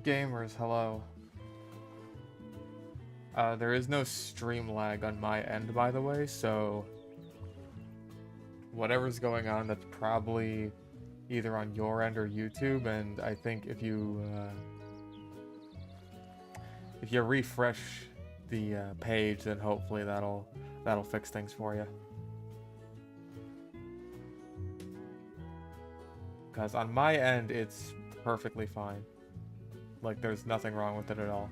gamers, hello. There is no stream lag on my end, by the way, so whatever's going on, that's probably either on your end or YouTube, and I think if you refresh the page, then hopefully that'll fix things for you. Because on my end, it's perfectly fine. Like, there's nothing wrong with it at all.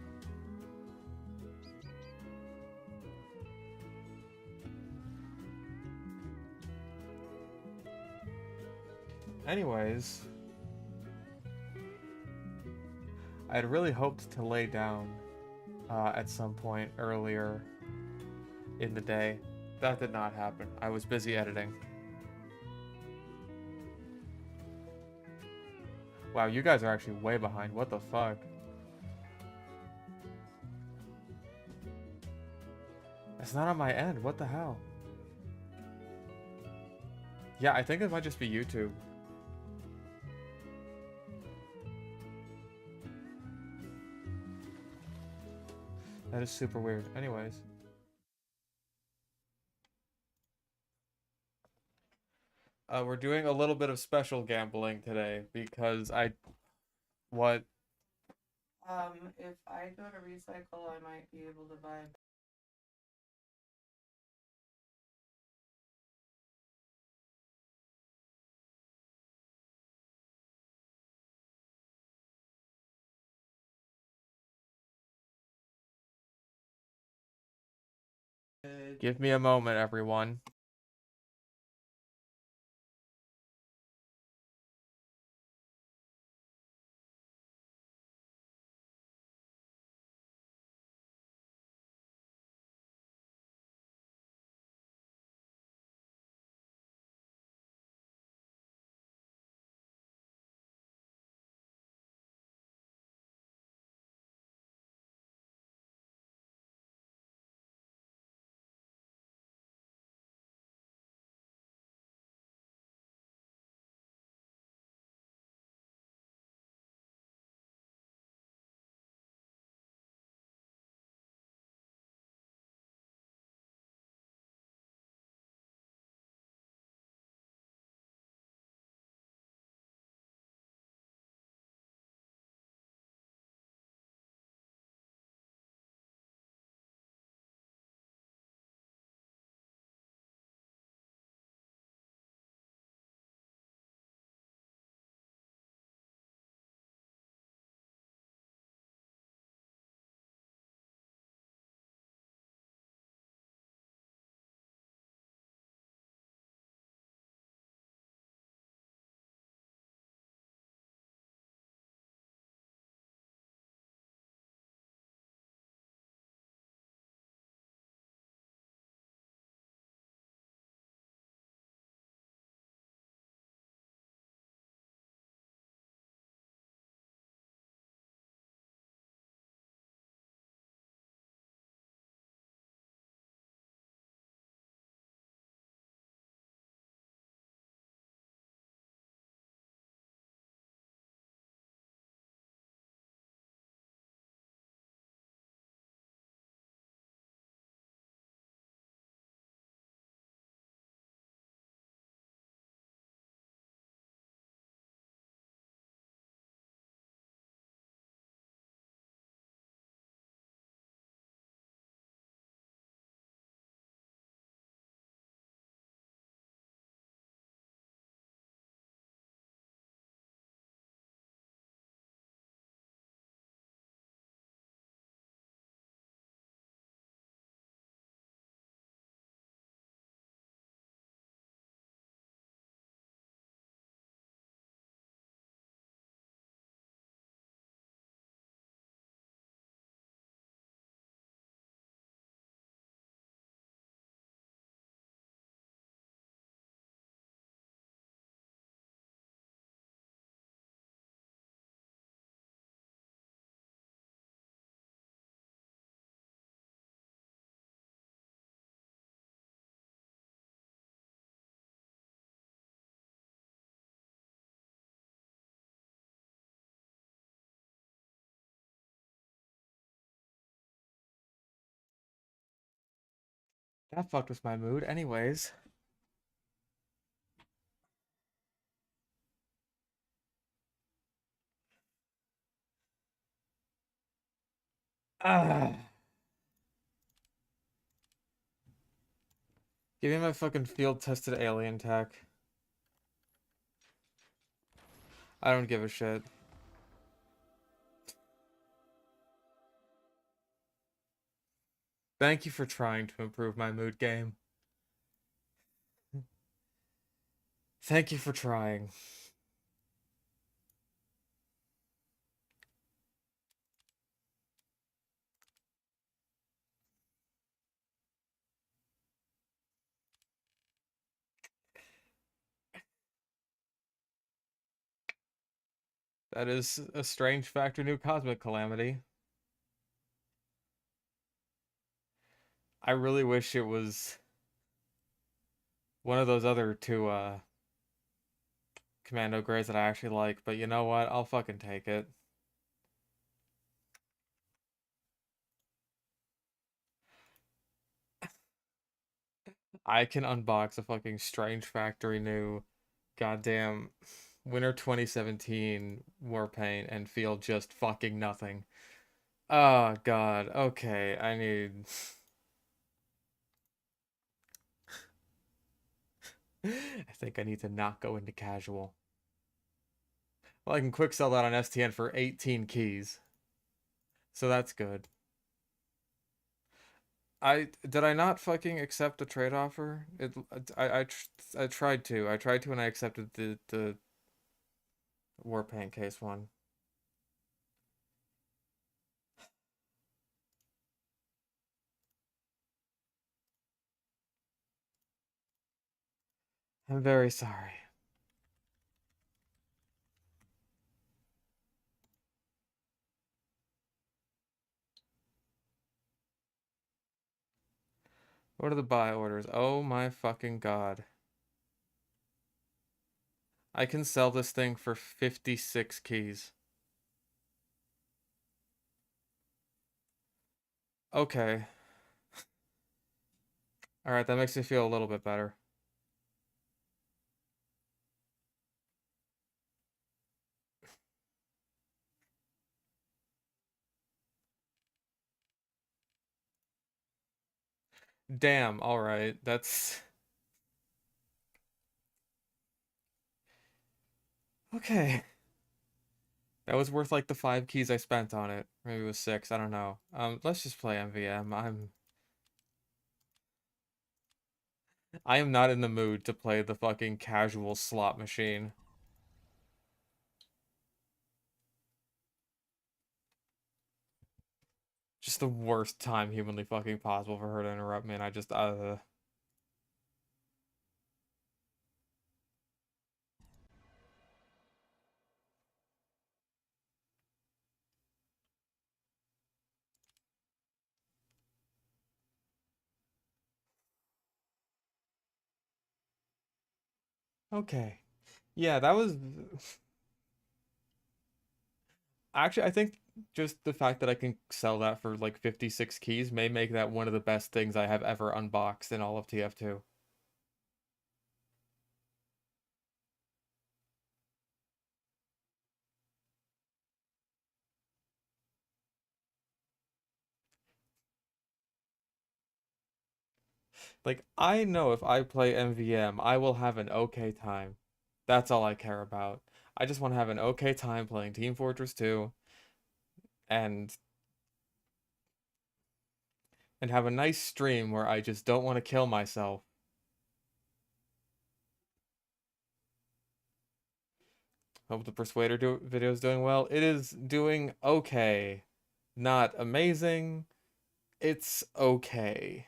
Anyways, I'd really hoped to lay down at some point earlier in the day. That did not happen. I was busy editing. Wow, you guys are actually way behind. What the fuck? It's not on my end. What the hell? Yeah, I think it might just be YouTube. That is super weird. Anyways. We're doing a little bit of special gambling today because what? If I go to recycle, I might be able to buy Give me a moment, everyone. That fucked with my mood. Anyways. Ah. Give me my fucking field tested alien tech. I don't give a shit. Thank you for trying to improve my mood game. Thank you for trying. That is a strange factor, new cosmic calamity. I really wish it was one of those other two commando grades that I actually like, but you know what? I'll fucking take it. I can unbox a fucking strange factory new goddamn Winter 2017 Warpaint and feel just fucking nothing. Oh god. Okay, I need I think I need to not go into casual. Well, I can quick sell that on STN for 18 keys. So that's good. I not fucking accept the trade offer? I tried to. I tried to and I accepted the Warpaint case one. I'm very sorry. What are the buy orders? Oh my fucking god. I can sell this thing for 56 keys. Okay. Alright, that makes me feel a little bit better. Damn, alright. That's... Okay. That was worth like the 5 keys I spent on it. Maybe it was 6, I don't know. Let's just play MVM. I am not in the mood to play the fucking casual slot machine. Just the worst time humanly fucking possible for her to interrupt me, and I just, Okay. Yeah, that was... Actually, I think just the fact that I can sell that for like 56 keys may make that one of the best things I have ever unboxed in all of TF2. Like, I know if I play MVM, I will have an okay time. That's all I care about. I just want to have an okay time playing Team Fortress 2 and have a nice stream where I just don't want to kill myself. Hope the Persuader video is doing well. It is doing okay. Not amazing. It's okay.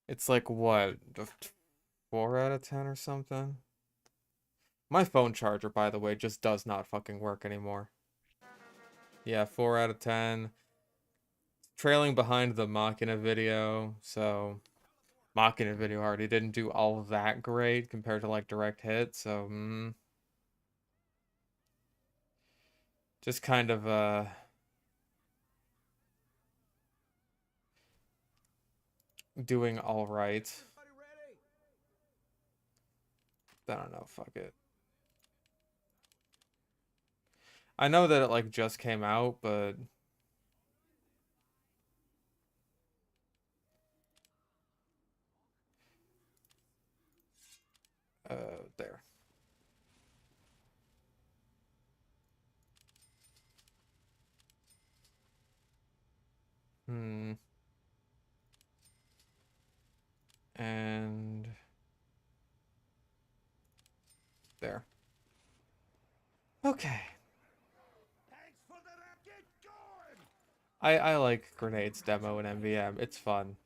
It's like what, a 4 out of 10 or something? My phone charger, by the way, just does not fucking work anymore. Yeah, 4 out of 10. Trailing behind the Machina video, so Machina video already didn't do all that great compared to like direct hit, so just kind of doing all right. I don't know, fuck it. I know that it like just came out, but there. Hmm. And there. Okay. I like Grenades demo in MVM. It's fun.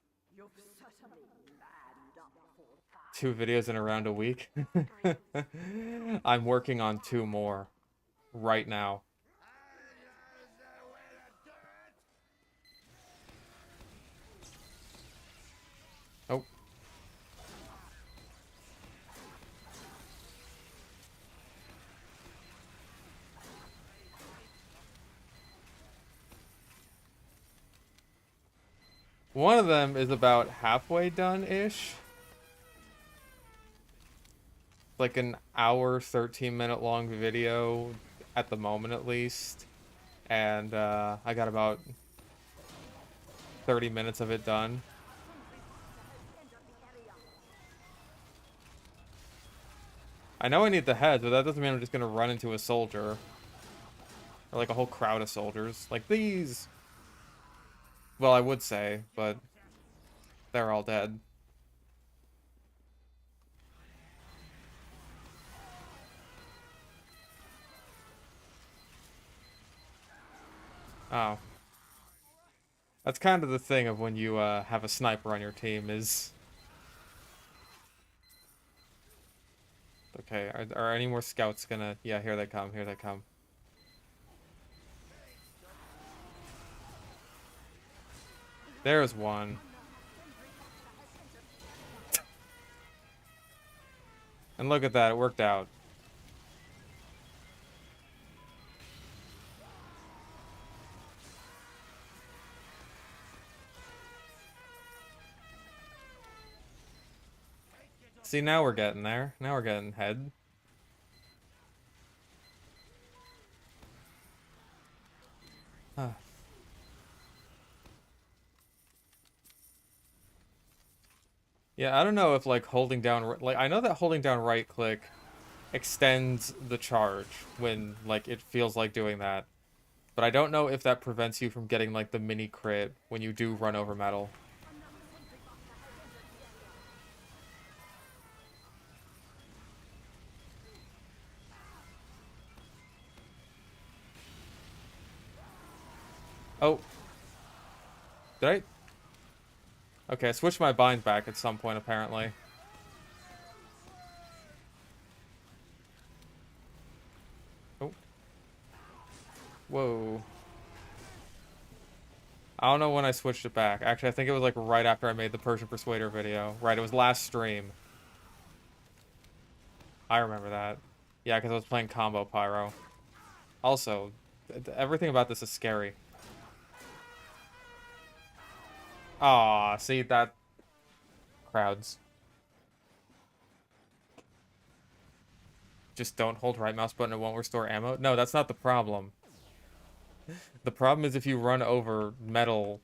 2 videos in around a week. I'm working on 2 more right now. Oh. One of them is about halfway done-ish. Like an hour, 13-minute long video at the moment at least. And I got about 30 minutes of it done. I know I need the heads, but that doesn't mean I'm just gonna run into a soldier. Or like a whole crowd of soldiers. Like these. Well, I would say, but they're all dead. Oh. That's kind of the thing of when you have a sniper on your team is... Okay, are any more scouts gonna... Yeah, here they come, here they come. There's one. And look at that, it worked out. See, now we're getting there. Now we're getting head. Huh. Yeah, I don't know if, like, holding down... Like, I know that holding down right-click extends the charge when, like, it feels like doing that. But I don't know if that prevents you from getting, like, the mini crit when you do run over metal. Oh. Did I... Okay, I switched my bind back at some point, apparently. Oh. Whoa. I don't know when I switched it back. Actually, I think it was like right after I made the Persian Persuader video. Right, it was last stream. I remember that. Yeah, because I was playing Combo Pyro. Also, everything about this is scary. Aw, see, that... Crowds. Just don't hold right mouse button, it won't restore ammo? No, that's not the problem. The problem is if you run over metal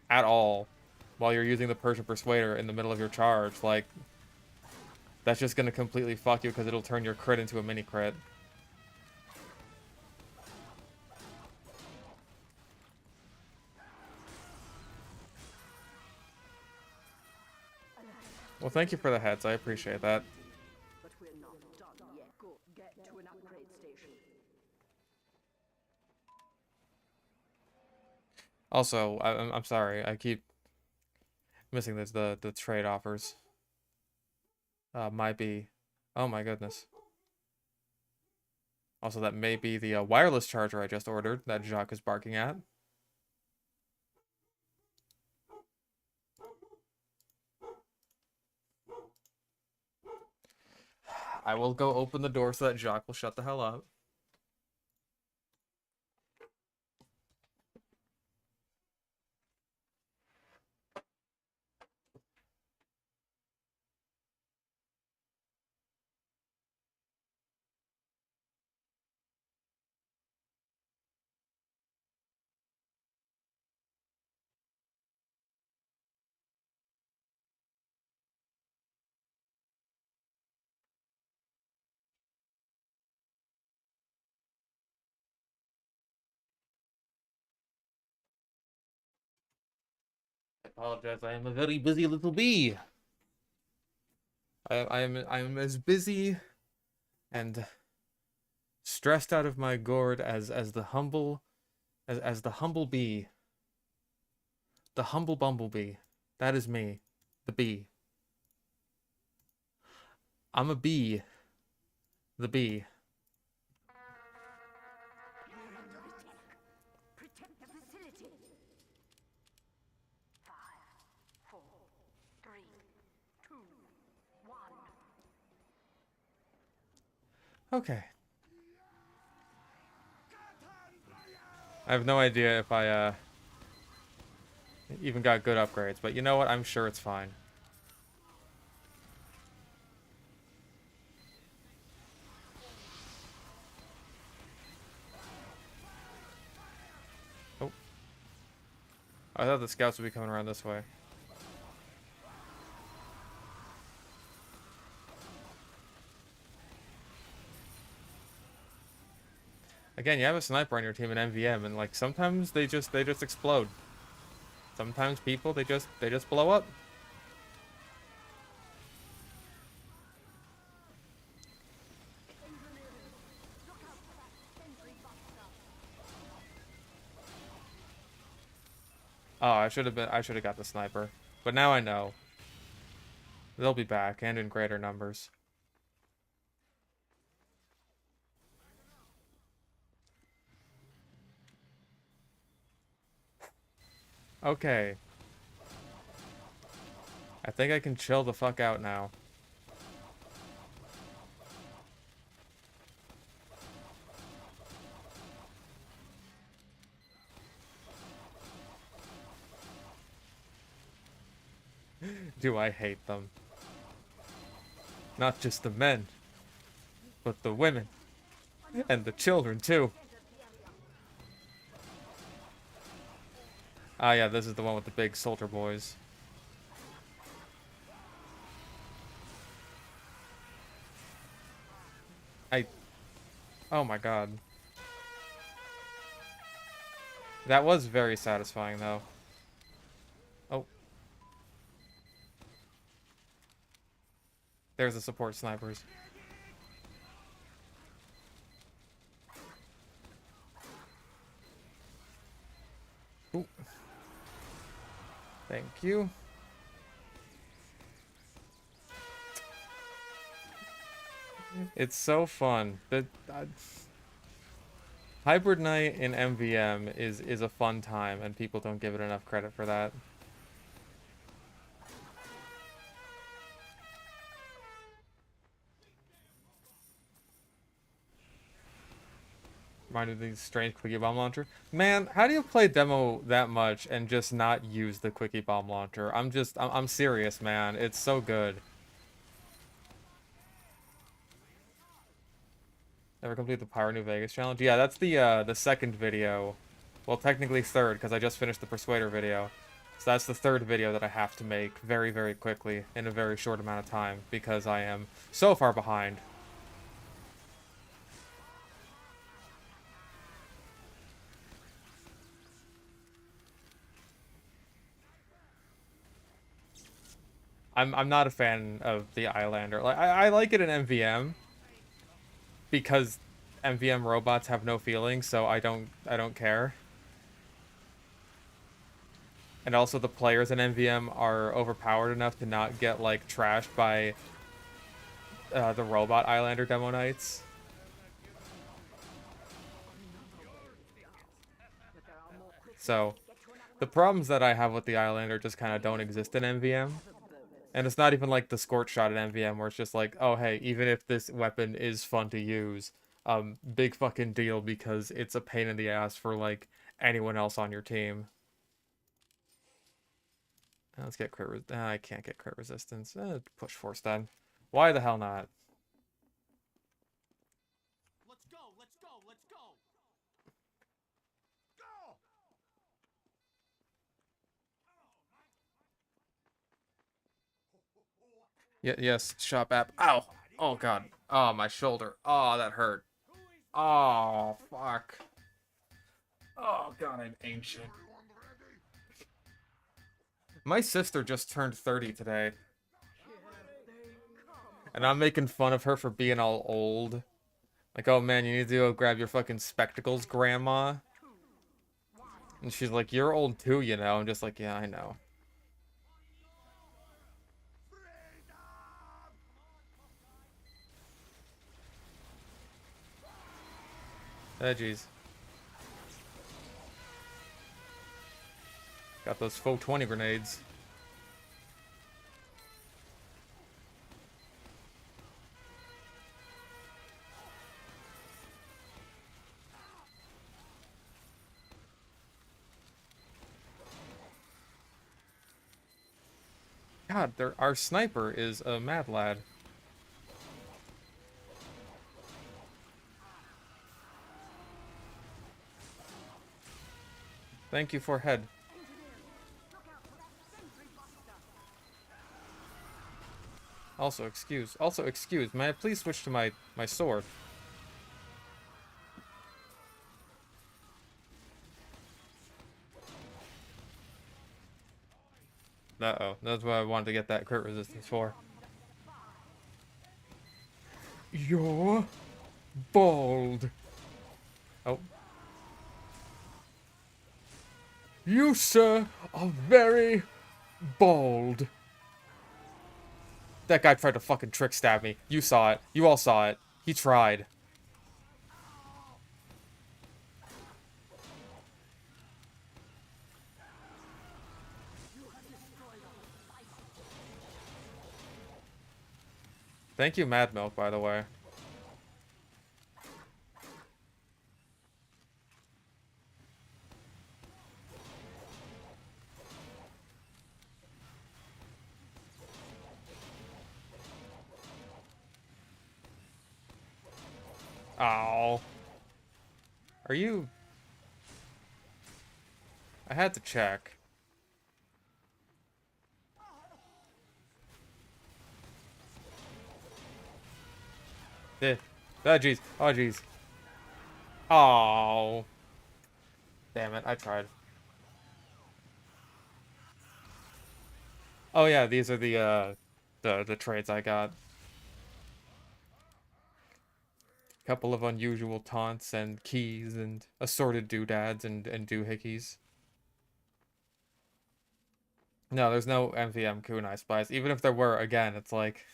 at all while you're using the Persian Persuader in the middle of your charge, like, that's just gonna completely fuck you because it'll turn your crit into a mini crit. Well, thank you for the heads. I appreciate that. But we're not done yet. Go get to an upgrade station. Also, I'm sorry. I keep missing this. The trade offers. Might be. Oh my goodness. Also, that may be the wireless charger I just ordered that Jacques is barking at. I will go open the door so that Jacques will shut the hell up. apologize. I am a very busy little bee. I am as busy and stressed out of my gourd as the humble bee. The humble bumblebee. That is me. The bee. I'm a bee. The bee. Protect the facility. 5, 4, 3, 2, 1. Okay. I have no idea if I even got good upgrades, but you know what? I'm sure it's fine. Oh. I thought the scouts would be coming around this way. Again, you have a sniper on your team in MVM, and like sometimes they just explode. Sometimes people they just blow up. Oh, I should have got the sniper. But now I know. They'll be back and in greater numbers. Okay. I think I can chill the fuck out now. Do I hate them? Not just the men, but the women. And the children, too. Ah, yeah, this is the one with the big soldier boys. Oh my god. That was very satisfying, though. Oh. There's the support snipers. Ooh. Thank you. It's so fun. Hybrid Night in MVM is a fun time, and people don't give it enough credit for that. Reminded me of the strange Quickie Bomb Launcher. Man, how do you play demo that much and just not use the Quickie Bomb Launcher? I'm serious, man. It's so good. Never complete the Pyro New Vegas challenge? Yeah, that's the second video. Well, technically third, because I just finished the Persuader video. So that's the third video that I have to make very, very quickly in a very short amount of time, because I am so far behind. I'm not a fan of the Islander. Like I like it in MVM because MVM robots have no feelings, so I don't care. And also the players in MVM are overpowered enough to not get like trashed by the robot Islander demo nights. So the problems that I have with the Islander just kind of don't exist in MVM. And it's not even like the Scorch Shot in MVM where it's just like, oh hey, even if this weapon is fun to use, big fucking deal because it's a pain in the ass for like anyone else on your team. Let's get crit I can't get crit resistance. Push force then. Why the hell not? Let's go, let's go, let's go! Go! Yes, shop app. Ow! Oh god. Oh, my shoulder. Oh, that hurt. Oh, fuck. Oh god, I'm ancient. My sister just turned 30 today, and I'm making fun of her for being all old. Like, oh man, you need to go grab your fucking spectacles, grandma. And she's like, you're old too, you know? I'm just like, yeah, I know. Oh, jeez. Got those faux 20 grenades. God, our sniper is a mad lad. Thank you for head. Also, excuse. May I please switch to my sword? Uh-oh. That's what I wanted to get that crit resistance for. You're bald. Oh. You, sir, are very bald. That guy tried to fucking trick stab me. You saw it. You all saw it. He tried. Thank you, Mad Milk, by the way. Ow. Are you... I had to check. Eh. Oh, jeez. Oh, jeez. Oh. Damn it, I tried. Oh yeah, these are the trades I got. Couple of unusual taunts and keys and assorted doodads and doohickeys. No, there's no MVM kunai spies. Even if there were, again, it's like...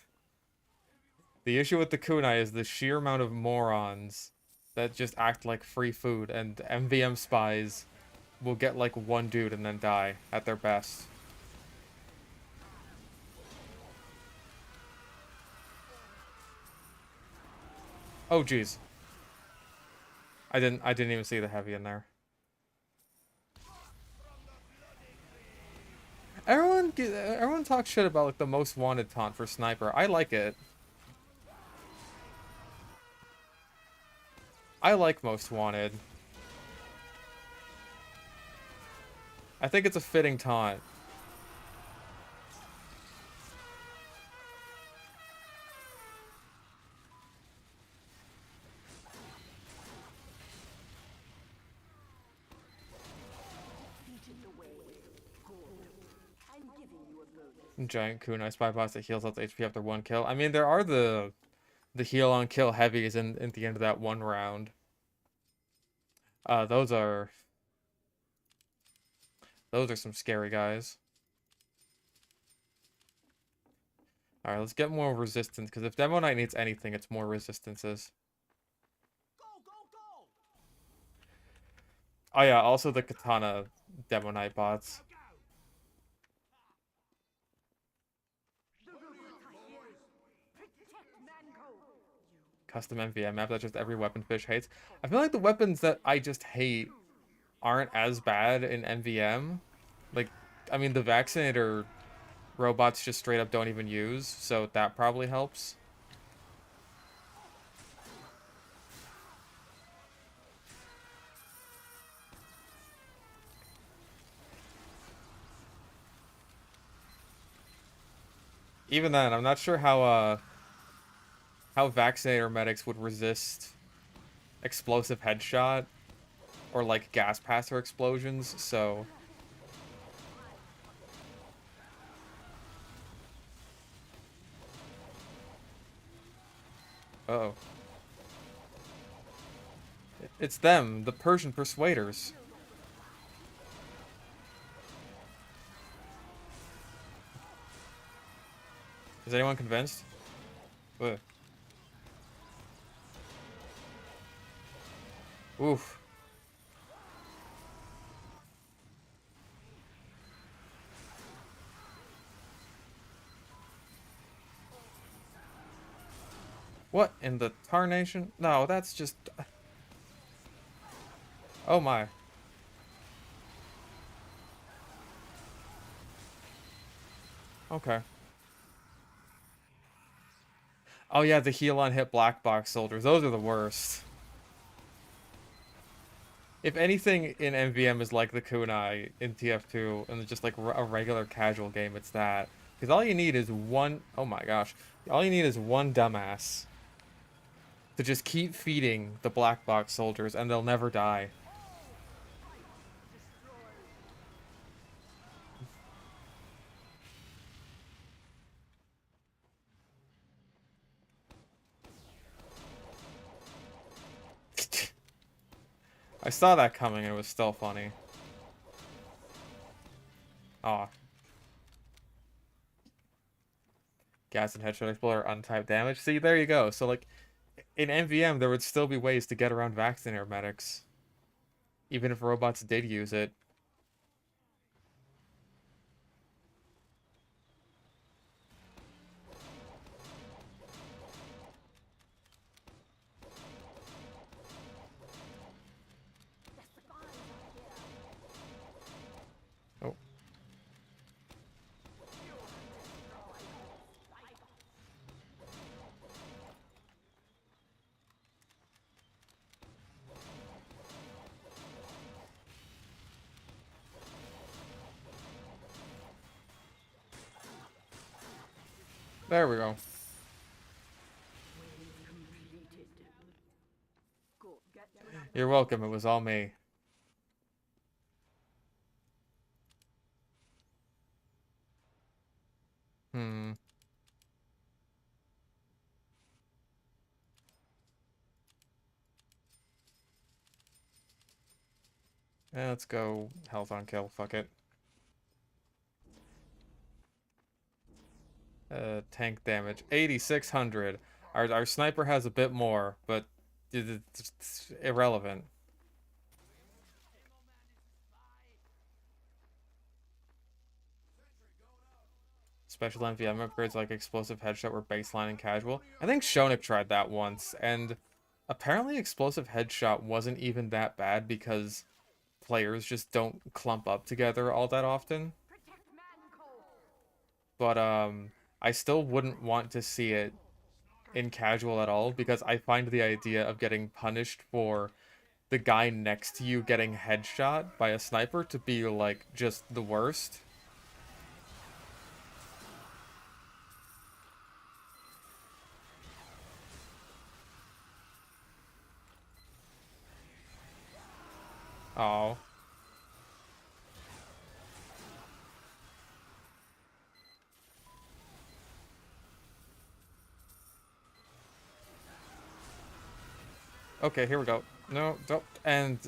The issue with the kunai is the sheer amount of morons that just act like free food, and MVM spies will get like one dude and then die at their best. Oh jeez. I didn't even see the heavy in there. Everyone talks shit about like the most wanted taunt for sniper. I like it. I like most wanted. I think it's a fitting taunt. Giant kunai spy bots that heals out the HP after one kill. I mean, there are the heal on kill heavies in the end of that one round. Those are some scary guys. Alright, let's get more resistance, because if Demo Knight needs anything, it's more resistances. Go, go, go! Oh yeah, also the Katana Demo Knight bots. Custom MVM map that just every weapon fish hates. I feel like the weapons that I just hate aren't as bad in MVM. Like, I mean, the Vaccinator robots just straight up don't even use, so that probably helps. Even then, I'm not sure how Vaccinator medics would resist explosive headshot or like gas passer explosions, so Uh-oh. It's them, the Persian Persuaders. Is anyone convinced? Ugh. Oof. What in the tarnation? No, that's just... Oh my. Okay. Oh yeah, the heal on hit black box soldiers. Those are the worst. If anything in MVM is like the kunai in TF2 and it's just like a regular casual game, it's that. Because all you need is one... Oh my gosh. All you need is one dumbass to just keep feeding the black box soldiers and they'll never die. I saw that coming and it was still funny. Aw. Gas and headshot explorer untyped damage. See, there you go. So like in MVM there would still be ways to get around vaccinator medics. Even if robots did use it. Oh. There we go. Go get to an You're welcome, it was all me. Hmm. Let's go health on kill, fuck it. Tank damage, 8,600. Our sniper has a bit more, but it's irrelevant. Special MVM upgrades like explosive headshot were baseline and casual. I think Shonik tried that once, and apparently explosive headshot wasn't even that bad because players just don't clump up together all that often. But I still wouldn't want to see it in casual at all because I find the idea of getting punished for the guy next to you getting headshot by a sniper to be like just the worst. Oh. Okay, here we go. No, don't. And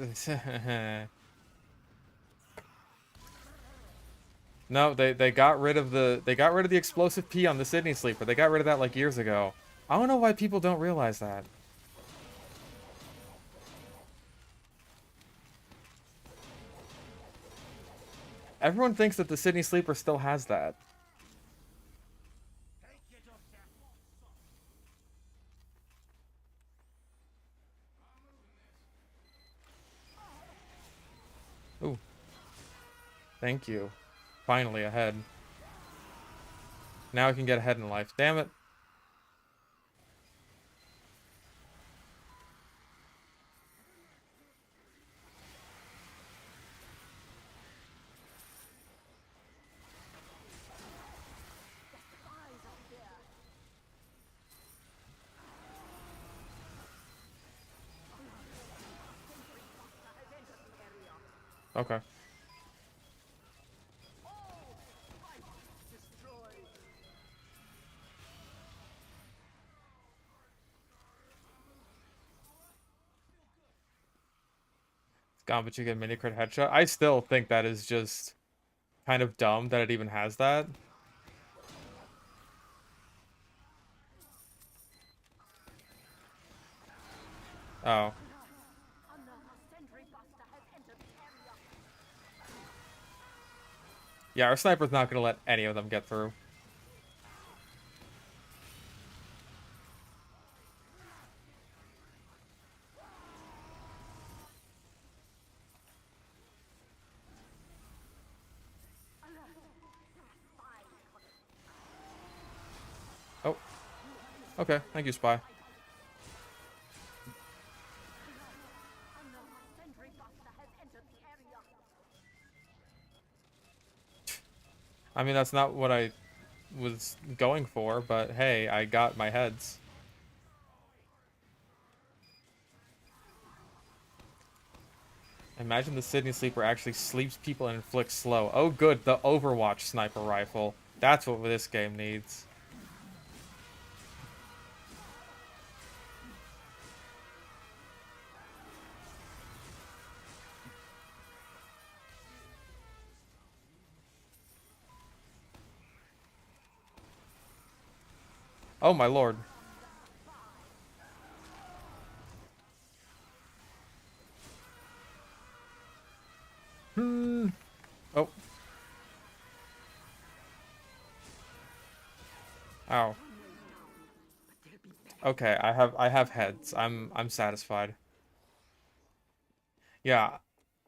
no, they got rid of the explosive P on the Sydney sleeper. They got rid of that like years ago. I don't know why people don't realize that. Everyone thinks that the Sydney sleeper still has that. Ooh. Thank you. Finally ahead. Now I can get ahead in life. Damn it. Okay. Gone, but you get mini crit headshot. I still think that is just kind of dumb that it even has that. Oh. Yeah, our sniper's not gonna let any of them get through. Oh. Okay, thank you, Spy. I mean, that's not what I was going for, but hey, I got my heads. Imagine the Sydney Sleeper actually sleeps people and inflicts slow. Oh good, the Overwatch sniper rifle. That's what this game needs. Oh my lord. Oh. Ow. Okay, I have heads. I'm satisfied. Yeah,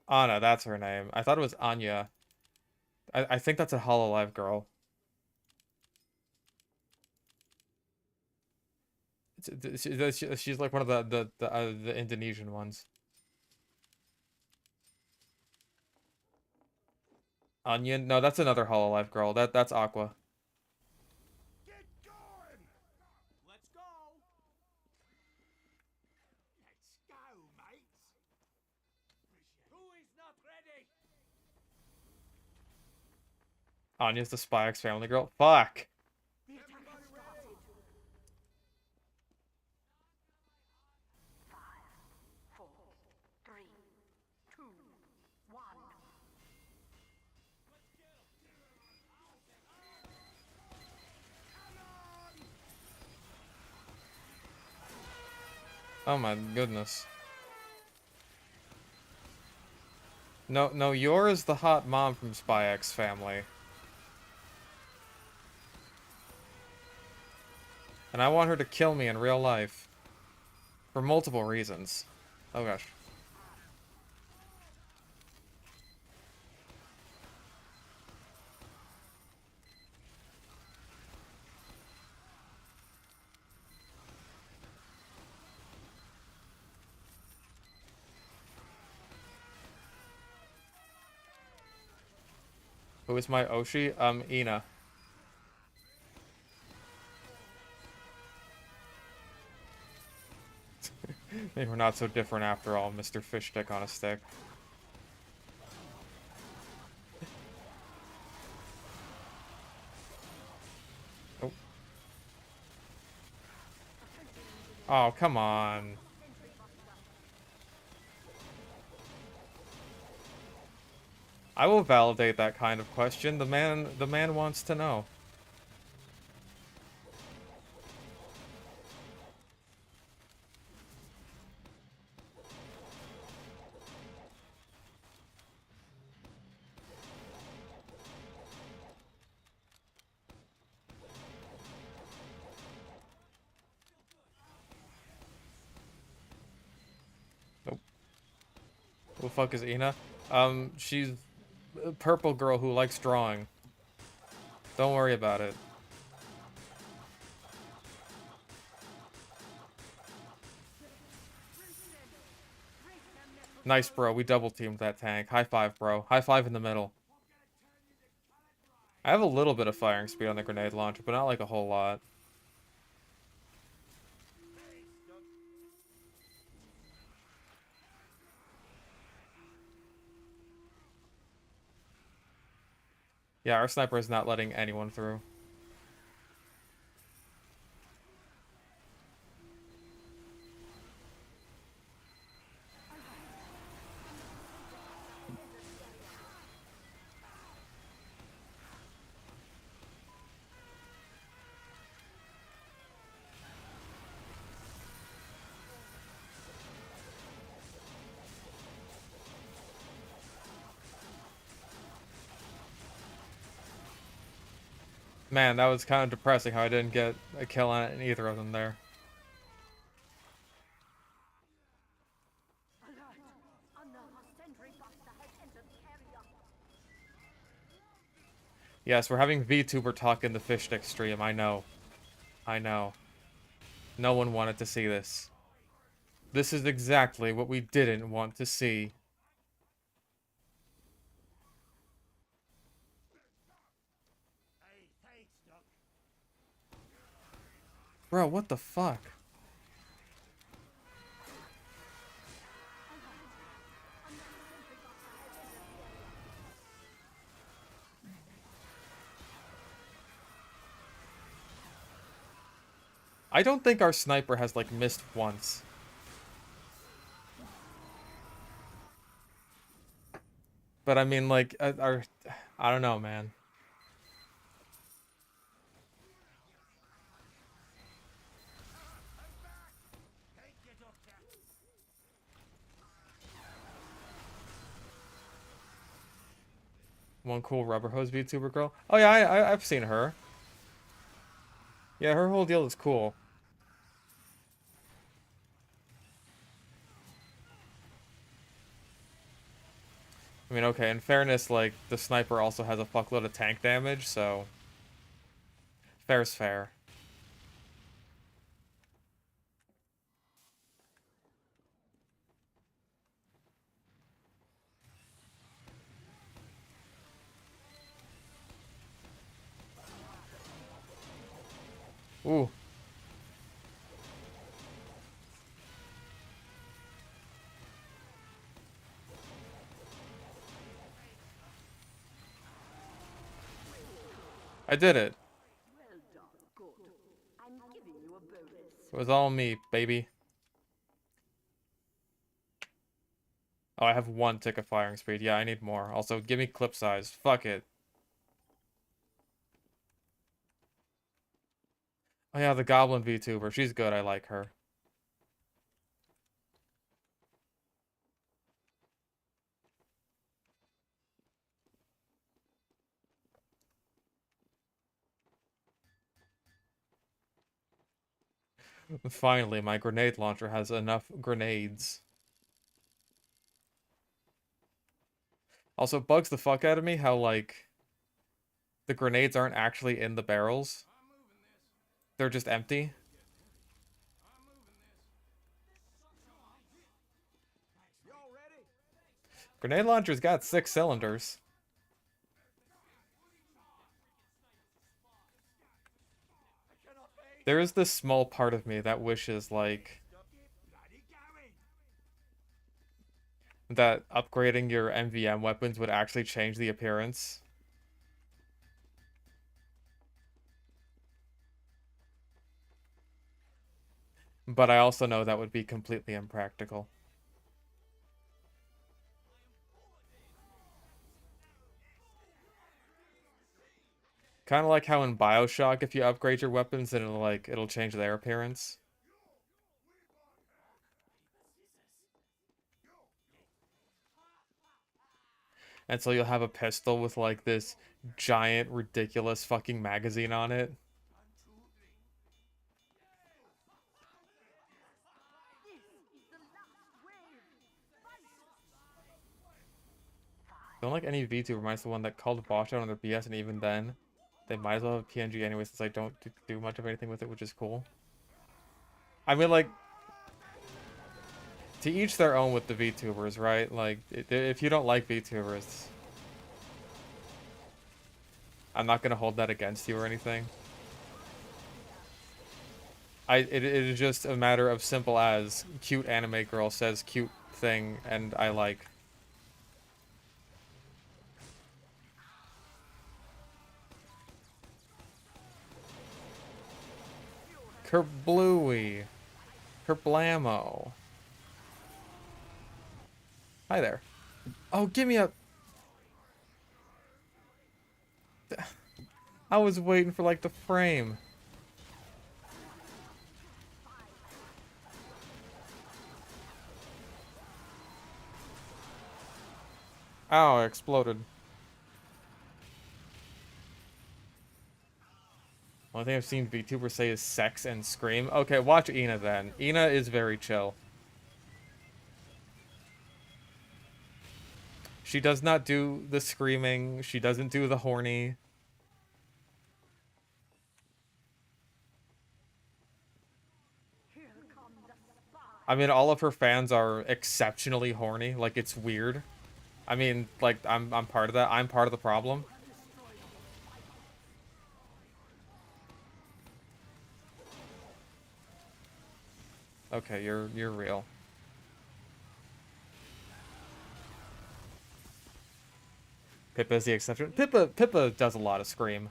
Anna, that's her name. I thought it was Anya. I think that's a Hololive girl. She's like one of the Indonesian ones. Onion? No, that's another Hololive girl. That's Aqua. Get going! Let's go! Let's go, mates! Who is not ready? Anya's the Spy X Family girl. Fuck. The attack has started. 5, 4, 3, 2, 1. Oh my goodness. No, yours the hot mom from Spy X Family. And I want her to kill me in real life. For multiple reasons. Oh gosh. Who is my Oshi? Ina. Maybe we're not so different after all, Mr. Fish Stick on a stick. Oh. Oh, come on. I will validate that kind of question. The man wants to know. Nope. Who the fuck is Ina? She's a purple girl who likes drawing. Don't worry about it. Nice, bro. We double teamed that tank. High five, bro. High five in the middle. I have a little bit of firing speed on the grenade launcher, but not like a whole lot. Yeah, our sniper is not letting anyone through. Man, that was kind of depressing how I didn't get a kill on it in either of them there. Alert! Another sentry buster has entered the area. Yes, we're having VTuber talk in the fish stick stream. I know. I know. No one wanted to see this. This is exactly what we didn't want to see. Hey, thanks, Doc. Bro, what the fuck? I don't think our sniper has, like, missed once. But I mean, like, I don't know, man. Can't get up there. One cool rubber hose VTuber girl. Oh yeah, I've seen her. Yeah, her whole deal is cool. I mean, okay, in fairness, like, the sniper also has a fuckload of tank damage, so... Fair's fair. Ooh. I did it. Well done, good. I'm giving you a bonus. It was all me, baby. Oh, I have one tick of firing speed. Yeah, I need more. Also, give me clip size. Fuck it. Oh yeah, the Goblin VTuber. She's good. I like her. Finally, my grenade launcher has enough grenades. Also, bugs the fuck out of me how, like, the grenades aren't actually in the barrels. They're just empty. Y'all ready? Grenade launcher's got 6 cylinders. I cannot face. There is this small part of me that wishes, like, Stop it. Bloody going. that upgrading your MVM weapons would actually change the appearance. But I also know that would be completely impractical. Kind of like how in BioShock, if you upgrade your weapons, then it'll change their appearance. And so you'll have a pistol with, like, this giant, ridiculous fucking magazine on it. This is the last wave. Don't like any VTuber reminds the one that called Bosch out on their BS, and even then, they might as well have a PNG anyway, since I don't do much of anything with it, which is cool. I mean, like, to each their own with the VTubers, right? Like, if you don't like VTubers, I'm not gonna hold that against you or anything. It is just a matter of simple as cute anime girl says cute thing, and I like. Kerbluey. Kerblamo. Hi there. Oh, give me a... I was waiting for, like, the frame. Ow, I exploded. Only thing I've seen VTubers say is sex and scream. Okay, watch Ina then. Ina is very chill. She does not do the screaming. She doesn't do the horny. Here come the spy. I mean, all of her fans are exceptionally horny. Like, it's weird. I mean, like, I'm part of that. I'm part of the problem. Okay, you're real. Pippa is the exception. Pippa does a lot of scream.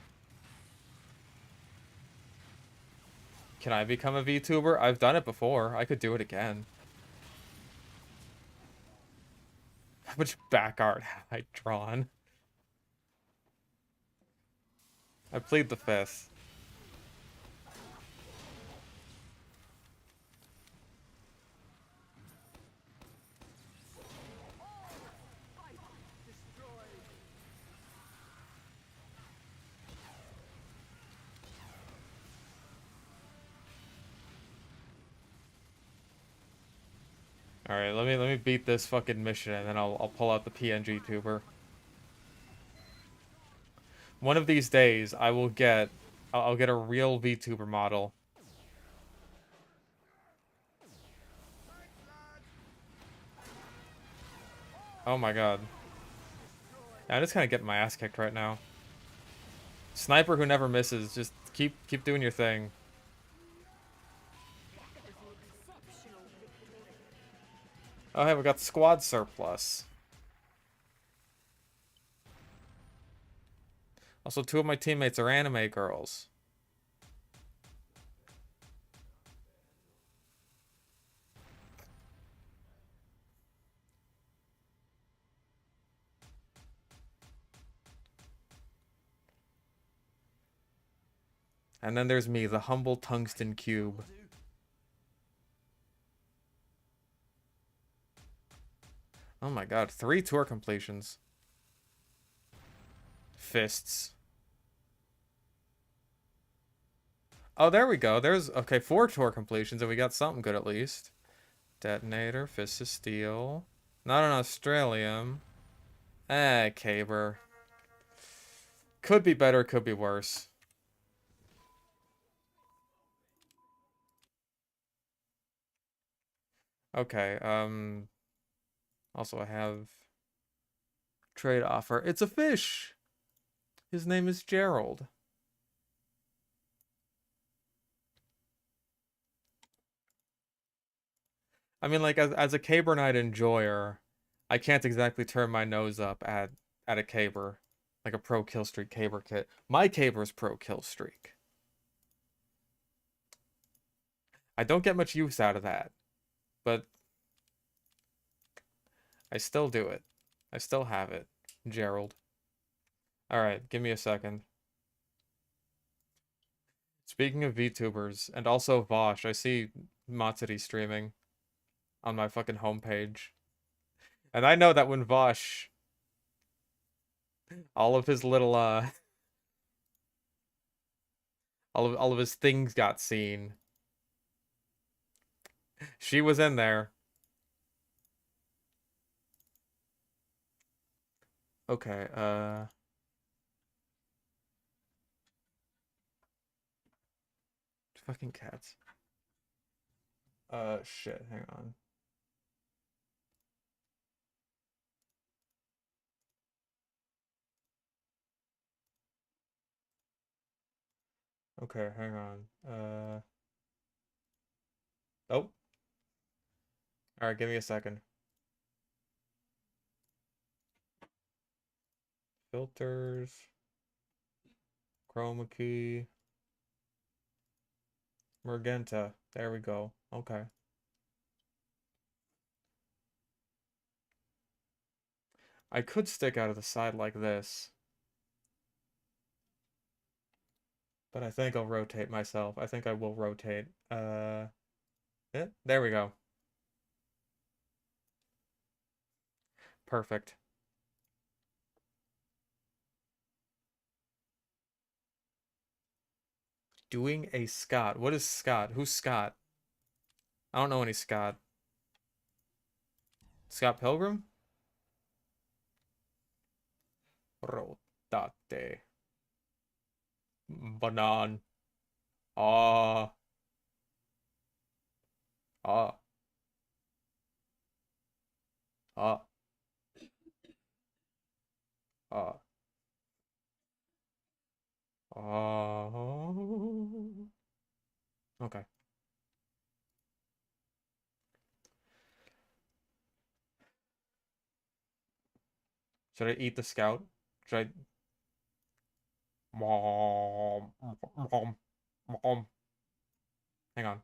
Can I become a VTuber? I've done it before. I could do it again. How much back art have I drawn? I plead the fifth. All right, let me beat this fucking mission, and then I'll pull out the PNG tuber. One of these days, I'll get a real VTuber model. Oh my god. Yeah, I'm just kind of getting my ass kicked right now. Sniper who never misses. Just keep doing your thing. Oh hey, we got squad surplus. Also, two of my teammates are anime girls. And then there's me, the humble tungsten cube. Oh my god, 3 tour completions. Fists. Oh, there we go. There's, okay, 4 tour completions, and we got something good at least. Detonator, Fist of Steel. Not an Australian. Caber. Could be better, could be worse. Okay, also I have trade offer. It's a fish! His name is Gerald. I mean, like, as a Caber Knight enjoyer, I can't exactly turn my nose up at a Caber. Like a pro kill streak Caber kit. My Caber's pro kill streak. I don't get much use out of that. But I still do it. I still have it. Gerald. Alright, give me a second. Speaking of VTubers, and also Vosh, I see Matsuri streaming on my fucking homepage. And I know that when Vosh, all of his little, all of his things got seen. She was in there. Okay, fucking cats. Shit, hang on. Okay, hang on. Oh. Alright, give me a second. Filters. Chroma key. Magenta. There we go. Okay. I could stick out of the side like this. But I think I'll rotate myself. I think I will rotate. Yeah, there we go. Perfect. Doing a Scott. What is Scott? Who's Scott? I don't know any Scott. Scott Pilgrim? Rotate. Banan. Ah. Ah. Ah. Ah. Ah. Okay. Should I eat the scout? Should I? Mom. Mom. Mom. Hang on.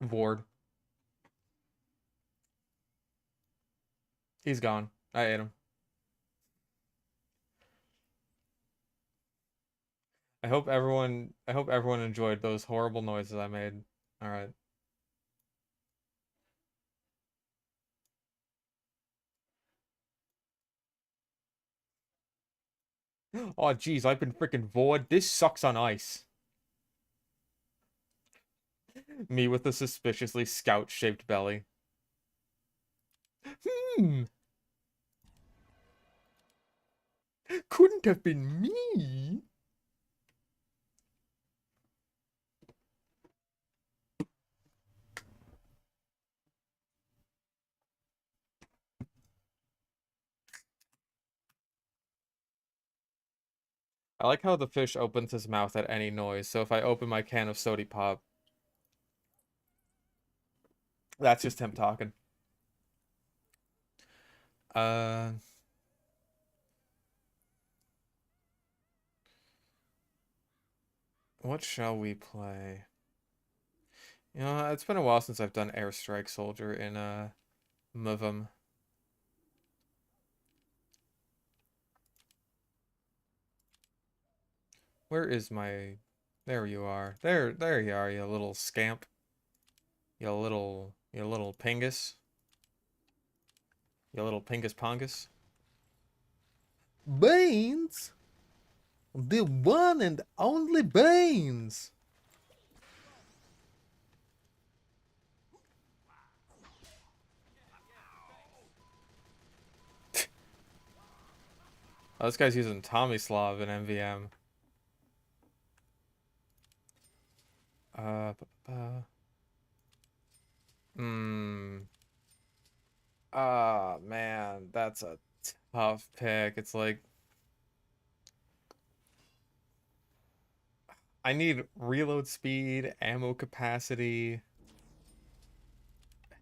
Vord. He's gone. I ate him. I hope everyone enjoyed those horrible noises I made. All right. Oh geez, I've been freaking Vord. This sucks on ice. Me with a suspiciously scout-shaped belly. Hmm. Couldn't have been me. I like how the fish opens his mouth at any noise, so if I open my can of sody pop, that's just him talking. Uh, what shall we play? You know, it's been a while since I've done Airstrike Soldier in Muvum. Where is my... There you are. There you are, you little scamp. You little pingus. You little pingus pongus. Baines! The one and only Baines! Oh, this guy's using Tomislav in MVM. Uh, Hmm. Ah, man, that's a tough pick. It's like I need reload speed, ammo capacity,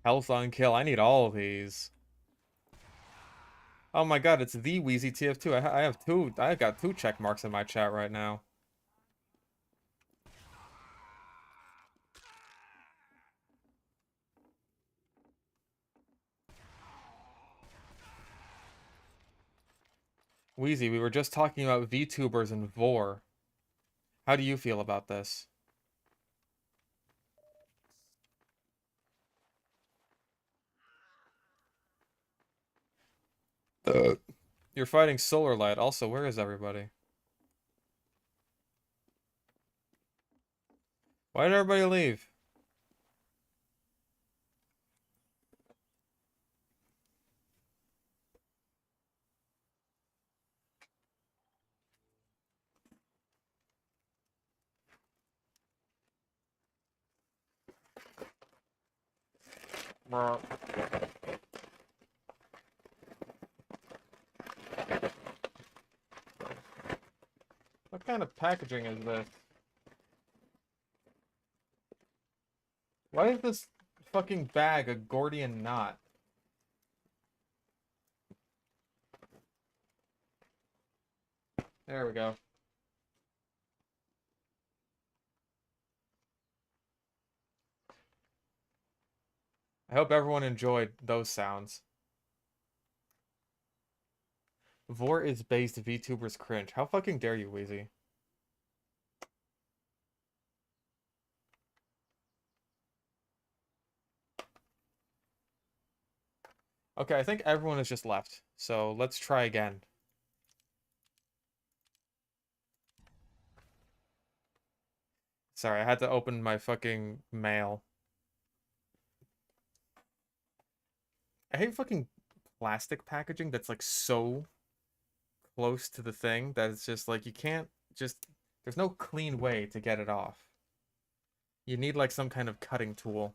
health on kill. I need all of these. Oh my god, it's the Wheezy TF2. I have two. I got two check marks in my chat right now. Wheezy, we were just talking about VTubers and Vor. How do you feel about this? You're fighting Solar Light. Also, where is everybody? Why did everybody leave? What kind of packaging is this? Why is this fucking bag a Gordian knot? There we go. I hope everyone enjoyed those sounds. Vor is based VTubers cringe. How fucking dare you, Wheezy? Okay, I think everyone has just left. So let's try again. Sorry, I had to open my fucking mail. I hate fucking plastic packaging that's like so close to the thing that it's just like you can't just there's no clean way to get it off. You need like some kind of cutting tool.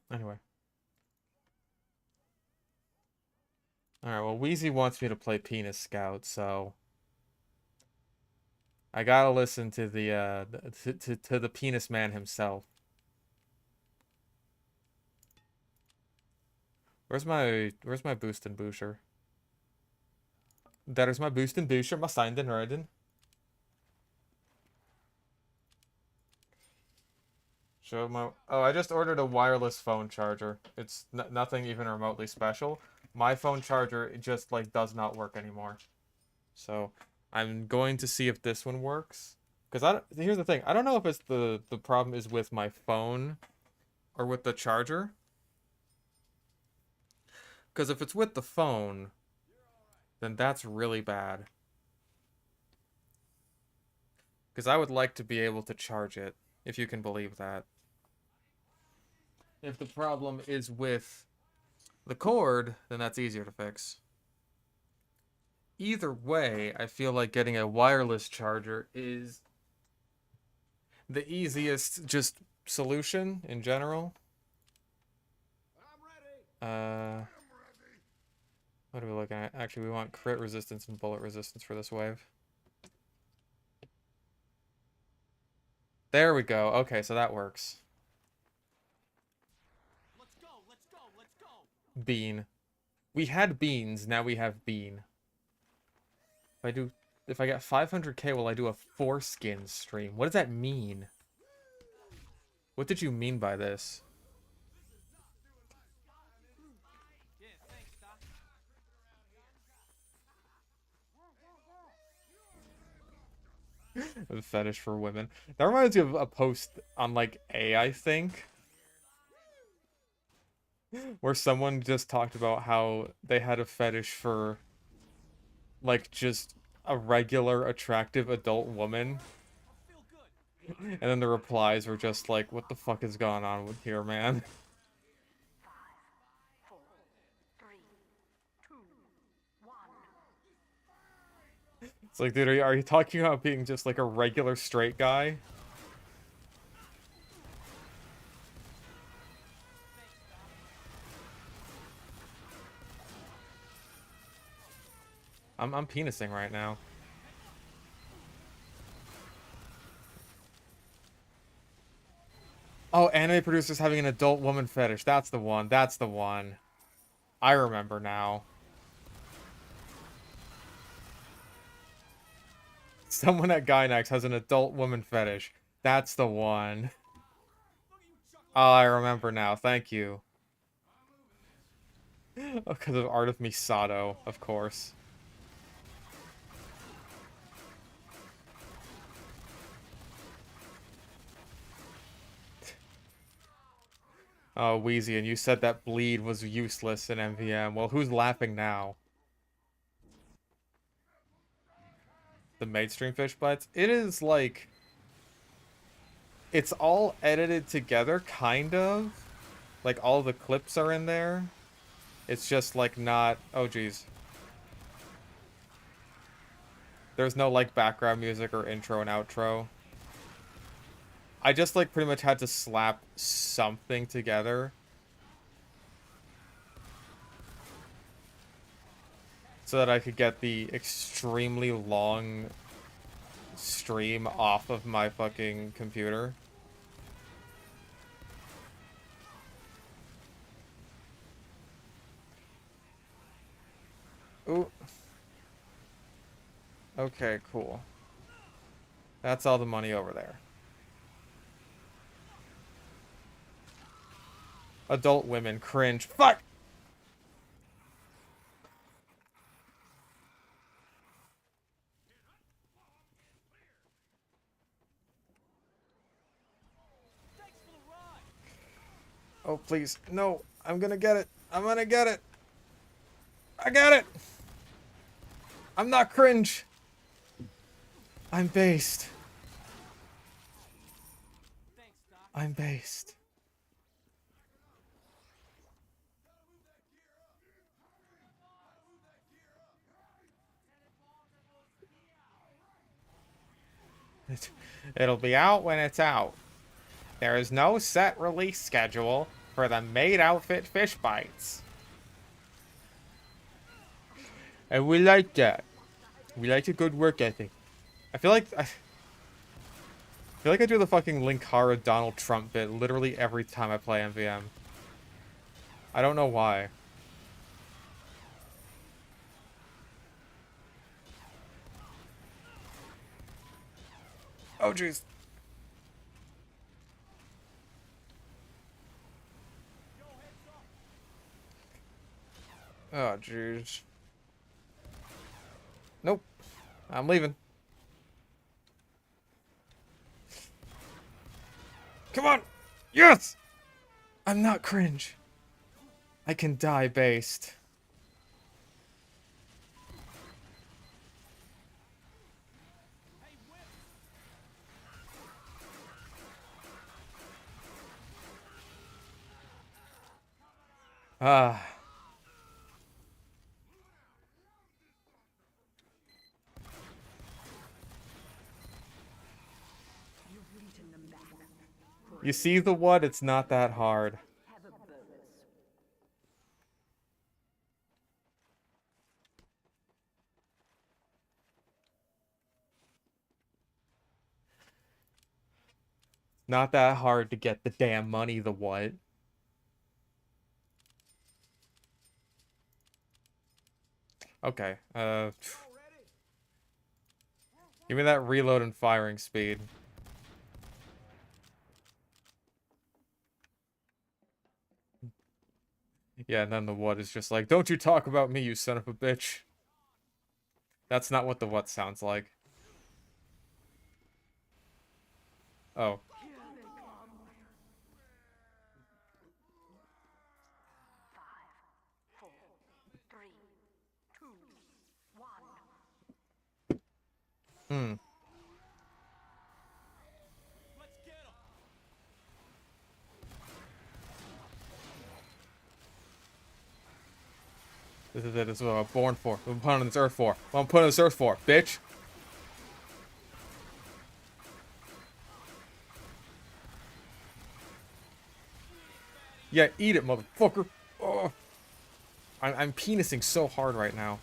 Anyway. Alright, well Wheezy wants me to play Penis Scout, so I gotta listen to the to the penis man himself. Where's my boost and boosher? There's my boost and boosher, my signed and riding. Show my oh, I just ordered a wireless phone charger. It's nothing even remotely special. My phone charger just like does not work anymore. So I'm going to see if this one works. Because here's the thing, I don't know if it's the problem is with my phone or with the charger. Because if it's with the phone, then that's really bad. Because I would like to be able to charge it, if you can believe that. If the problem is with the cord, then that's easier to fix. Either way, I feel like getting a wireless charger is the easiest just solution in general. What are we looking at? Actually, we want crit resistance and bullet resistance for this wave. There we go. Okay, so that works. Let's go, let's go, let's go. Bean. We had beans, now we have bean. If I get 500k, will I do a foreskin stream? What does that mean? What did you mean by this? Yeah, thanks, Doc. A fetish for women. That reminds me of a post on like I think. Where someone just talked about how they had a fetish for like just a regular attractive adult woman. Feel good. And then the replies were just like, what the fuck is going on with here, man? 4, 3, 2, 1. It's like, dude, are you talking about being just like a regular straight guy? I'm penising right now. Oh, anime producers having an adult woman fetish. That's the one. That's the one. I remember now. Someone at Gynax has an adult woman fetish. That's the one. Oh, I remember now. Thank you. Because of Art of Misato, of course. Oh, Wheezy, and you said that bleed was useless in MVM. Well, who's laughing now? The mainstream fish bites? It is like... It's all edited together, kind of. Like, all the clips are in there. It's just, like, not... Oh, jeez. There's no, like, background music or intro and outro. I just, like, pretty much had to slap something together. So that I could get the extremely long stream off of my fucking computer. Ooh. Okay, cool. That's all the money over there. Adult women cringe. Fuck! Thanks for the ride. Oh, please. No, I'm gonna get it. I'm gonna get it. I got it! I'm not cringe. I'm based. Thanks, Doc. I'm based. It'll be out when it's out. There is no set release schedule for the maid outfit fish bites. And we like that. We like a good work ethic. I feel like I do the fucking Linkara Donald Trump bit literally every time I play MVM. I don't know why. Oh jeez. Oh jeez. Nope. I'm leaving. Come on! Yes! I'm not cringe. I can die based. Hey, Whip. Ah. You've beaten them back. You see the what? It's not that hard. Have a bonus. Not that hard to get the damn money, the what? Okay, Ready? give me that reload and firing speed. Yeah, and then the what is just like, don't you talk about me, you son of a bitch. That's not what the what sounds like. Oh. Here they come. 5, 4, 3, 2, 1. Hmm. Let's get him. This is it. This is what I'm born for. What I'm put on this earth for. What I'm put on this earth for, bitch. Yeah, eat it, motherfucker. Oh. I'm penising so hard right now.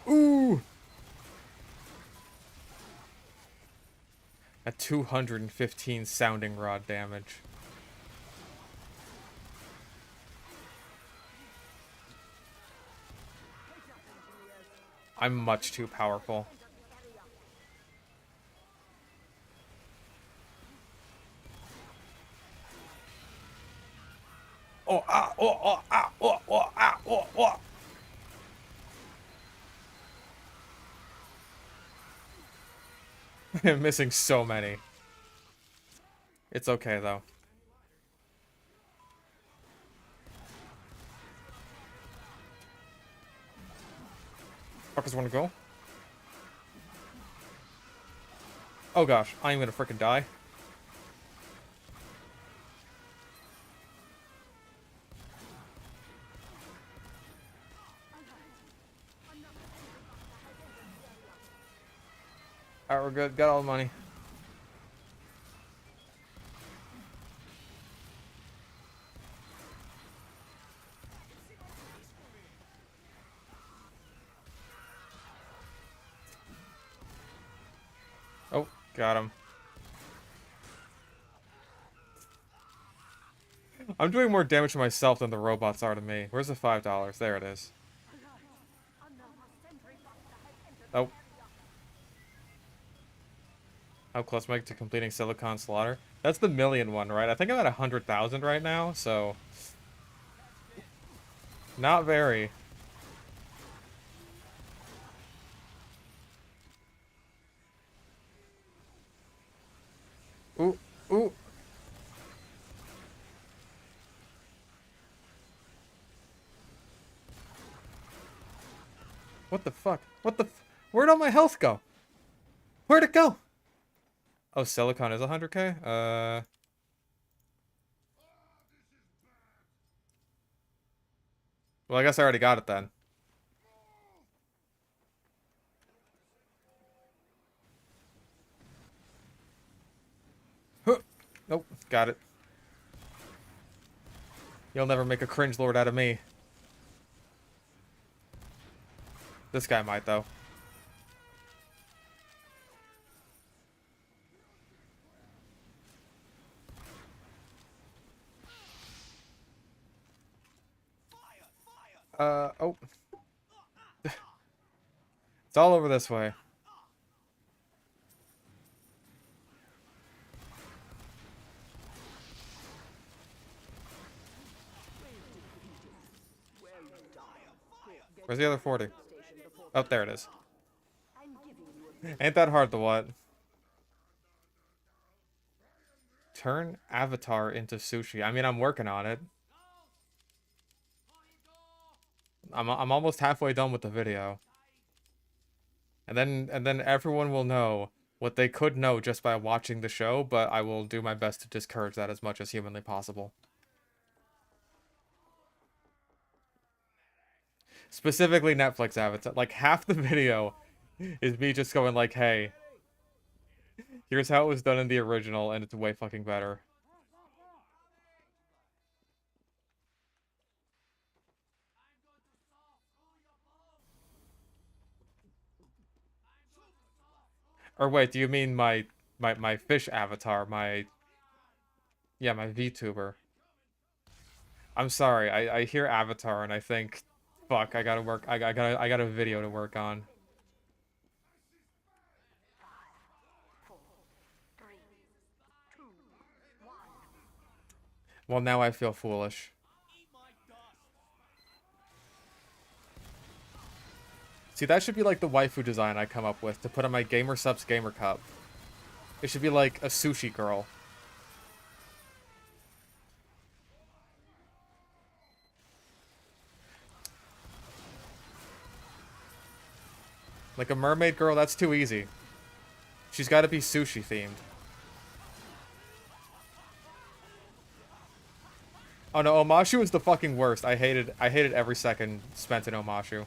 Ooh. At 215 sounding rod damage. I'm much too powerful. Oh, ah, oh, oh, ah, oh, oh, ah, oh, oh. I'm missing so many. It's okay, though. Fuckers wanna go? Oh gosh, I'm gonna frickin' die. Alright, we're good. Got all the money. Oh, got him. I'm doing more damage to myself than the robots are to me. Where's the $5? There it is. Oh. How close am I to completing Silicon Slaughter? That's the million one, right? I think I'm at 100,000 right now, so not very. Ooh, ooh. What the fuck? What the Where'd all my health go? Where'd it go? Oh, Silicon is 100k? Well, I guess I already got it then. Huh. Nope, got it. You'll never make a cringe lord out of me. This guy might, though. Oh. It's all over this way. Where's the other 40? Oh, there it is. Ain't that hard to what? Turn Avatar into sushi. I mean, I'm working on it. I'm almost halfway done with the video. And then everyone will know what they could know just by watching the show, but I will do my best to discourage that as much as humanly possible. Specifically Netflix Avatar. Like, half the video is me just going like, hey, here's how it was done in the original, and it's way fucking better. Or wait, do you mean my fish avatar, yeah, my VTuber? I'm sorry, I hear avatar and I think, fuck, I gotta work, I got a video to work on. Well, now I feel foolish. See, that should be like the waifu design I come up with to put on my Gamer Subs Gamer Cup. It should be like a sushi girl. Like a mermaid girl, that's too easy. She's got to be sushi themed. Oh no, Omashu is the fucking worst. I hated every second spent in Omashu.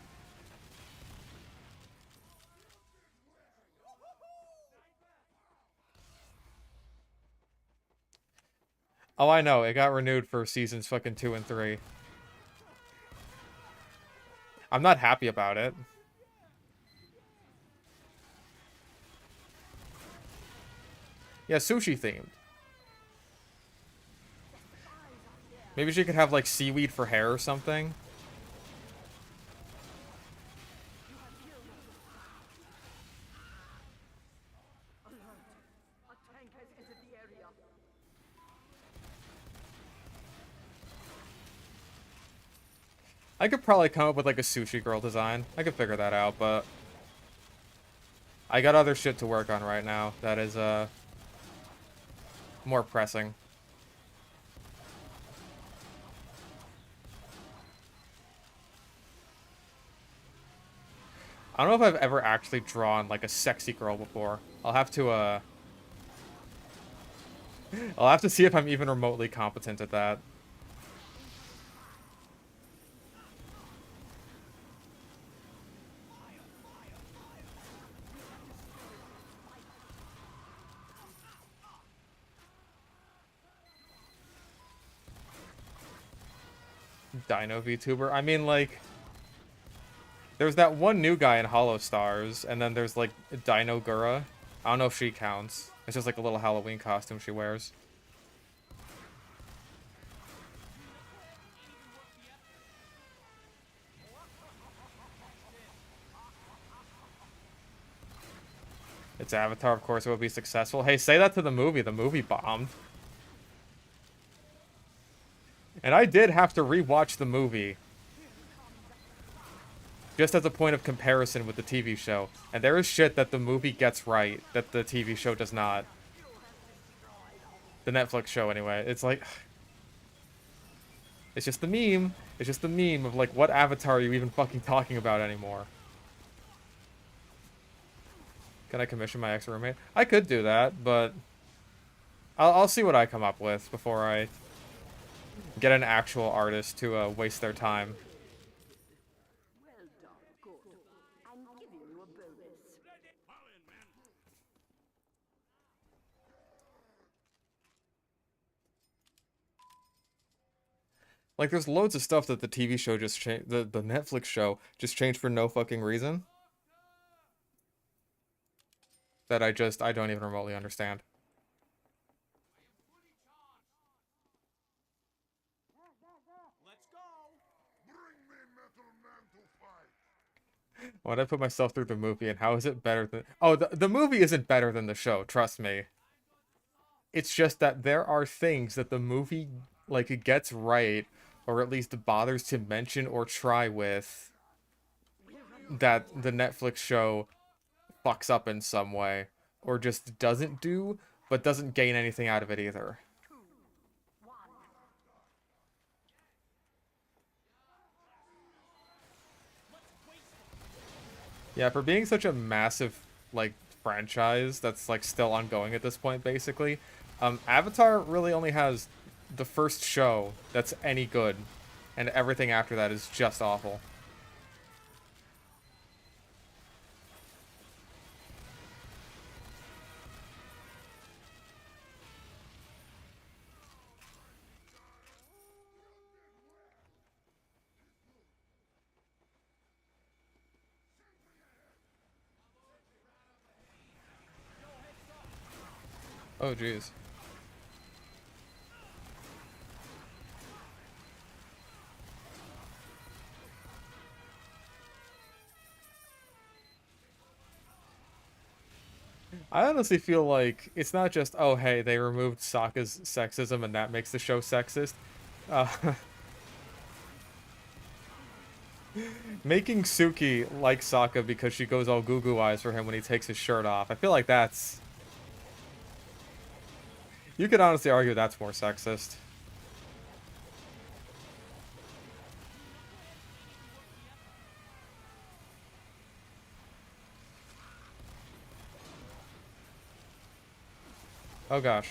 Oh, I know. It got renewed for seasons fucking 2 and 3. I'm not happy about it. Yeah, sushi themed. Maybe she could have like seaweed for hair or something. I could probably come up with like a sushi girl design. I could figure that out, but I got other shit to work on right now that is more pressing. I don't know if I've ever actually drawn like a sexy girl before. I'll have to see if I'm even remotely competent at that. Dino VTuber. I mean, like, there's that one new guy in Hollow Stars, and then there's like Dino Gura. I don't know if she counts. It's just like a little Halloween costume she wears. It's Avatar, of course it would be successful. Hey, say that to the movie. The movie bombed. And I did have to rewatch the movie. Just as a point of comparison with the TV show. And there is shit that the movie gets right that the TV show does not. The Netflix show, anyway. It's like... It's just the meme. It's just the meme of, like, what Avatar are you even fucking talking about anymore? Can I commission my ex-roommate? I could do that, but... I'll see what I come up with before I get an actual artist to waste their time. Well done, good. I'm giving you a bonus. Like, there's loads of stuff that the TV show just changed, the Netflix show just changed for no fucking reason. That I don't even remotely understand. Let's go. Why'd I put myself through the movie, and how is it better than... Oh, the movie isn't better than the show, trust me. It's just that there are things that the movie, like, it gets right, or at least bothers to mention or try with, that the Netflix show fucks up in some way, or just doesn't do, but doesn't gain anything out of it either. Yeah, for being such a massive, like, franchise that's, like, still ongoing at this point, basically, Avatar really only has the first show that's any good, and everything after that is just awful. Oh, jeez. I honestly feel like it's not just, oh, hey, they removed Sokka's sexism and that makes the show sexist. Uh, making Suki like Sokka because she goes all goo-goo eyes for him when he takes his shirt off. I feel like that's... You could honestly argue that's more sexist. Oh gosh.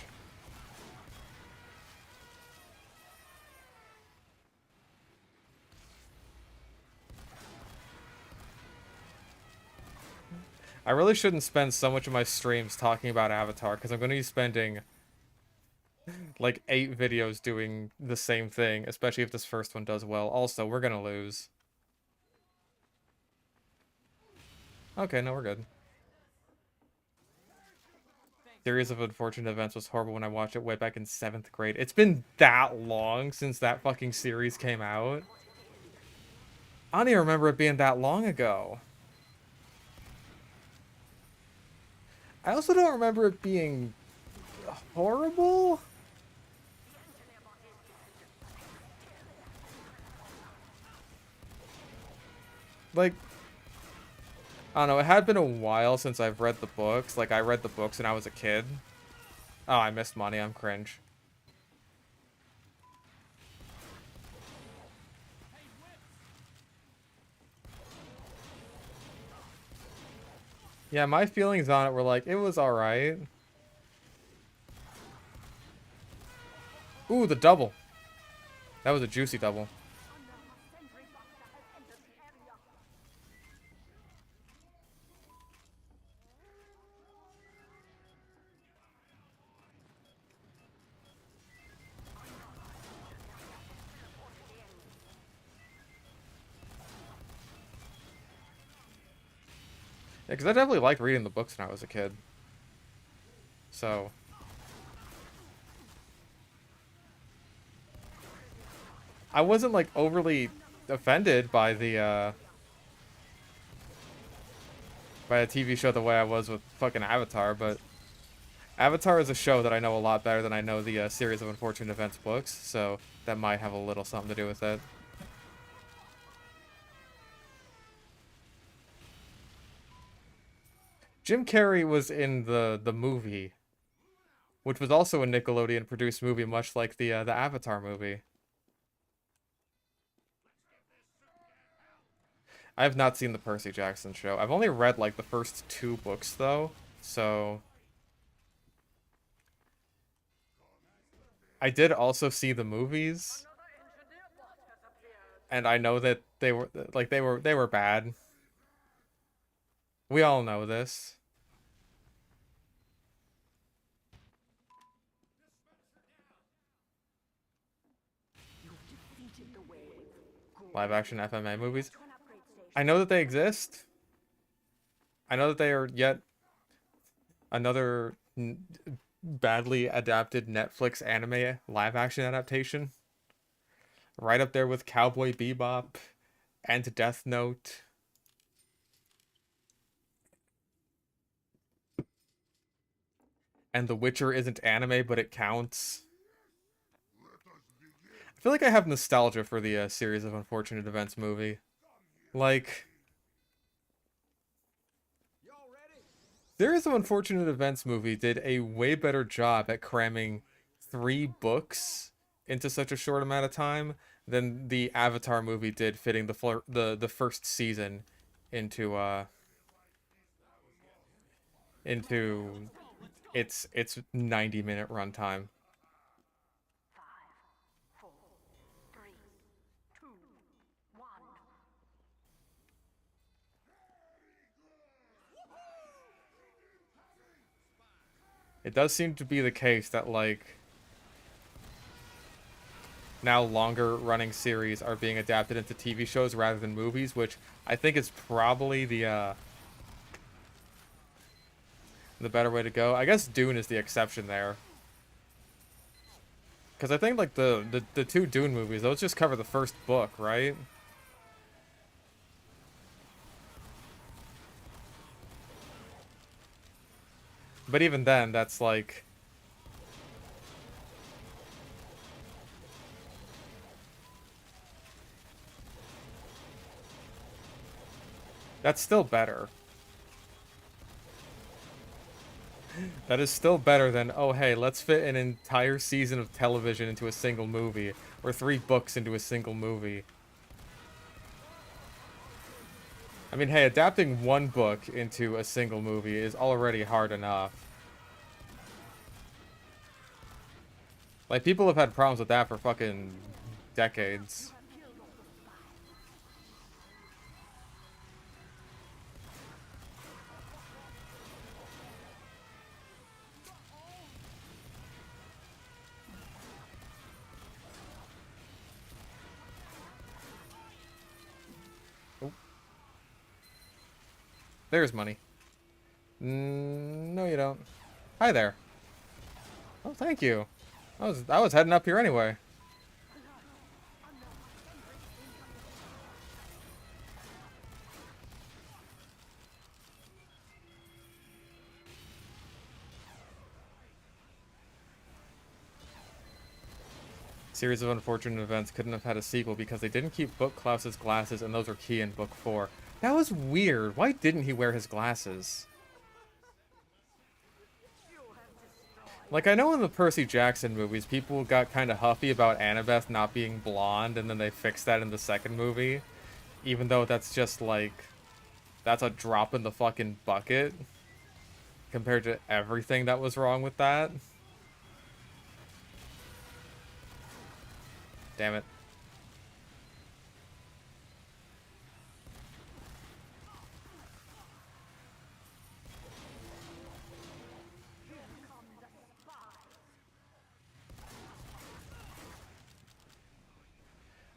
I really shouldn't spend so much of my streams talking about Avatar, because I'm going to be spending like 8 videos doing the same thing, especially if this first one does well. Also, we're going to lose. Okay, no, we're good. Series of unfortunate events was horrible when I watched it way back in 7th grade. It's been that long since that fucking series came out. I don't even remember it being that long ago. I also don't remember it being horrible. Like, I don't know, it had been a while since I've read the books. Like, I read the books when I was a kid. Oh, I missed money. I'm cringe. Yeah, my feelings on it were like, it was alright. Ooh, the double. That was a juicy double. Yeah, because I definitely liked reading the books when I was a kid. So... I wasn't, like, overly offended by the by a TV show the way I was with fucking Avatar, but Avatar is a show that I know a lot better than I know the series of unfortunate events books, so that might have a little something to do with it. Jim Carrey was in the movie, which was also a Nickelodeon produced movie, much like the Avatar movie. I have not seen the Percy Jackson show. I've only read like the first 2 books though, so I did also see the movies, and I know that they were bad. We all know this. Live action FMA movies. I know that they exist. I know that they are yet another badly adapted Netflix anime live action adaptation. Right up there with Cowboy Bebop and Death Note. And The Witcher isn't anime, but it counts. I feel like I have nostalgia for the series of unfortunate events movie. Like, series of unfortunate events movie did a way better job at cramming 3 books into such a short amount of time than the Avatar movie did fitting the first season into its 90-minute runtime. 5, 4, 3, 2, 1. It does seem to be the case that, like, now longer running series are being adapted into TV shows rather than movies, which I think is probably the better way to go. I guess Dune is the exception there. Because I think, like, the 2 Dune movies, those just cover the first book, right? But even then, that's like... That's still better. That is still better than, oh hey, let's fit an entire season of television into a single movie, or 3 books into a single movie. I mean, hey, adapting 1 book into a single movie is already hard enough. Like, people have had problems with that for fucking decades. There's money. No, you don't. Hi there. Oh, thank you. I was heading up here anyway. Series of unfortunate events couldn't have had a sequel because they didn't keep Book Klaus's glasses, and those were key in book 4. That was weird. Why didn't he wear his glasses? Like, I know in the Percy Jackson movies, people got kind of huffy about Annabeth not being blonde, and then they fixed that in the second movie. Even though that's just, like, that's a drop in the fucking bucket compared to everything that was wrong with that. Damn it.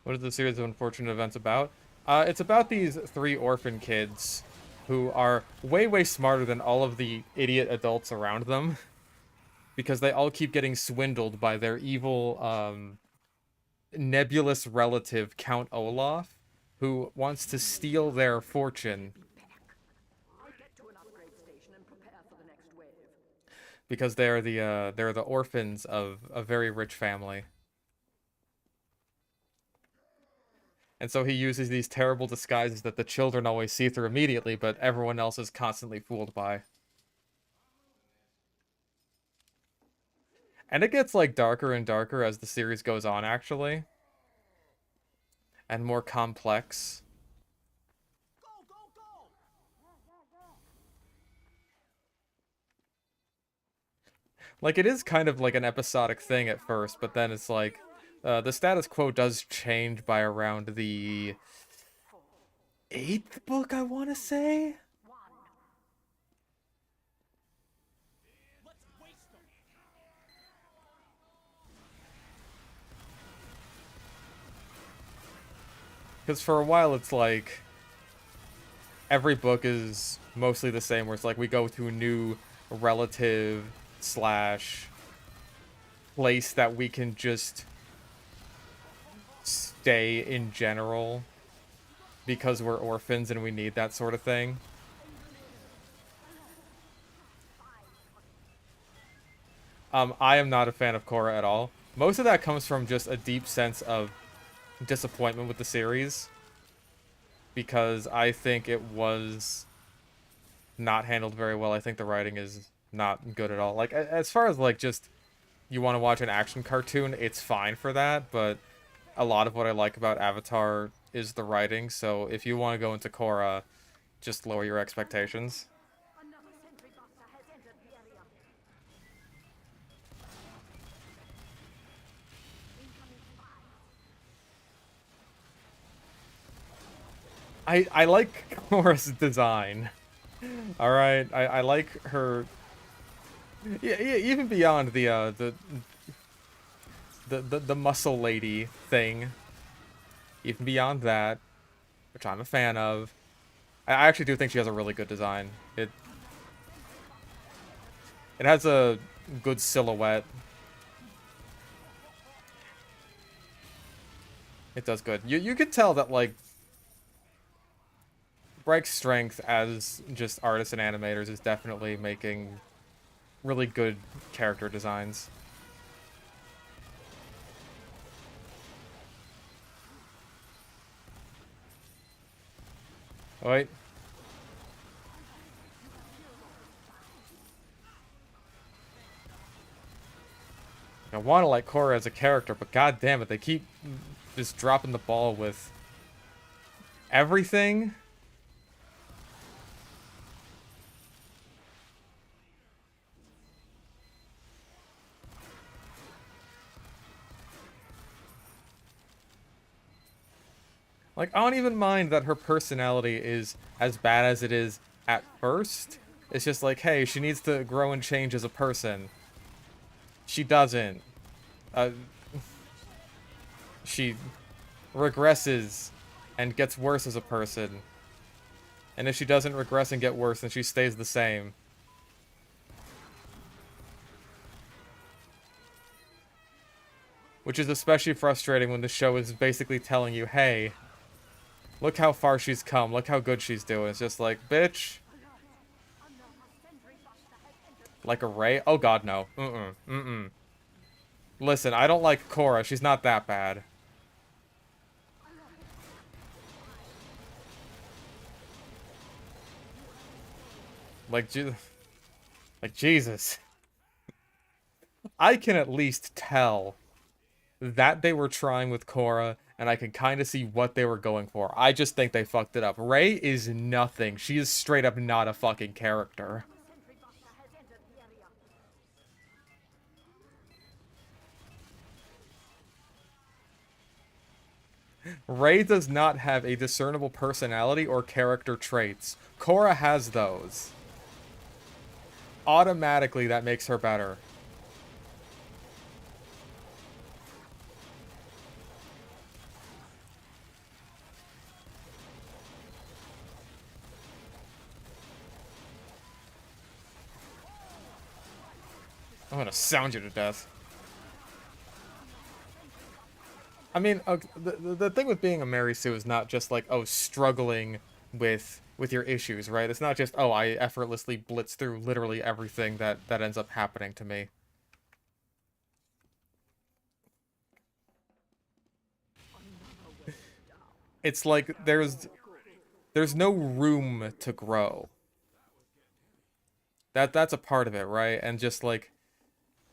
What is the series of unfortunate events about? It's about these 3 orphan kids who are way, way smarter than all of the idiot adults around them. Because they all keep getting swindled by their evil, nebulous relative, Count Olaf, who wants to steal their fortune. I get to because they're the orphans of a very rich family. And so he uses these terrible disguises that the children always see through immediately, but everyone else is constantly fooled by. And it gets like darker and darker as the series goes on, actually. And more complex. Go, go, go! Like, it is kind of like an episodic thing at first, but then it's like, the status quo does change by around the 8th book, I want to say? Let's waste them! Because for a while it's like, every book is mostly the same, where it's like we go to a new relative slash place that we can just stay in general because we're orphans and we need that sort of thing. I am not a fan of Korra at all. Most of that comes from just a deep sense of disappointment with the series, because I think it was not handled very well. I think the writing is not good at all. Like, as far as like just you want to watch an action cartoon, it's fine for that, but a lot of what I like about Avatar is the writing, so if you want to go into Korra, just lower your expectations. Another sentry buster has entered the area. Incoming spy. I like Korra's design. Alright, I like her... Yeah, even beyond the muscle lady thing. Even beyond that, which I'm a fan of. I actually do think she has a really good design. It has a good silhouette. It does good. You could tell that, like, Break's strength as just artists and animators is definitely making really good character designs. Oh, wait. I want to like Korra as a character, but god damn it, they keep just dropping the ball with everything. Like, I don't even mind that her personality is as bad as it is at first. It's just like, hey, she needs to grow and change as a person. She doesn't. Uh, she regresses and gets worse as a person. And if she doesn't regress and get worse, then she stays the same. Which is especially frustrating when the show is basically telling you, hey, look how far she's come, look how good she's doing. It's just like, bitch. Like a Ray? Oh god, no. Listen, I don't like Korra, she's not that bad. Like, Jesus. I can at least tell that they were trying with Korra, and I can kind of see what they were going for. I just think they fucked it up. Rey is nothing. She is straight up not a fucking character. Sentry buster has entered the area. Rey does not have a discernible personality or character traits. Korra has those. Automatically, that makes her better. I'm gonna sound you to death. I mean, the thing with being a Mary Sue is not just like, oh, struggling with your issues, right? It's not just, oh, I effortlessly blitz through literally everything that ends up happening to me. It's like there's no room to grow. That's a part of it, right? And just like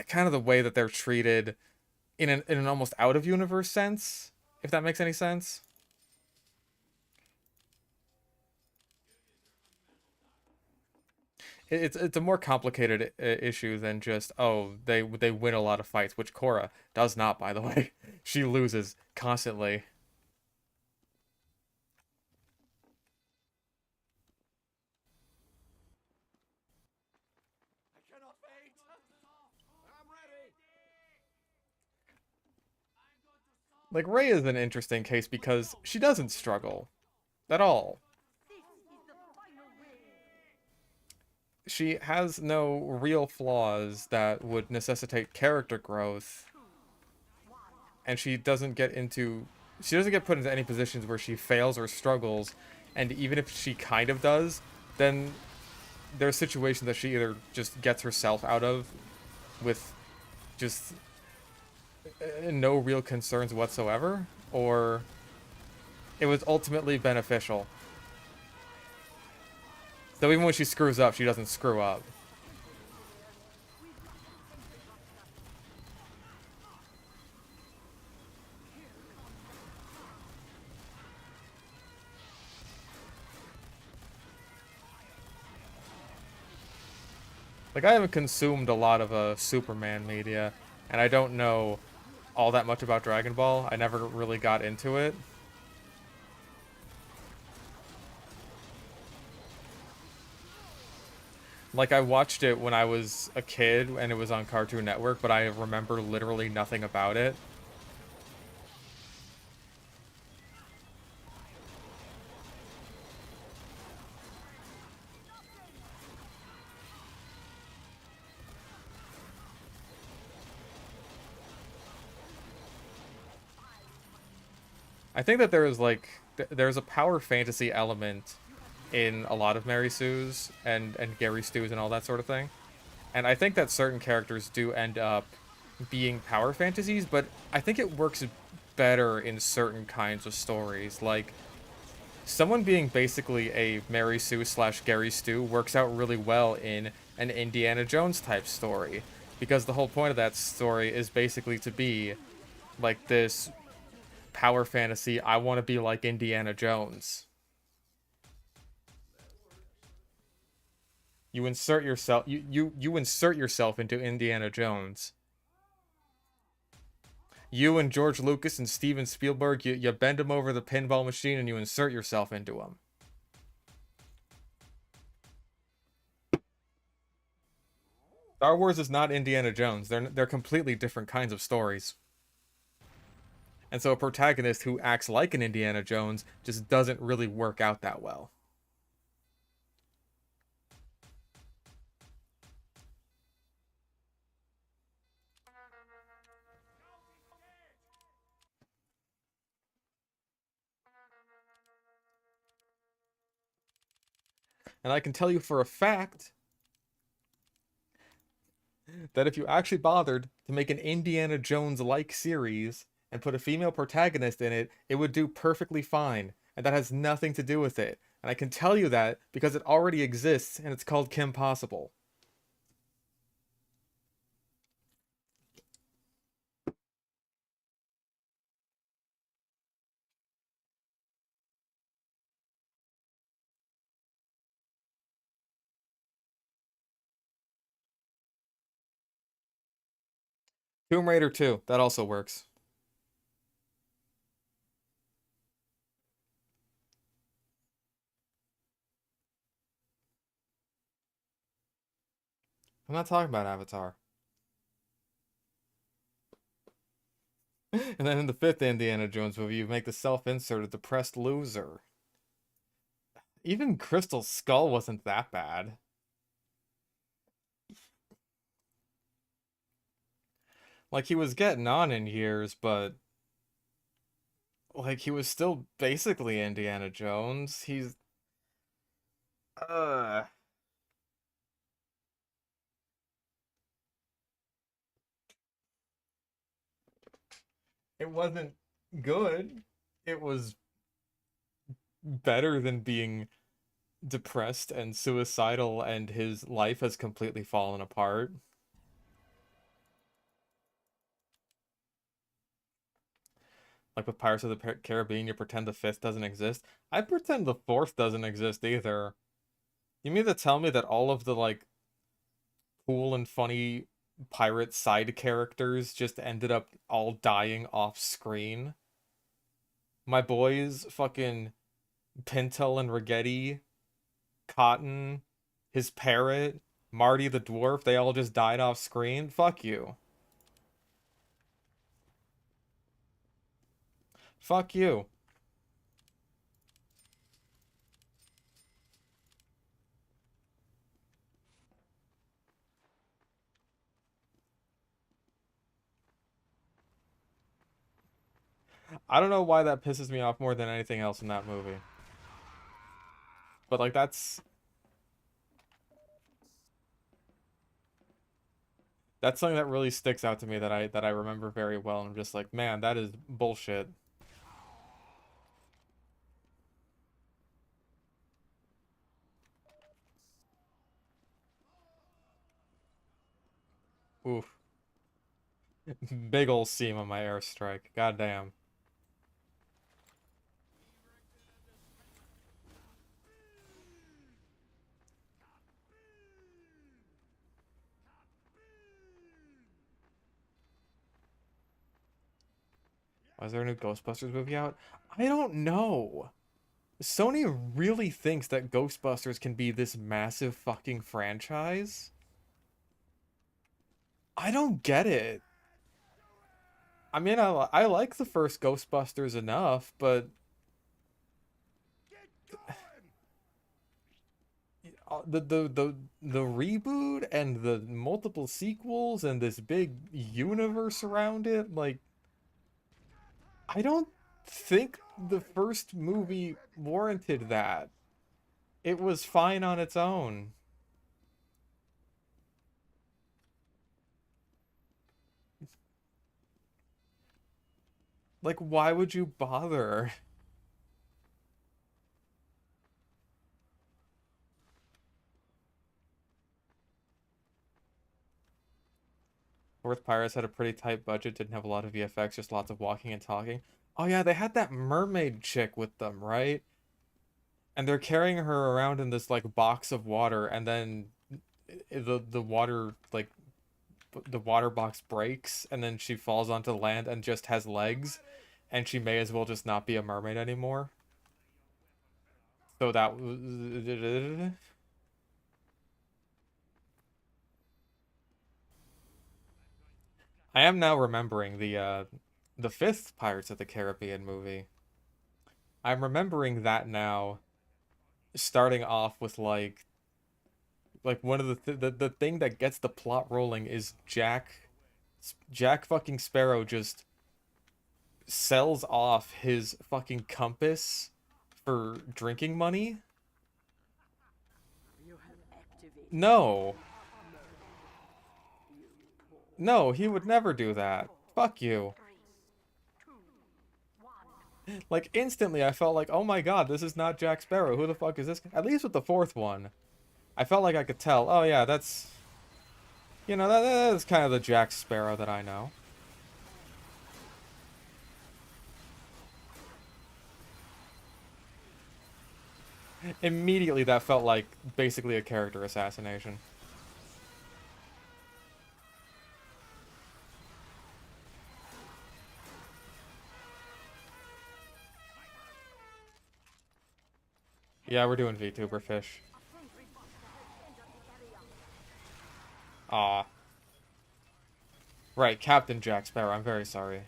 kind of the way that they're treated in an almost out of universe sense, if that makes any sense. It's a more complicated issue than just, oh, they win a lot of fights, which Korra does not, by the way. She loses constantly. I cannot wait. I'm ready. Like, Rey is an interesting case because she doesn't struggle at all. This is the final wave. She has no real flaws that would necessitate character growth, and she doesn't get put into any positions where she fails or struggles, and even if she kind of does, then there's situations that she either just gets herself out of with just no real concerns whatsoever, or it was ultimately beneficial. So even when she screws up, she doesn't screw up. Like, I haven't consumed a lot of Superman media, and I don't know all that much about Dragon Ball. I never really got into it. Like, I watched it when I was a kid and it was on Cartoon Network, but I remember literally nothing about it. I think that there is like there's a power fantasy element in a lot of Mary Sue's and Gary Stu's and all that sort of thing. And I think that certain characters do end up being power fantasies, but I think it works better in certain kinds of stories. Like, someone being basically a Mary Sue slash Gary Stu works out really well in an Indiana Jones type story. Because the whole point of that story is basically to be like this power fantasy, I want to be like Indiana Jones. You insert yourself into Indiana Jones. You and George Lucas and Steven Spielberg, you bend him over the pinball machine and you insert yourself into him. Star Wars is not Indiana Jones. They're completely different kinds of stories. And so a protagonist who acts like an Indiana Jones just doesn't really work out that well. And I can tell you for a fact that if you actually bothered to make an Indiana Jones-like series and put a female protagonist in it, it would do perfectly fine. And that has nothing to do with it. And I can tell you that because it already exists and it's called Kim Possible. Tomb Raider 2, that also works. I'm not talking about Avatar. And then in the fifth Indiana Jones movie, you make the self-insert a depressed loser. Even Crystal Skull wasn't that bad. Like, he was getting on in years, but like he was still basically Indiana Jones. Uh, it wasn't good. It was better than being depressed and suicidal and his life has completely fallen apart. Like with Pirates of the Caribbean, you pretend the fifth doesn't exist. I pretend the fourth doesn't exist either. You mean to tell me that all of the like cool and funny pirate side characters just ended up all dying off screen? My boys, fucking Pintel and Ragetti, Cotton, his parrot, Marty the dwarf, they all just died off screen? Fuck you. Fuck you. I don't know why that pisses me off more than anything else in that movie. But like that's something that really sticks out to me that I remember very well and I'm just like, man, that is bullshit. Oof. Big ol' seam on my airstrike. Goddamn. Was there a new Ghostbusters movie out? I don't know. Sony really thinks that Ghostbusters can be this massive fucking franchise? I don't get it. I mean, I like the first Ghostbusters enough, but the reboot and the multiple sequels and this big universe around it, like I don't think the first movie warranted that. It was fine on its own. Like, why would you bother? Fourth Pirates had a pretty tight budget, didn't have a lot of VFX, just lots of walking and talking. Oh yeah, they had that mermaid chick with them, right? And they're carrying her around in this like box of water, and then the water like the water box breaks, and then she falls onto land and just has legs, and she may as well just not be a mermaid anymore. So that I am now remembering the fifth Pirates of the Caribbean movie. I'm remembering that now, starting off with like one of the thing that gets the plot rolling is Jack fucking Sparrow just sells off his fucking compass for drinking money. You have activated No. armor. You poor. No, he would never do that. Fuck you. 3, 2, 1. Like instantly I felt like, "Oh my God, this is not Jack Sparrow. Who the fuck is this?" At least with the fourth one, I felt like I could tell. Oh yeah, that's that's kind of the Jack Sparrow that I know. Immediately that felt like basically a character assassination. Yeah, we're doing VTuber fish. Aw. Right, Captain Jack Sparrow, I'm very sorry.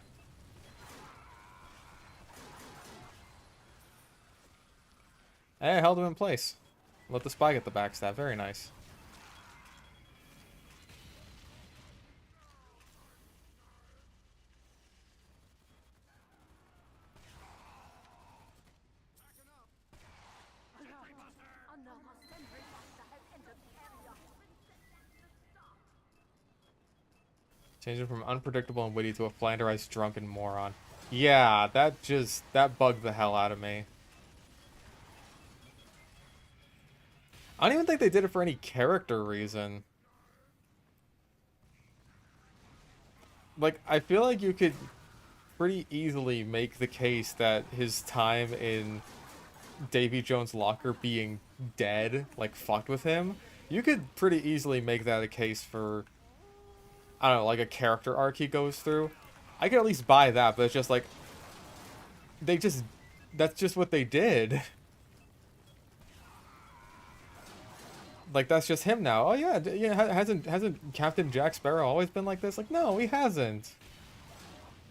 Hey, I held him in place. Let the spy get the backstab, very nice. Another sentry. Change him from unpredictable and witty to a flanderized drunken moron. Yeah, that bugged the hell out of me. I don't even think they did it for any character reason. Like, I feel like you could pretty easily make the case that his time in Davy Jones' locker being dead, like, fucked with him. You could pretty easily make that a case for, I don't know, like a character arc he goes through. I could at least buy that, but it's just like, they just, that's just what they did. Like, that's just him now. Oh yeah, yeah, hasn't Captain Jack Sparrow always been like this? Like, no, he hasn't.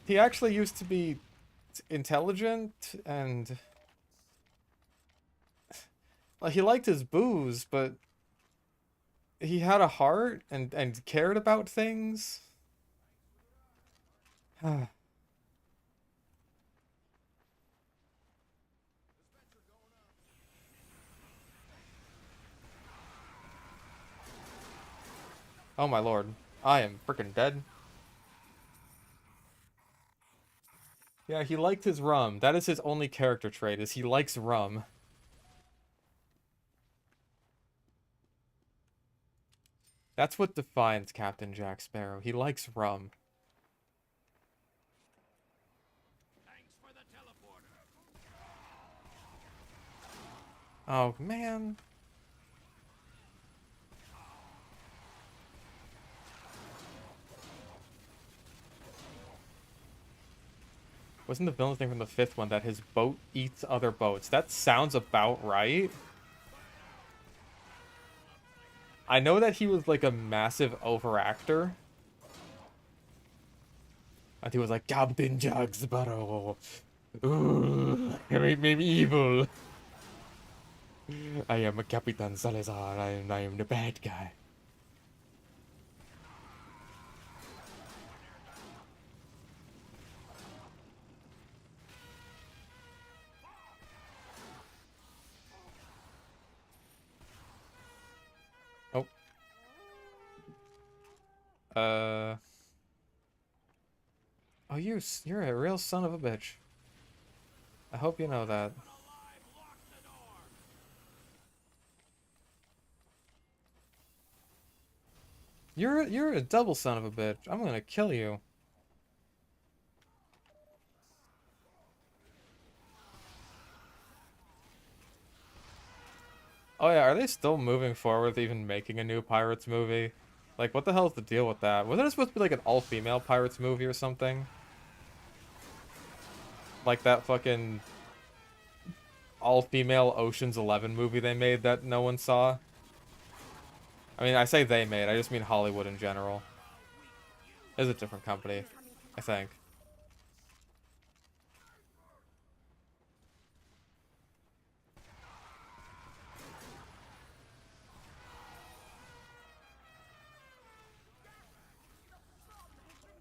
He actually used to be intelligent and like he liked his booze, but he had a heart and cared about things. Oh my lord. I am freaking dead. Yeah, he liked his rum. That is his only character trait, is he likes rum. That's what defines Captain Jack Sparrow. He likes rum. Thanks for the teleporter. Oh, man. Wasn't the villain thing from the fifth one that his boat eats other boats? That sounds about right. I know that he was like a massive overactor. And he was like, Captain Jack Sparrow. Ooh, make me evil. I am a Capitan Salazar. I am the bad guy. Oh. Oh, you're a real son of a bitch. I hope you know that. Alive, lock the door. You're a double son of a bitch. I'm gonna kill you. Oh yeah, are they still moving forward with even making a new Pirates movie? Like, what the hell is the deal with that? Wasn't it supposed to be like an all-female Pirates movie or something? Like that fucking all-female Ocean's 11 movie they made that no one saw? I mean, I say they made, I just mean Hollywood in general. It's a different company, I think.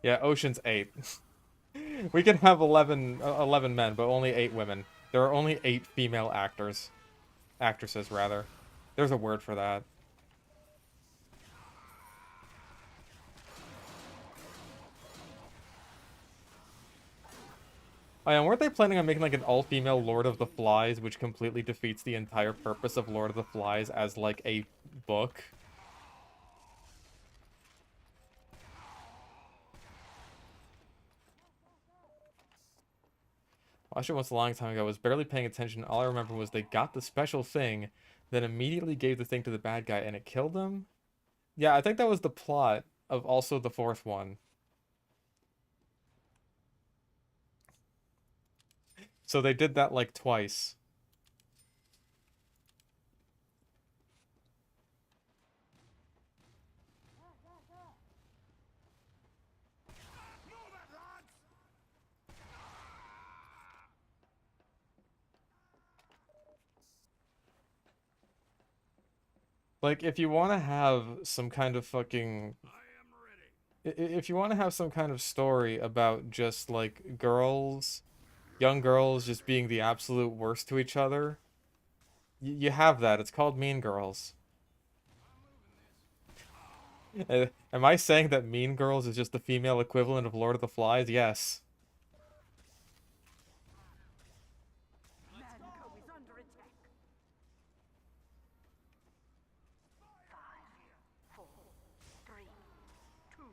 Yeah, Ocean's 8. We can have 11 men, but only 8 women. There are only 8 female actors. Actresses, rather. There's a word for that. Oh yeah, weren't they planning on making like an all-female Lord of the Flies, which completely defeats the entire purpose of Lord of the Flies as like a book? Watched it once a long time ago, was barely paying attention. All I remember was they got the special thing, then immediately gave the thing to the bad guy and it killed him? Yeah, I think that was the plot of also the fourth one. So they did that like twice. Move it, lads. Like, if you want to have some kind of fucking... I am ready. If you want to have some kind of story about just, like, girls, young girls just being the absolute worst to each other, you have that. It's called Mean Girls. Am I saying that Mean Girls is just the female equivalent of Lord of the Flies? Yes. Mango is under attack. 5, 4, 3, 2.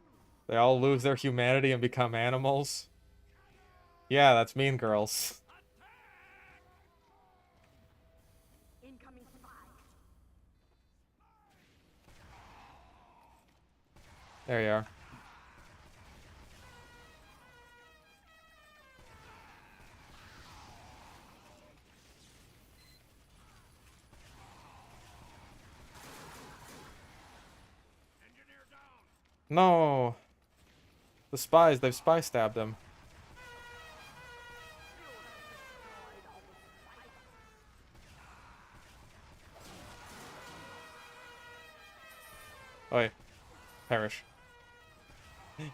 They all lose their humanity and become animals. Yeah, that's Mean Girls. Incoming spy. There you are. Engineer down. No! The spies, they've spy stabbed him. Oi. Perish.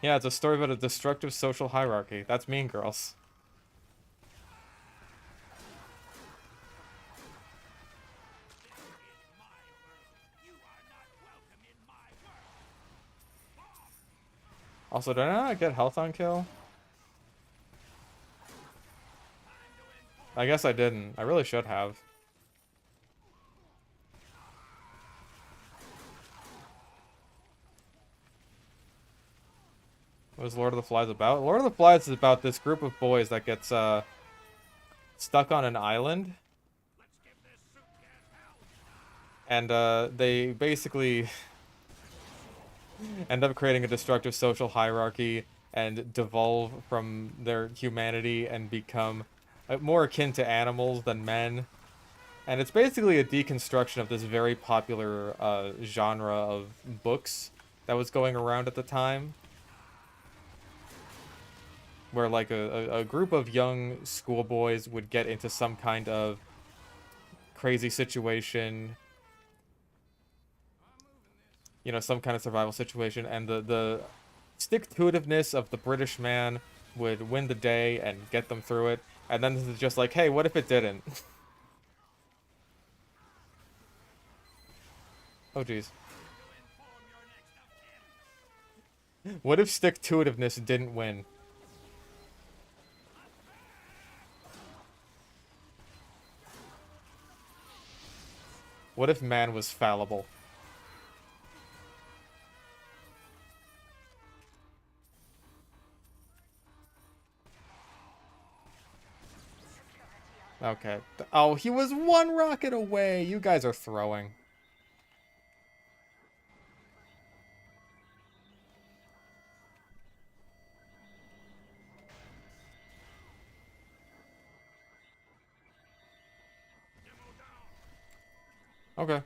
Yeah, it's a story about a destructive social hierarchy. That's Mean Girls. You are not welcome in my world. Also, did I not get health on kill? I guess I didn't. I really should have. What is Lord of the Flies about? Lord of the Flies is about this group of boys that gets stuck on an island. Let's give this soup can hell. And they basically end up creating a destructive social hierarchy and devolve from their humanity and become more akin to animals than men. And it's basically a deconstruction of this very popular genre of books that was going around at the time. Where like a group of young schoolboys would get into some kind of crazy situation, you know, some kind of survival situation, and the stick-to-itiveness of the British man would win the day and get them through it. And then this is just like, hey, what if it didn't? Oh, jeez. What if stick-to-itiveness didn't win? What if man was fallible? Okay. Oh, he was one rocket away! You guys are throwing. Okay.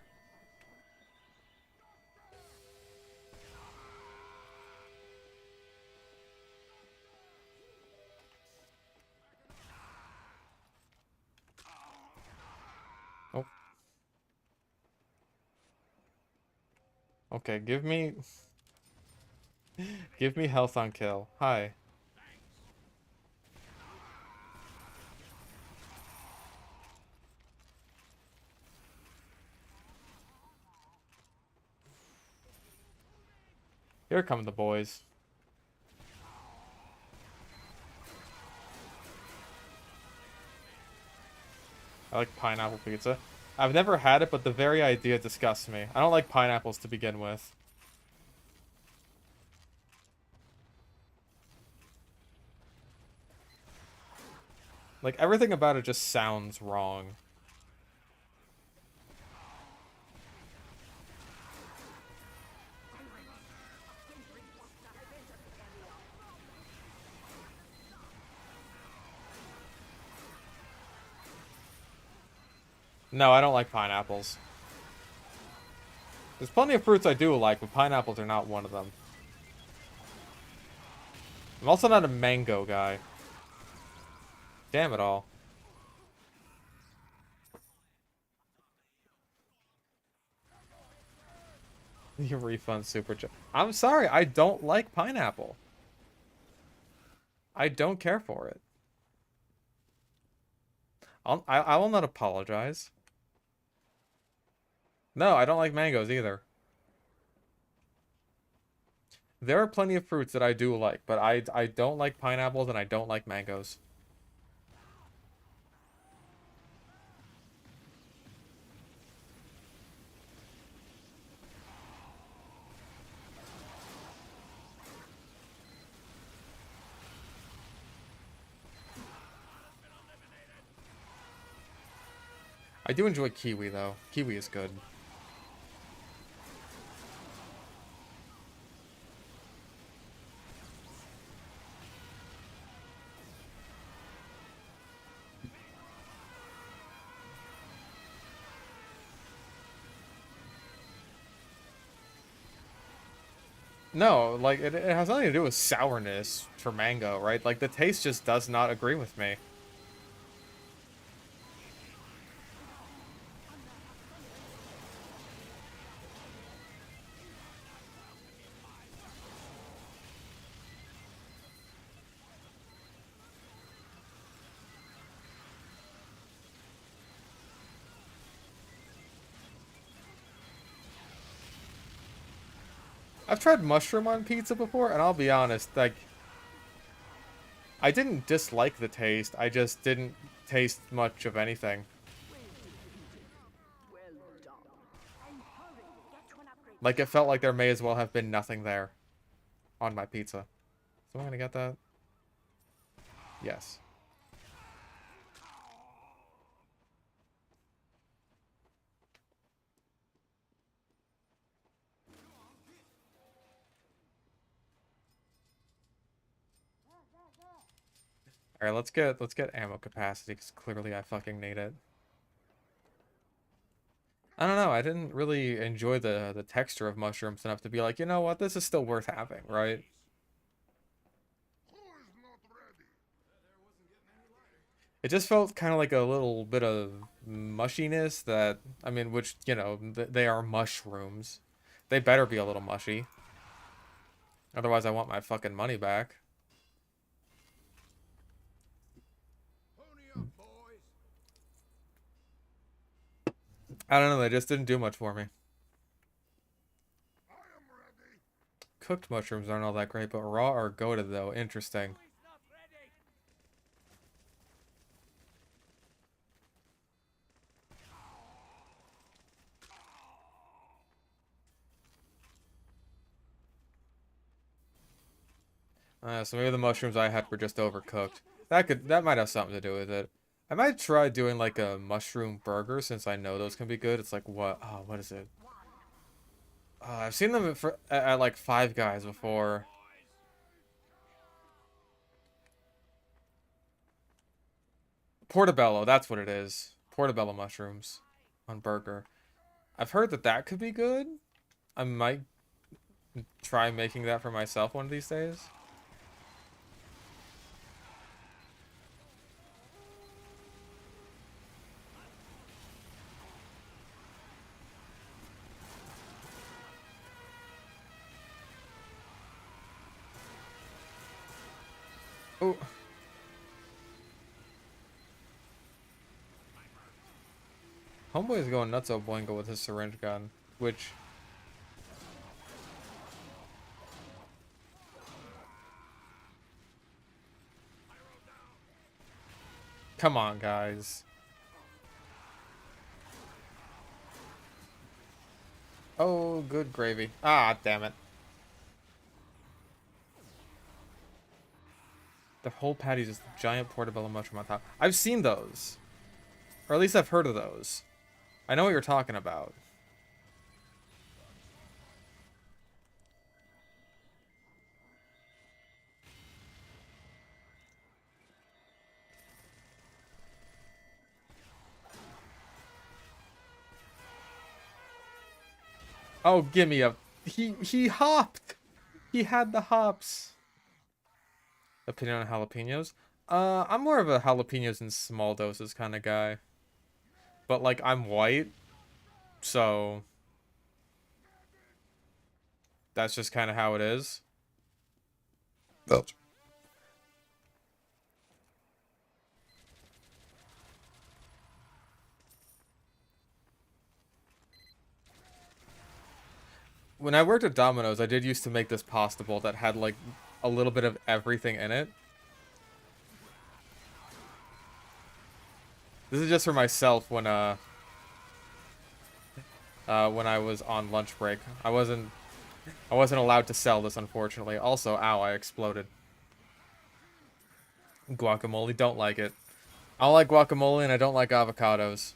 Oh. Okay, give me... Give me health on kill. Hi. Here come the boys. I like pineapple pizza. I've never had it, but the very idea disgusts me. I don't like pineapples to begin with. Like, everything about it just sounds wrong. No, I don't like pineapples. There's plenty of fruits I do like, but pineapples are not one of them. I'm also not a mango guy. Damn it all. Your refund super chat. I'm sorry, I don't like pineapple. I don't care for it. I will not apologize. No, I don't like mangoes either. There are plenty of fruits that I do like, but I don't like pineapples and I don't like mangoes. I do enjoy kiwi though. Kiwi is good. No, like it has nothing to do with sourness for mango, right? Like the taste just does not agree with me. I've tried mushroom on pizza before, and I'll be honest, like I didn't dislike the taste. I just didn't taste much of anything. Well done. And hurry, get to an upgrade. Like it felt like there may as well have been nothing there on my pizza. So am I gonna get that? Yes. All right, let's get ammo capacity because clearly I fucking need it. I don't know. I didn't really enjoy the texture of mushrooms enough to be like, you know what, this is still worth having, right? Who is not ready? It just felt kind of like a little bit of mushiness that, I mean, which, you know, they are mushrooms. They better be a little mushy. Otherwise, I want my fucking money back. Pony up, boys. I don't know. They just didn't do much for me. I am ready. Cooked mushrooms aren't all that great, but raw are goated, though. Interesting. Who is not ready? So maybe the mushrooms I had were just overcooked. That might have something to do with it. I might try doing like a mushroom burger since I know those can be good. It's like what is it? I've seen them at like Five Guys before. Portobello, that's what it is. Portobello mushrooms on burger. I've heard that that could be good. I might try making that for myself one of these days. Oh. Homeboy is going nutso boingo with his syringe gun, which... Come on, guys. Oh, good gravy. Ah, damn it. The whole patty is just a giant portobello mushroom on top. I've seen those. Or at least I've heard of those. I know what you're talking about. Oh, give me a... He hopped! He had the hops. Opinion on jalapenos? I'm more of a jalapenos in small doses kind of guy. But, like, I'm white. So... That's just kind of how it is. Belch. When I worked at Domino's, I did used to make this pasta bowl that had like a little bit of everything in it. This is just for myself when I was on lunch break. I wasn't allowed to sell this, unfortunately. Also, ow, I exploded. Guacamole, don't like it. I don't like guacamole and I don't like avocados.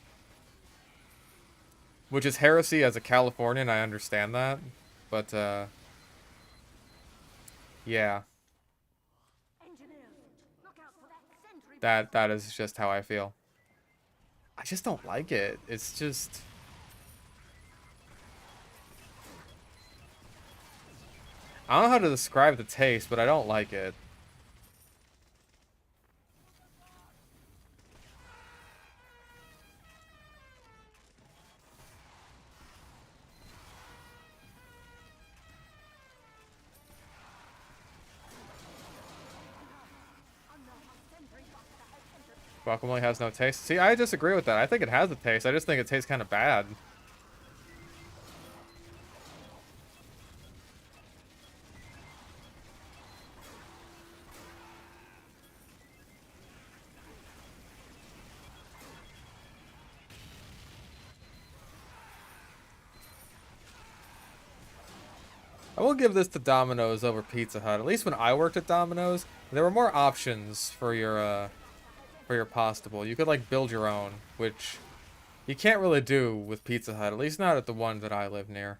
Which is heresy as a Californian, I understand that. But, yeah. That is just how I feel. I just don't like it. It's just... I don't know how to describe the taste, but I don't like it. Guacamole has no taste. See, I disagree with that. I think it has a taste. I just think it tastes kind of bad. I will give this to Domino's over Pizza Hut. At least when I worked at Domino's, there were more options for your pasta bowl. You could like build your own, which you can't really do with Pizza Hut. At least not at the one that I live near.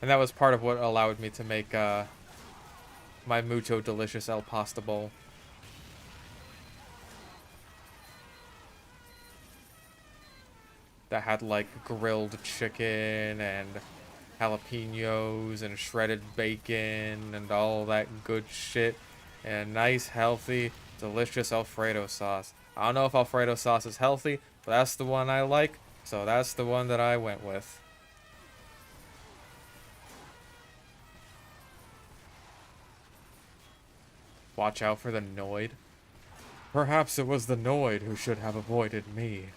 And that was part of what allowed me to make my mucho delicious El Pasta bowl. That had like grilled chicken and jalapenos and shredded bacon and all that good shit. And nice, healthy, delicious Alfredo sauce. I don't know if Alfredo sauce is healthy, but that's the one I like, so that's the one that I went with. Watch out for the Noid. Perhaps it was the Noid who should have avoided me.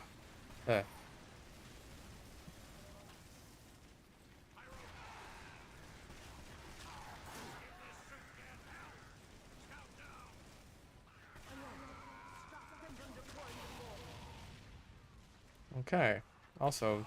Okay. Also...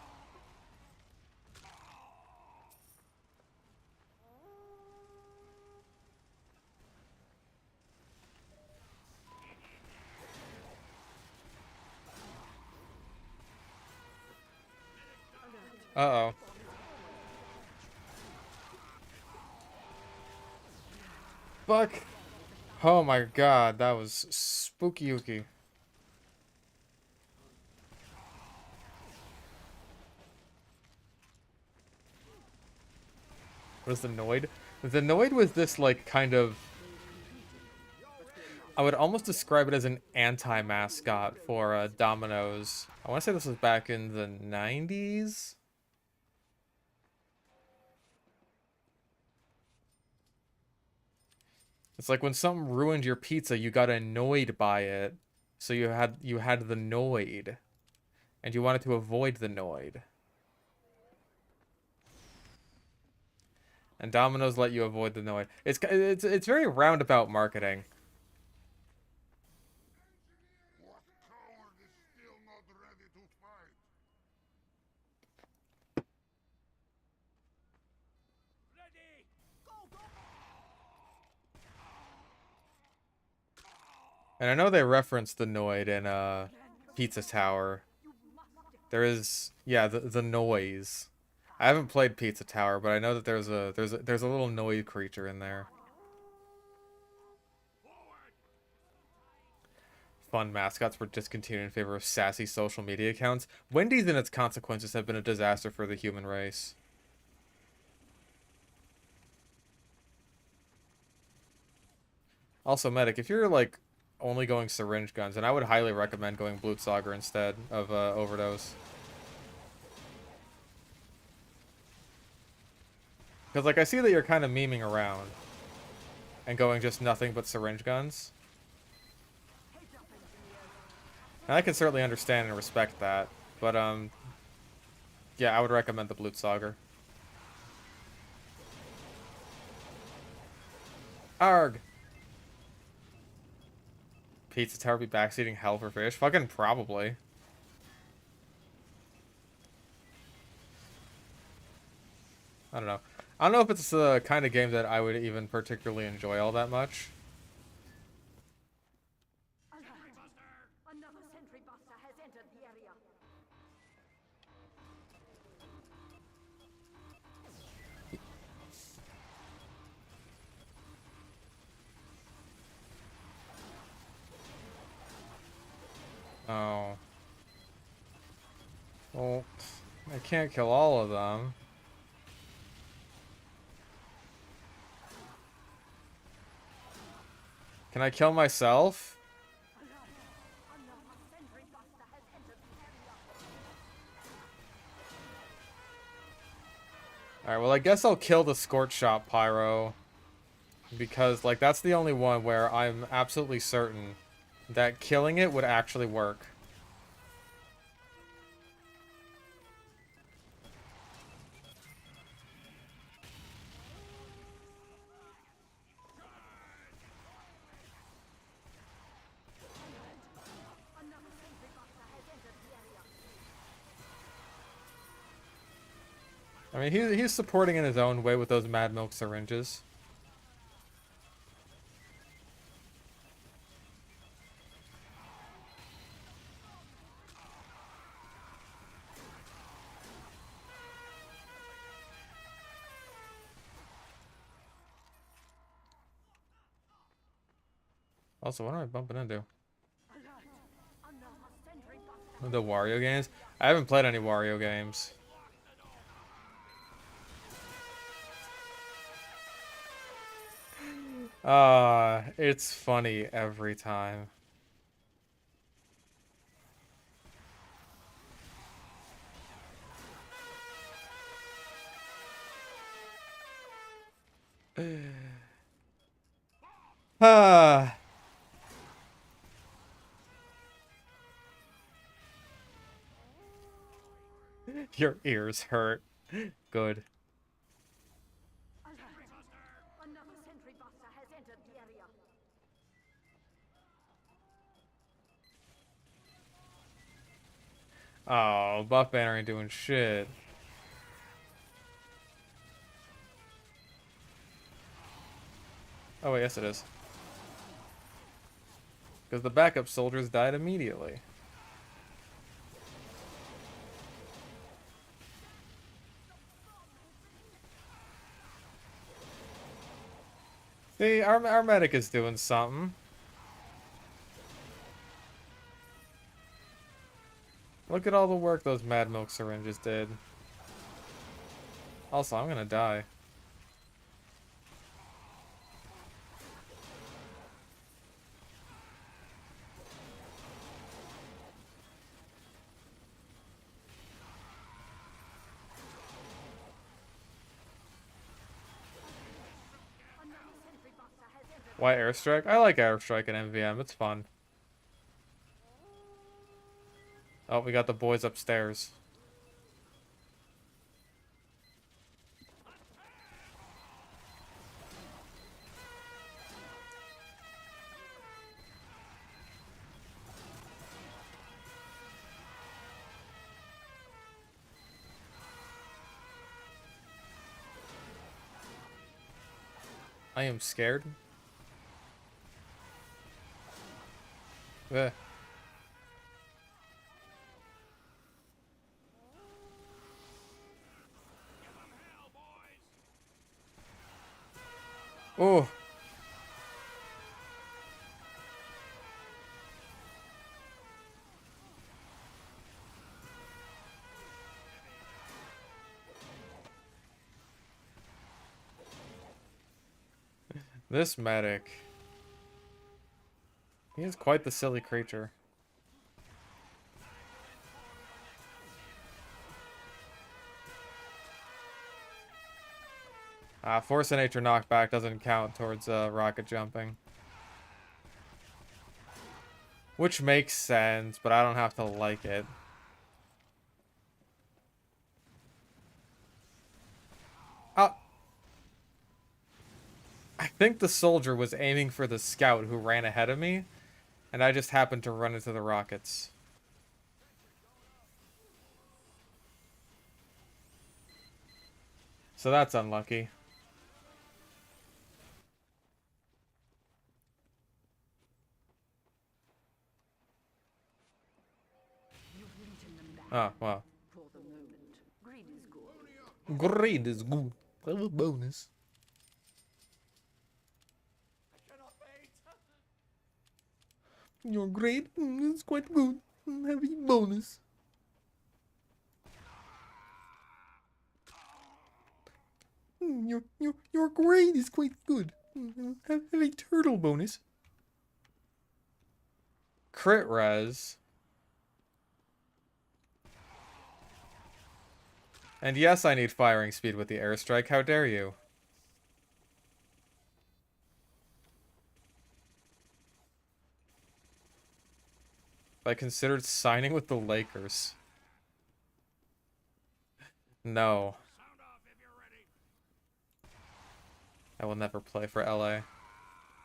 Uh-oh. Fuck. Oh my god, that was spooky-ooky. What is the Noid? The Noid was this, like, kind of... I would almost describe it as an anti-mascot for Domino's. I want to say this was back in the 90s? It's like when something ruined your pizza, you got annoyed by it. So you had the Noid. And you wanted to avoid the Noid. And Domino's let you avoid the Noid. It's very roundabout marketing. What coward is still not ready to fight? Ready! Go, go! And I know they referenced the Noid in Pizza Tower. There is, yeah, the noise. I haven't played Pizza Tower, but I know that there's a little Noid creature in there. Fun mascots were discontinued in favor of sassy social media accounts. Wendy's and its consequences have been a disaster for the human race. Also, Medic, if you're like only going syringe guns, and I would highly recommend going Blutsauger instead of Overdose. Because like I see that you're kind of memeing around and going just nothing but syringe guns. And I can certainly understand and respect that. But, yeah, I would recommend the Blutsauger. Arg! Pizza Tower be backseating hell for fish? Fucking probably. I don't know. I don't know if it's the kind of game that I would even particularly enjoy all that much. Another sentry buster has entered the area. Oh. Well, I can't kill all of them. Can I kill myself? Another sentry buster has entered the area. Alright, well I guess I'll kill the Scorch Shot Pyro. Because, like, that's the only one where I'm absolutely certain that killing it would actually work. Another sentry buster has entered the area. I mean, he's supporting in his own way with those Mad Milk syringes. Also, what am I bumping into? Another sentry buster. The Wario games? I haven't played any Wario games. It's funny every time. Ah. Your ears hurt. Good. Another sentry buster has entered the area. Oh, Buff Banner ain't doing shit. Oh, wait, yes it is. Because the backup soldiers died immediately. See, our medic is doing something. Look at all the work those Mad Milk syringes did. Also, I'm gonna die. Another sentry buster has entered. Why airstrike? I like airstrike and MVM. It's fun. Oh, we got the boys upstairs. I am scared. Eh. Oh. This medic. He is quite the silly creature. Force of Nature knockback doesn't count towards rocket jumping. Which makes sense, but I don't have to like it. I think the soldier was aiming for the scout who ran ahead of me, and I just happened to run into the rockets. So that's unlucky. Oh, wow. For the moment, greed is good. Great is good. I have a bonus. Your grade is quite good. Have a bonus. Your grade is quite good. Have a turtle bonus. Crit res. And yes, I need firing speed with the airstrike. How dare you? I considered signing with the Lakers. No. Sound off if you're ready. I will never play for LA.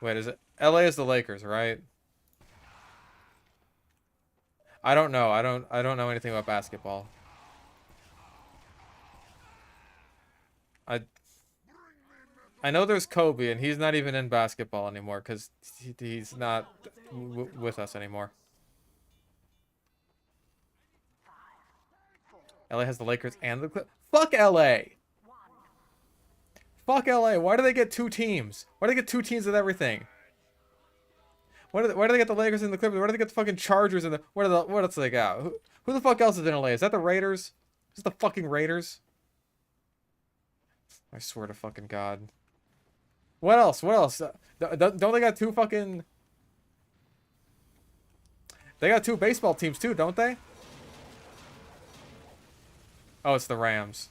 Wait, is it? LA is the Lakers, right? I don't know. I don't know anything about basketball. I know there's Kobe, and he's not even in basketball anymore because he's not with us anymore. LA has the Lakers and the Clippers. Fuck LA! Fuck LA! Why do they get two teams? Why do they get two teams with everything? Why do they get the Lakers and the Clippers? Why do they get the fucking Chargers and the what else do they got? Who the fuck else is in LA? Is that the Raiders? Is it the fucking Raiders? I swear to fucking God. What else? What else? Don't they got two fucking... They got two baseball teams too, don't they? Oh, it's the Rams.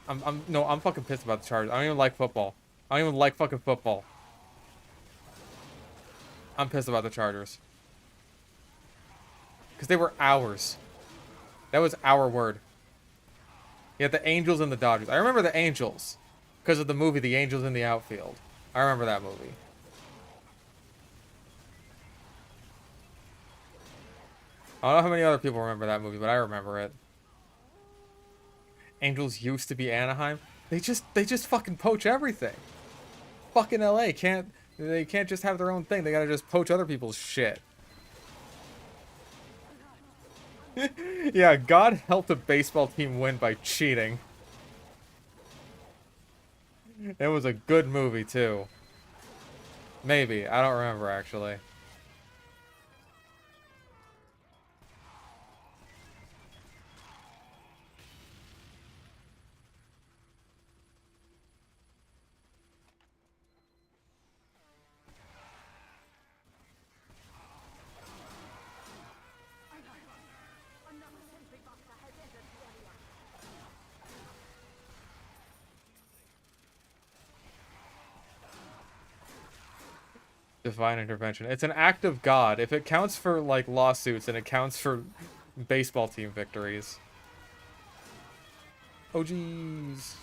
I'm fucking pissed about the Chargers. I don't even like football. I don't even like fucking football. I'm pissed about the Chargers. Because they were ours. That was our word. You had the Angels and the Dodgers. I remember the Angels. Because of the movie The Angels in the Outfield. I remember that movie. I don't know how many other people remember that movie, but I remember it. Angels used to be Anaheim. They just fucking poach everything. Fucking LA can't just have their own thing. They gotta just poach other people's shit. Yeah, God helped a baseball team win by cheating. It was a good movie too. Maybe. I don't remember actually. Divine intervention. It's an act of God. If it counts for, like, lawsuits, and it counts for baseball team victories. Oh, jeez.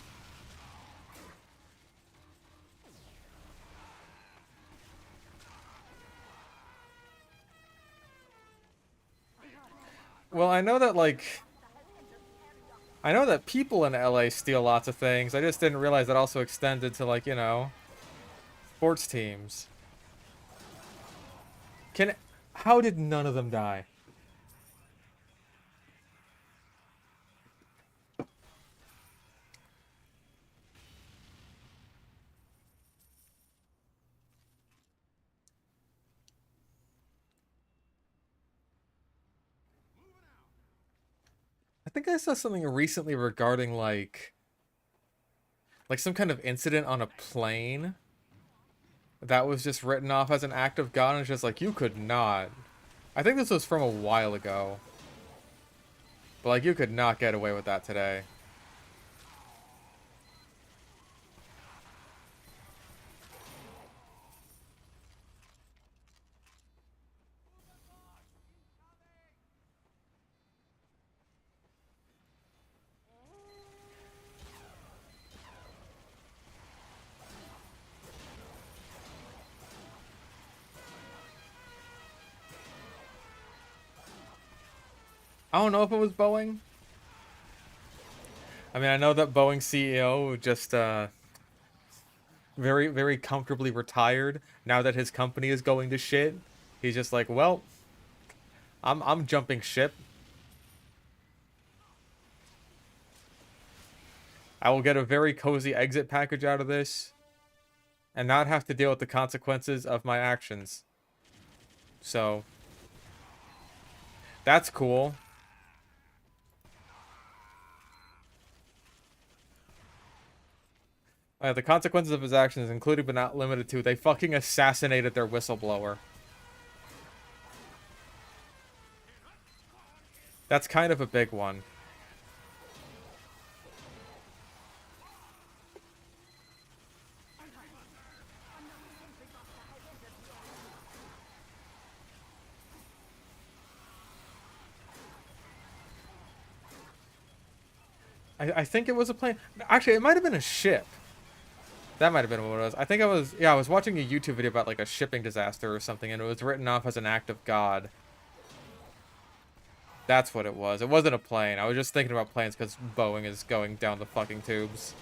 Well, I know that, like... I know that people in LA steal lots of things. I just didn't realize that also extended to, like, you know... sports teams. How did none of them die? I think I saw something recently regarding, like some kind of incident on a plane that was just written off as an act of God, and it's just like, you could not. I think this was from a while ago. But, like, you could not get away with that today. I don't know if it was Boeing. I mean, I know that Boeing CEO just very very comfortably retired now that his company is going to shit. He's just like, well, I'm jumping ship. I will get a very cozy exit package out of this and not have to deal with the consequences of my actions. So, that's cool. The consequences of his actions, including but not limited to, they fucking assassinated their whistleblower. That's kind of a big one. I think it was a plane. Actually, it might have been a ship. That might have been what it was. I think I was watching a YouTube video about like a shipping disaster or something, and it was written off as an act of God. That's what it was. It wasn't a plane. I was just thinking about planes because Boeing is going down the fucking tubes.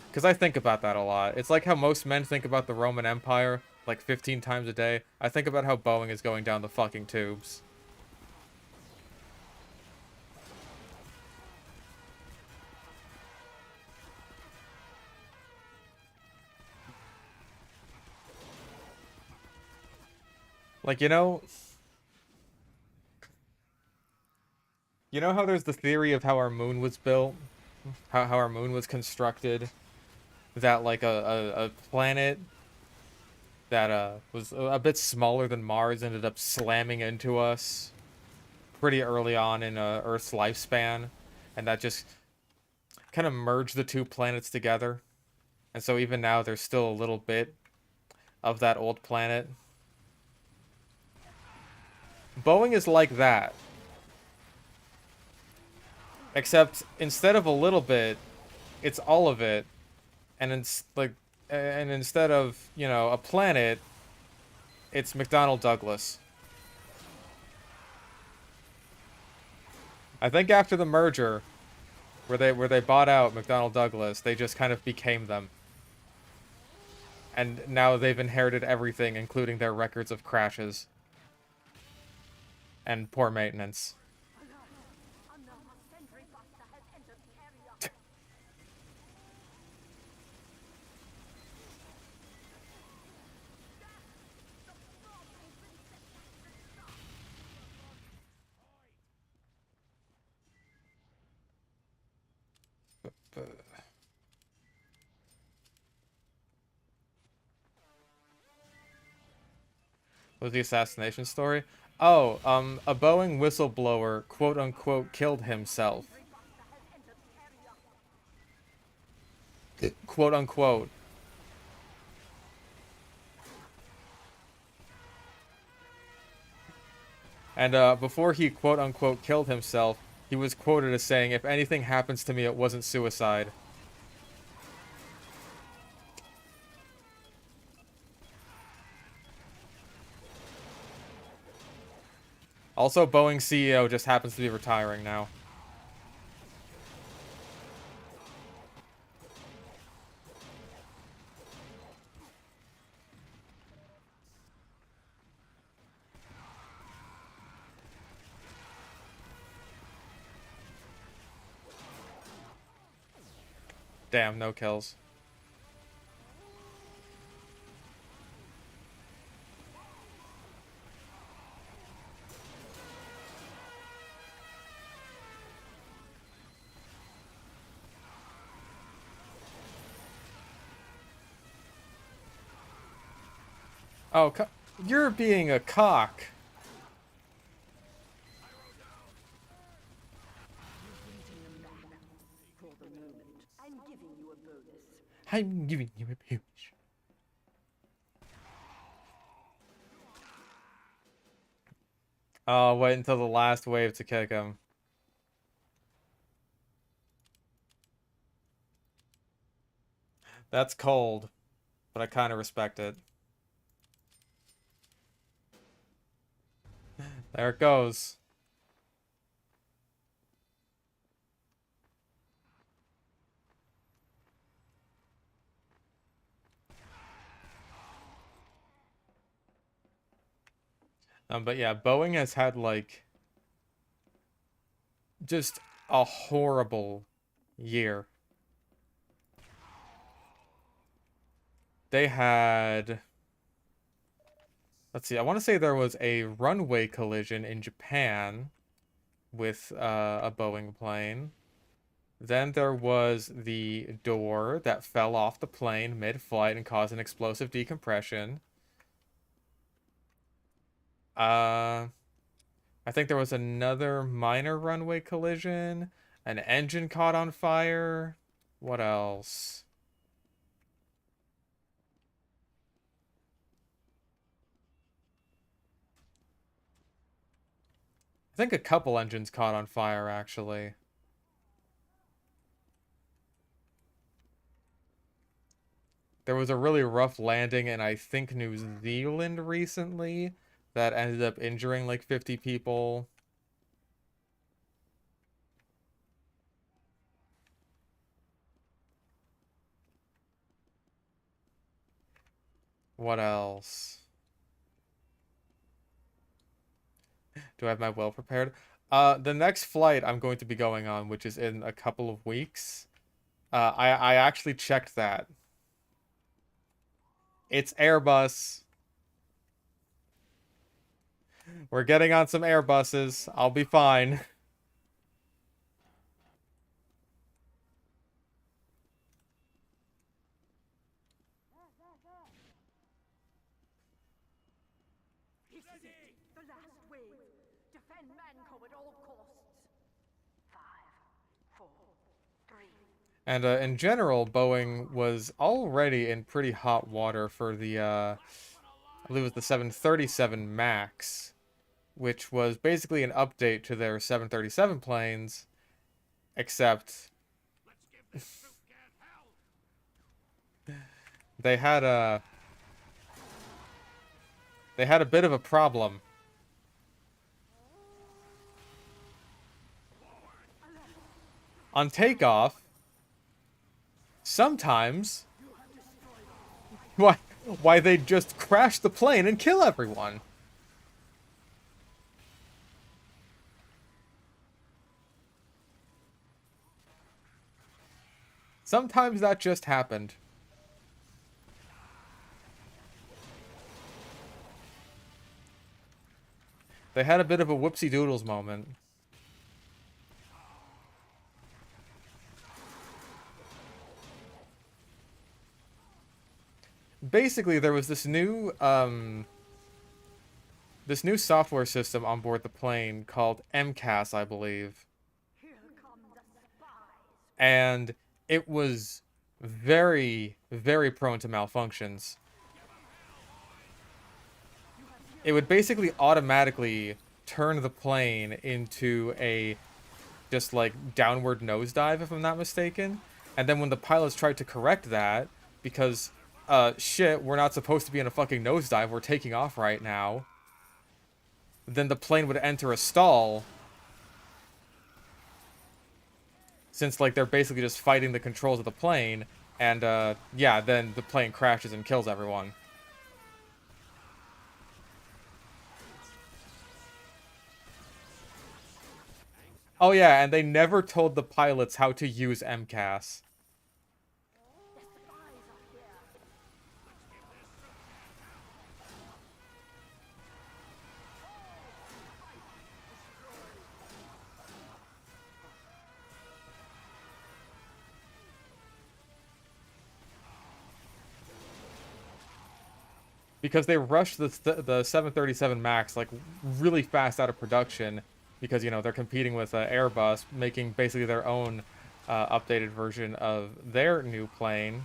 Because I think about that a lot. It's like how most men think about the Roman Empire like 15 times a day. I think about how Boeing is going down the fucking tubes. Like, you know how there's the theory of how our moon was built? How our moon was constructed? That, like, a planet that was a bit smaller than Mars ended up slamming into us pretty early on in Earth's lifespan. And that just kind of merged the two planets together. And so even now, there's still a little bit of that old planet. Boeing is like that. Except instead of a little bit, it's all of it. And it's like, and instead of, a planet, it's McDonnell Douglas. I think after the merger, where they bought out McDonnell Douglas, they just kind of became them. And now they've inherited everything, including their records of crashes and poor maintenance. Another sentry buster has entered the area. What was the assassination story? Oh, a Boeing whistleblower, quote unquote, killed himself. Quote unquote. And before he quote unquote killed himself, he was quoted as saying, "If anything happens to me, it wasn't suicide." Also, Boeing CEO just happens to be retiring now. Damn, no kills. Oh, you're being a cock. For the moment, I'm giving you a bonus. I'm giving you a pooch. Oh, wait until the last wave to kick him. That's cold, but I kind of respect it. There it goes. But yeah, Boeing has had like just a horrible year. They had, let's see, I want to say there was a runway collision in Japan with a Boeing plane. Then there was the door that fell off the plane mid-flight and caused an explosive decompression. I think there was another minor runway collision. An engine caught on fire. What else? I think a couple engines caught on fire, actually. There was a really rough landing in, I think, New Zealand recently that ended up injuring like 50 people. What else? Do I have my will prepared? The next flight I'm going to be going on, which is in a couple of weeks, I actually checked that. It's Airbus. We're getting on some Airbuses. I'll be fine. This is it. The last wave. Defend Manco at all costs. 5, 4, 3. And in general, Boeing was already in pretty hot water for the, I believe it was the 737 MAX, which was basically an update to their 737 planes, except Let's give this soup can hell. they had a bit of a problem. On takeoff, sometimes why they just crash the plane and kill everyone. Sometimes that just happened. They had a bit of a whoopsie doodles moment. Basically, there was this new software system on board the plane called MCAS, I believe. Here come the spies. And it was very, very prone to malfunctions. It would basically automatically turn the plane into a just like downward nosedive, if I'm not mistaken. And then when the pilots tried to correct that, because shit, we're not supposed to be in a fucking nosedive, we're taking off right now, then the plane would enter a stall, since like they're basically just fighting the controls of the plane, and yeah, then the plane crashes and kills everyone. Oh yeah, and they never told the pilots how to use MCAS. The spies are here. Because they rushed the 737 MAX like really fast out of production, because you know they're competing with Airbus, making basically their own updated version of their new plane.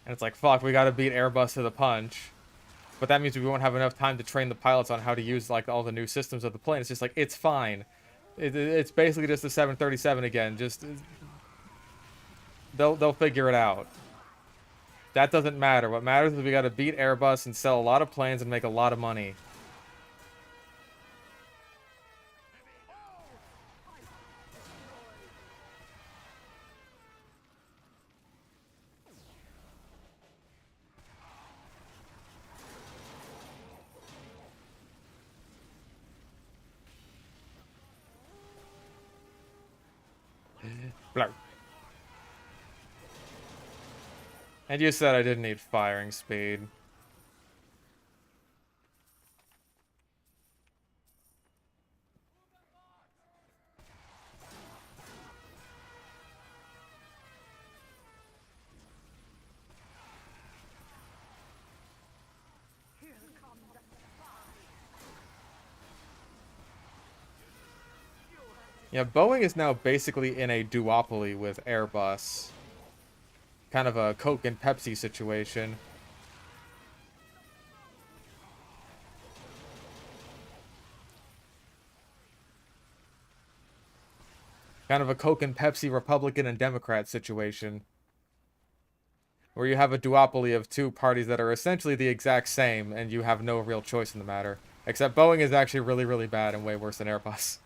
And it's like, fuck, we gotta beat Airbus to the punch. But that means we won't have enough time to train the pilots on how to use like all the new systems of the plane. It's just like, it's fine. It's basically just the 737 again. Just they'll figure it out. That doesn't matter. What matters is we gotta beat Airbus and sell a lot of planes and make a lot of money. And you said I didn't need firing speed. Here come the spies. Yeah, Boeing is now basically in a duopoly with Airbus. Kind of a Coke and Pepsi situation. Kind of a Coke and Pepsi Republican and Democrat situation. Where you have a duopoly of two parties that are essentially the exact same, and you have no real choice in the matter. Except Boeing is actually really, really bad and way worse than Airbus.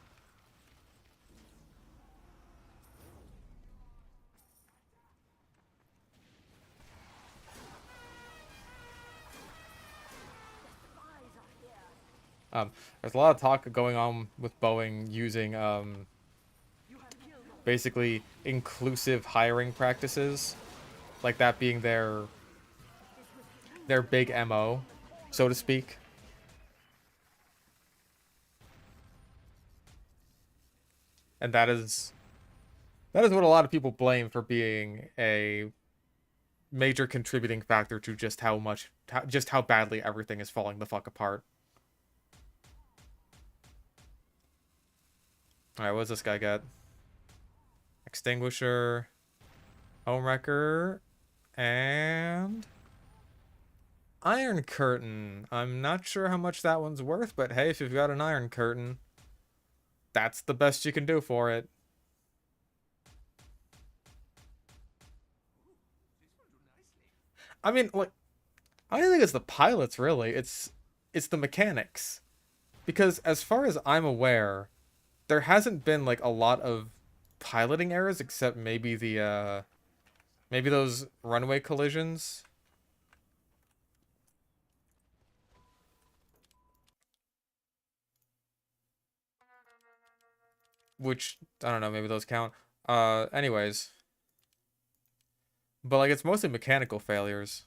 There's a lot of talk going on with Boeing using basically inclusive hiring practices, like that being their big MO, so to speak. And that is what a lot of people blame for being a major contributing factor to just just how badly everything is falling the fuck apart. All right, what does this guy get? Extinguisher, Homewrecker, and Iron Curtain. I'm not sure how much that one's worth, but hey, if you've got an Iron Curtain, that's the best you can do for it. I mean, like, I don't think it's the pilots, really. It's the mechanics. Because as far as I'm aware, there hasn't been, like, a lot of piloting errors, except maybe maybe those runway collisions. Which, I don't know, maybe those count. Anyways. But, like, it's mostly mechanical failures.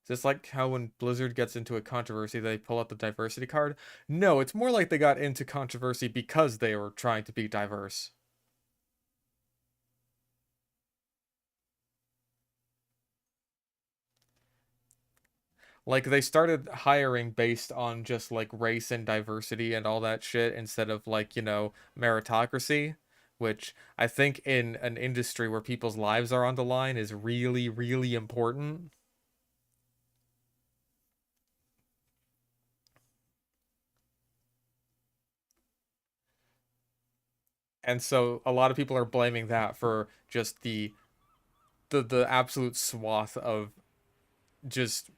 Just like how when Blizzard gets into a controversy, they pull out the diversity card. No, it's more like they got into controversy because they were trying to be diverse. Like, they started hiring based on just, like, race and diversity and all that shit instead of, like, you know, meritocracy, which I think in an industry where people's lives are on the line is really, really important. And so a lot of people are blaming that for just the absolute swath of just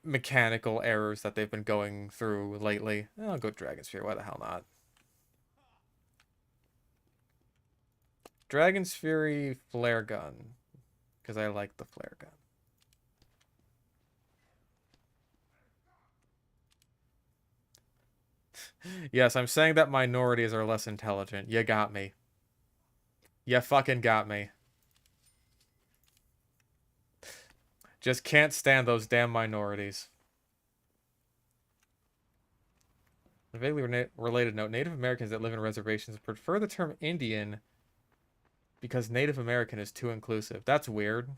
mechanical errors that they've been going through lately. I'll go Dragon Sphere. Why the hell not? Dragon's Fury flare gun, because I like the flare gun. Yes, I'm saying that minorities are less intelligent. You got me. You fucking got me. Just can't stand those damn minorities. A vaguely related note, Native Americans that live in reservations prefer the term Indian because Native American is too inclusive. That's weird.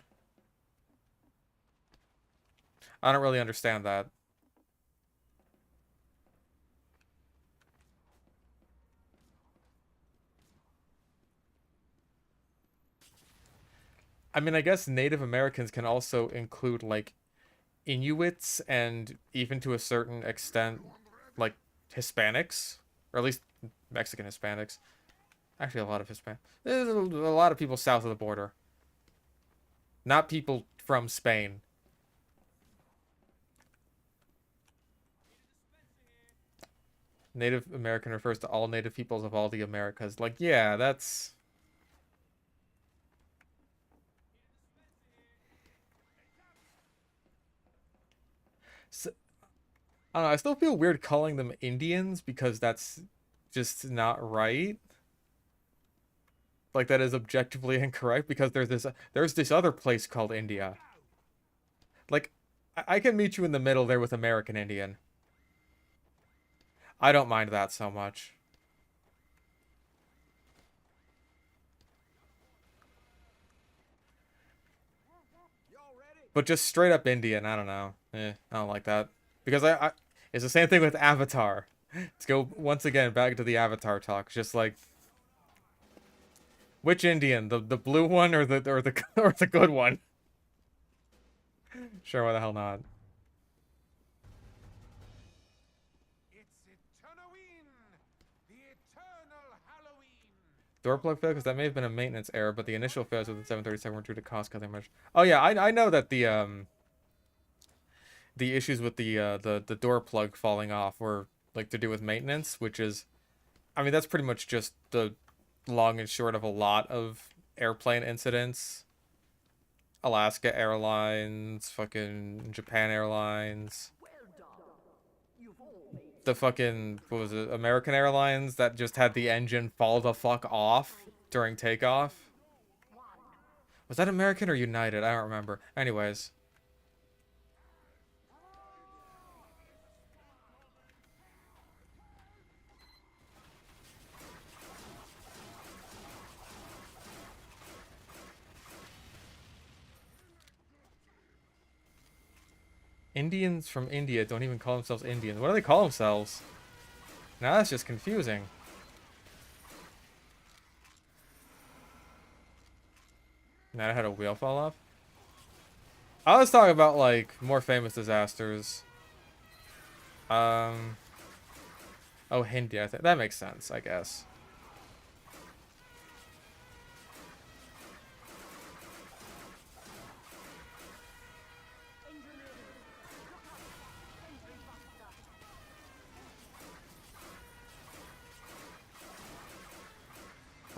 I don't really understand that. I mean, I guess Native Americans can also include, like, Inuits and even to a certain extent, like, Hispanics. Or at least Mexican Hispanics. Actually, a lot of Hispanics. There's a lot of people south of the border. Not people from Spain. Native American refers to all native peoples of all the Americas. Like, yeah, that's... So, I don't know, I still feel weird calling them Indians because that's just not right. Like that is objectively incorrect because there's this other place called India. Like I can meet you in the middle there with American Indian. I don't mind that so much. But just straight up Indian, I don't know. I don't like that. Because it's the same thing with Avatar. Let's go once again back to the Avatar talk. Just like which Indian? The blue one or the or the good one? Sure, why the hell not? It's Eternoween, the eternal Halloween. Door plug failed because that may have been a maintenance error, but the initial fails with the 737 were due to cost cutting measures. Oh yeah, I know that the issues with the door plug falling off were like to do with maintenance, which is, I mean, that's pretty much just the long and short of a lot of airplane incidents. Alaska Airlines, fucking Japan Airlines, Well done. You've all made the fucking, what was it, American Airlines that just had the engine fall the fuck off during takeoff. Was that American or United? I don't remember. Anyways. Indians from India don't even call themselves Indians. What do they call themselves? Now that's just confusing. Now I had a wheel fall off. I was talking about like more famous disasters. Oh, Hindi. I think that makes sense, I guess.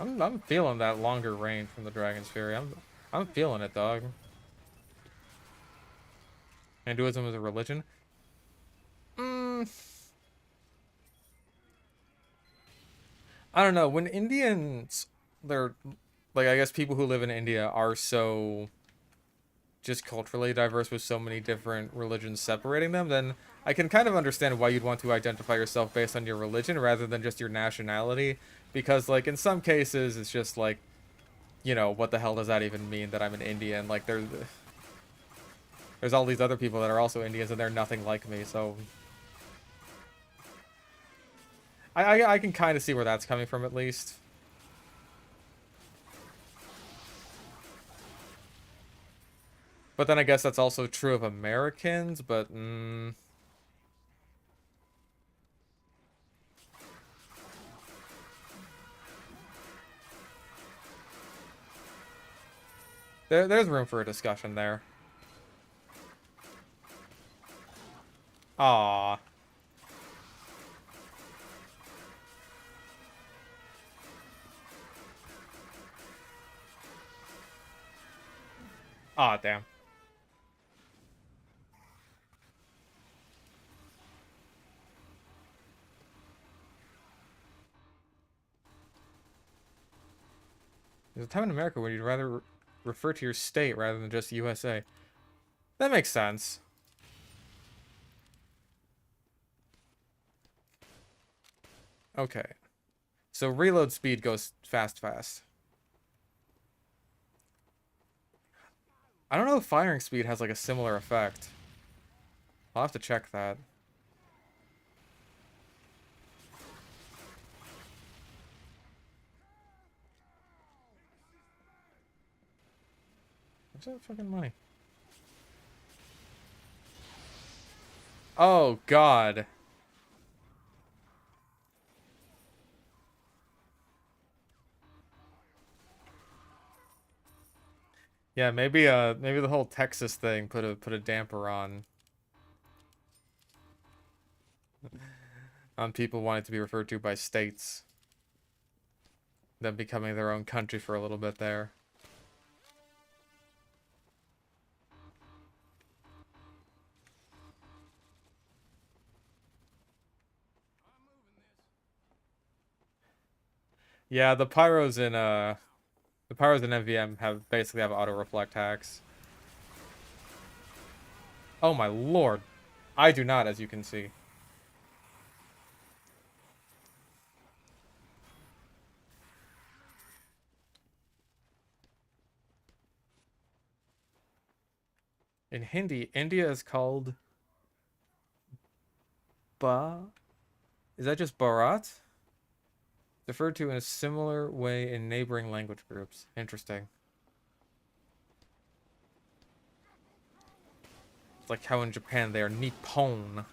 I'm feeling that longer range from the Dragon's Fury. I'm feeling it, dog. Hinduism is a religion. I don't know. When Indians, they're like, I guess people who live in India are so just culturally diverse with so many different religions separating them, then I can kind of understand why you'd want to identify yourself based on your religion rather than just your nationality. Because, like, in some cases, it's just like, you know, what the hell does that even mean that I'm an Indian? Like, there's all these other people that are also Indians and they're nothing like me, so I can kind of see where that's coming from, at least. But then I guess that's also true of Americans, but there's room for a discussion there. Aw. Aw, damn. There's a time in America where you'd rather refer to your state rather than just USA. That makes sense. Okay. So reload speed goes fast. I don't know if firing speed has like a similar effect. I'll have to check that. Where's that fucking money? Oh, God. Yeah, maybe the whole Texas thing put a damper on people wanting to be referred to by states. Them becoming their own country for a little bit there. Yeah, the pyros in MVM basically have auto reflect hacks. Oh my lord. I do not, as you can see. In Hindi, India is called Ba. Is that just Bharat? Referred to in a similar way in neighboring language groups. Interesting. It's like how in Japan they are Nippon.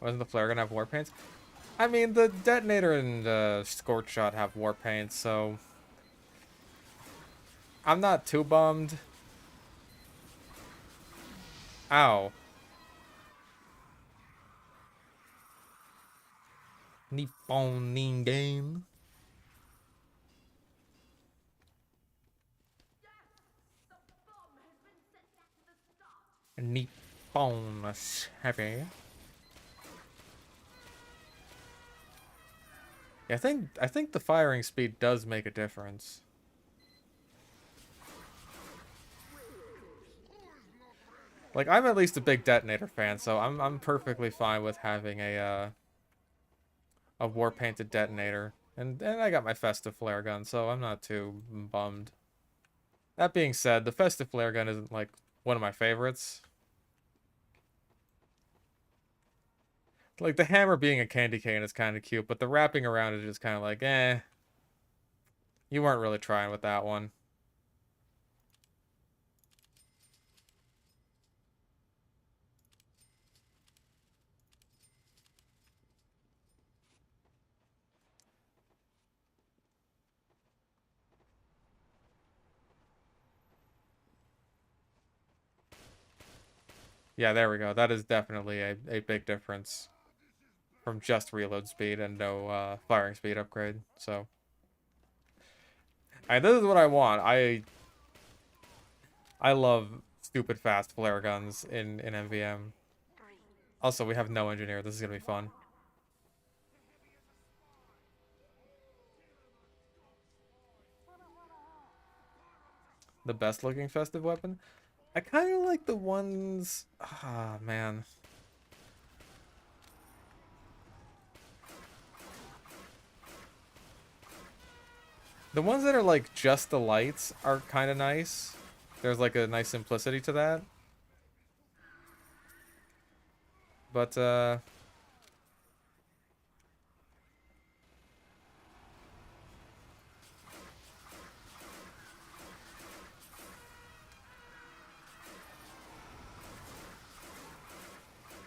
Wasn't the flare gonna have war paints? I mean, the detonator and scorch shot have war paints, so I'm not too bummed. Ow. Nippon Ningen. Nippon heavy. Yeah, I think the firing speed does make a difference. Like, I'm at least a big detonator fan, so I'm perfectly fine with having a war painted detonator. And I got my festive flare gun, so I'm not too bummed. That being said, the festive flare gun isn't like one of my favorites. Like the hammer being a candy cane is kind of cute, but the wrapping around it is kind of like, eh. You weren't really trying with that one. Yeah, there we go. That is definitely a big difference from just reload speed and no firing speed upgrade. So, this is what I want. I love stupid fast flare guns in MVM. Also, we have no engineer. This is gonna be fun. The best looking festive weapon? I kind of like the ones... Ah, man. The ones that are like just the lights are kind of nice. There's like a nice simplicity to that. But, I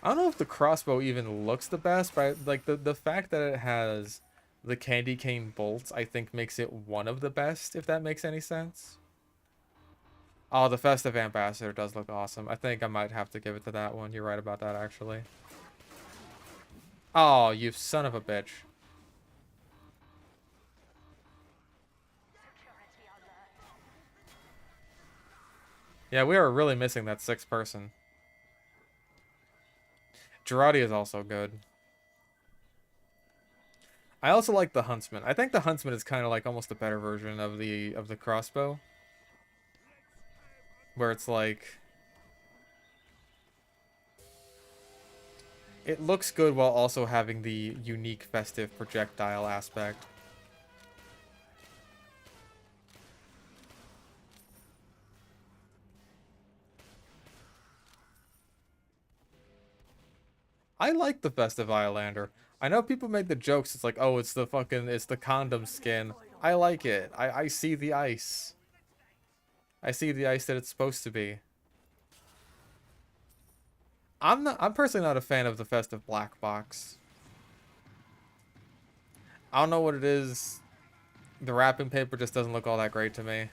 don't know if the crossbow even looks the best, but like the fact that it has the candy cane bolts, I think makes it one of the best, if that makes any sense. Oh, the Festive Ambassador does look awesome. I think I might have to give it to that one. You're right about that, actually. Oh, you son of a bitch. Yeah, we are really missing that sixth person. Girardi is also good. I also like the Huntsman. I think the Huntsman is kind of like almost a better version of the crossbow. Where it's like... It looks good while also having the unique festive projectile aspect. I like the festive Islander. I know people make the jokes, it's like, oh, it's the condom skin. I like it. I see the ice. I see the ice that it's supposed to be. I'm personally not a fan of the festive black box. I don't know what it is. The wrapping paper just doesn't look all that great to me.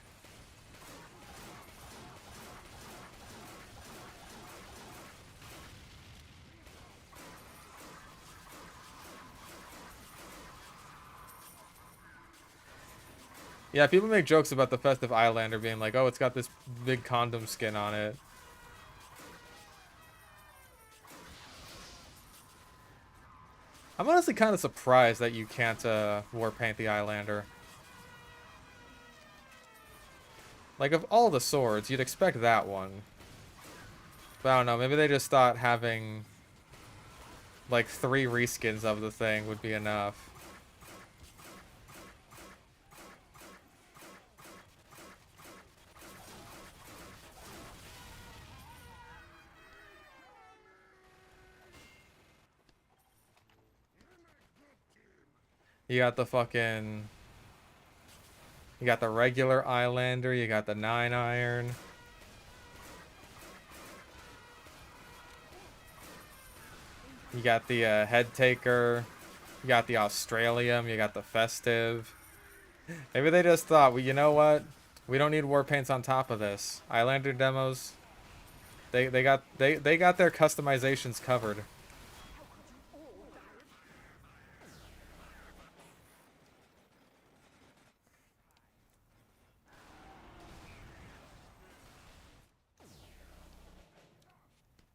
Yeah, people make jokes about the Festive Islander being like, oh, it's got this big condom skin on it. I'm honestly kind of surprised that you can't war paint the Islander. Like, of all the swords, you'd expect that one. But I don't know, maybe they just thought having like 3 reskins of the thing would be enough. You got the fucking... You got the regular Islander, you got the 9-iron. You got the head taker. You got the Australium, you got the festive. Maybe they just thought, well, you know what? We don't need war paints on top of this. Islander demos, they got their customizations covered.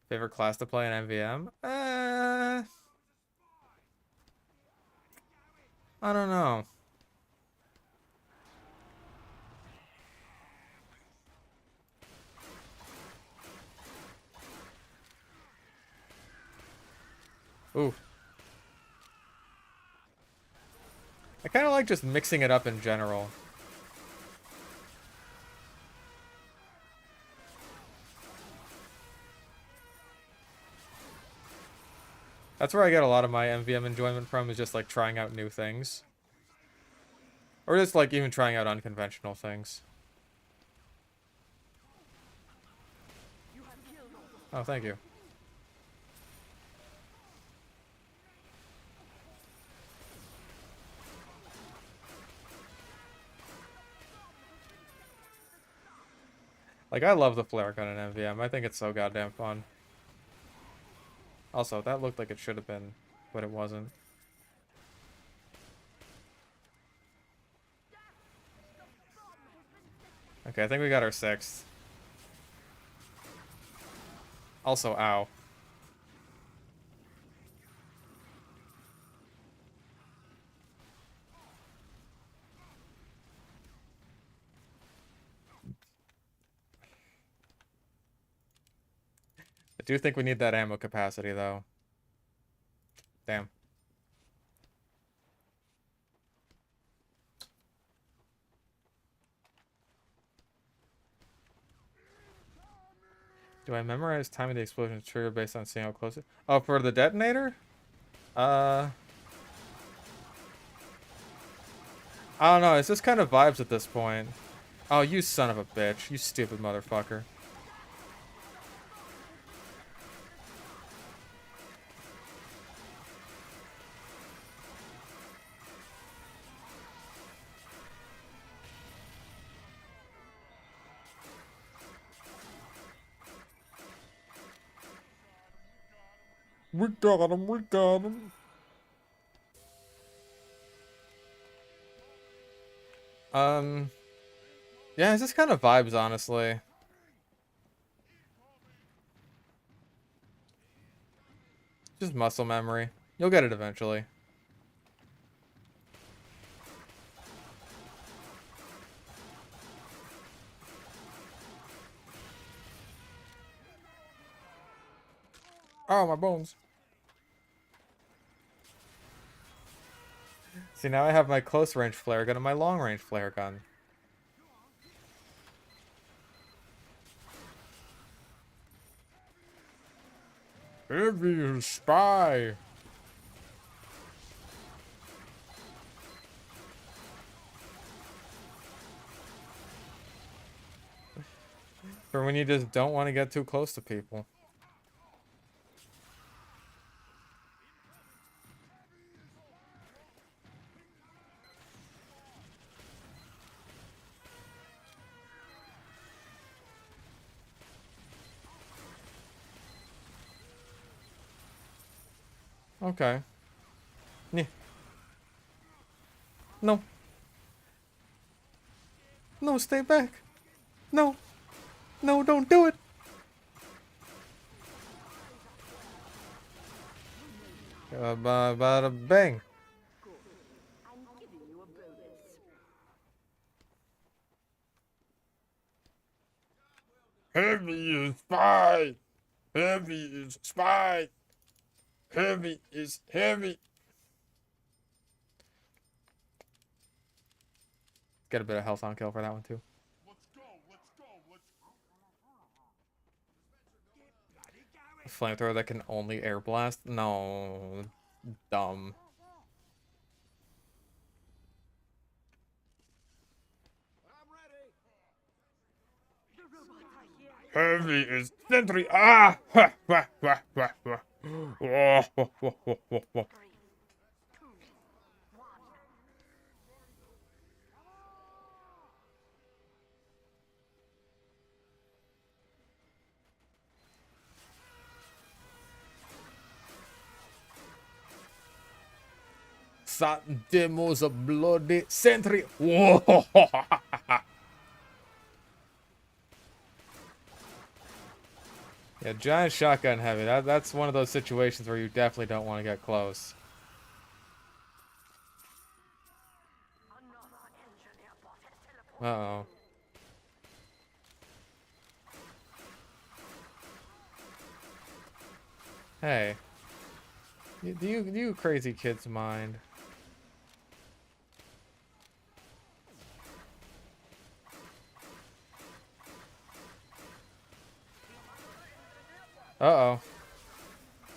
Favorite class to play in MVM? I don't know. Ooh. I kind of like just mixing it up in general. That's where I get a lot of my MVM enjoyment from, is just like trying out new things. Or just like even trying out unconventional things. Oh, thank you. Like, I love the flare gun in MVM. I think it's so goddamn fun. Also, that looked like it should have been, but it wasn't. Okay, I think we got our 6th. Also, ow. I do think we need that ammo capacity, though. Damn. Do I memorize time of the explosion trigger based on seeing how close it... Oh, for the detonator? I don't know. It's just kind of vibes at this point. Oh, you son of a bitch. You stupid motherfucker. We got him, we got him. Yeah, it's just kind of vibes, honestly. Just muscle memory. You'll get it eventually. Oh, my bones. See, now I have my close range flare gun and my long range flare gun. Heavy spy. For when you just don't want to get too close to people. Okay. Yeah. No. No, stay back. No. No, don't do it. Bada bang. I'm giving you a bonus. Heavy is spy. Heavy is spy. Heavy is heavy. Get a bit of health on kill for that one too. Let's go, let's go, let's A flamethrower that can only air blast? No. Dumb. I'm ready. The robots are here. Heavy is sentry. Ah! Ha, ha, ha, ha, ha. Oh, ho, ho, ho, ho, ho. 3, 2, 1. That demo's a bloody sentry. Whoa. Yeah, giant shotgun heavy. That's one of those situations where you definitely don't want to get close. Another engineer bot has teleported. Uh-oh. Hey. Do you crazy kids mind? Uh-oh.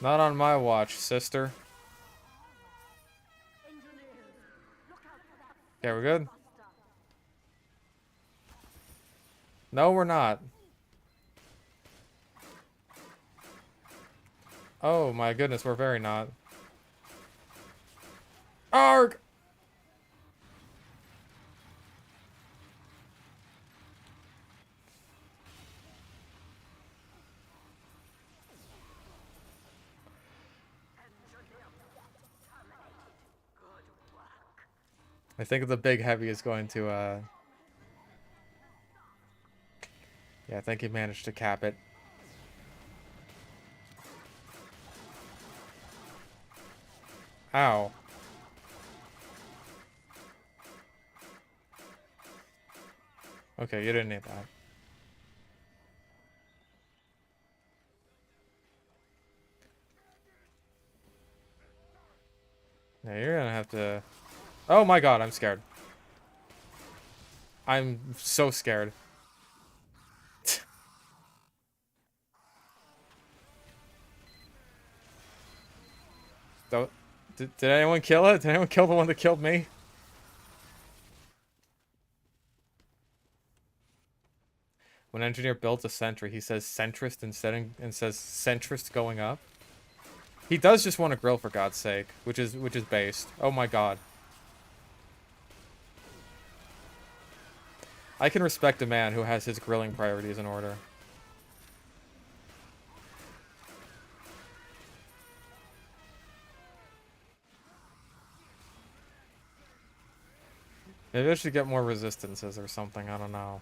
Not on my watch, sister. Engineers, look out for that Okay, we're good? buster. No, we're not. Oh my goodness, we're very not. Arg! I think the big heavy is going to, yeah, I think he managed to cap it. Ow. Okay, you didn't need that. Now you're gonna have to... Oh my god, I'm scared. I'm so scared. Don't... Did anyone kill it? Did anyone kill the one that killed me? When engineer builds a sentry, he says centrist instead and says centrist going up. He does just want to grill for God's sake, which is based. Oh my god. I can respect a man who has his grilling priorities in order. Maybe I should get more resistances or something, I don't know.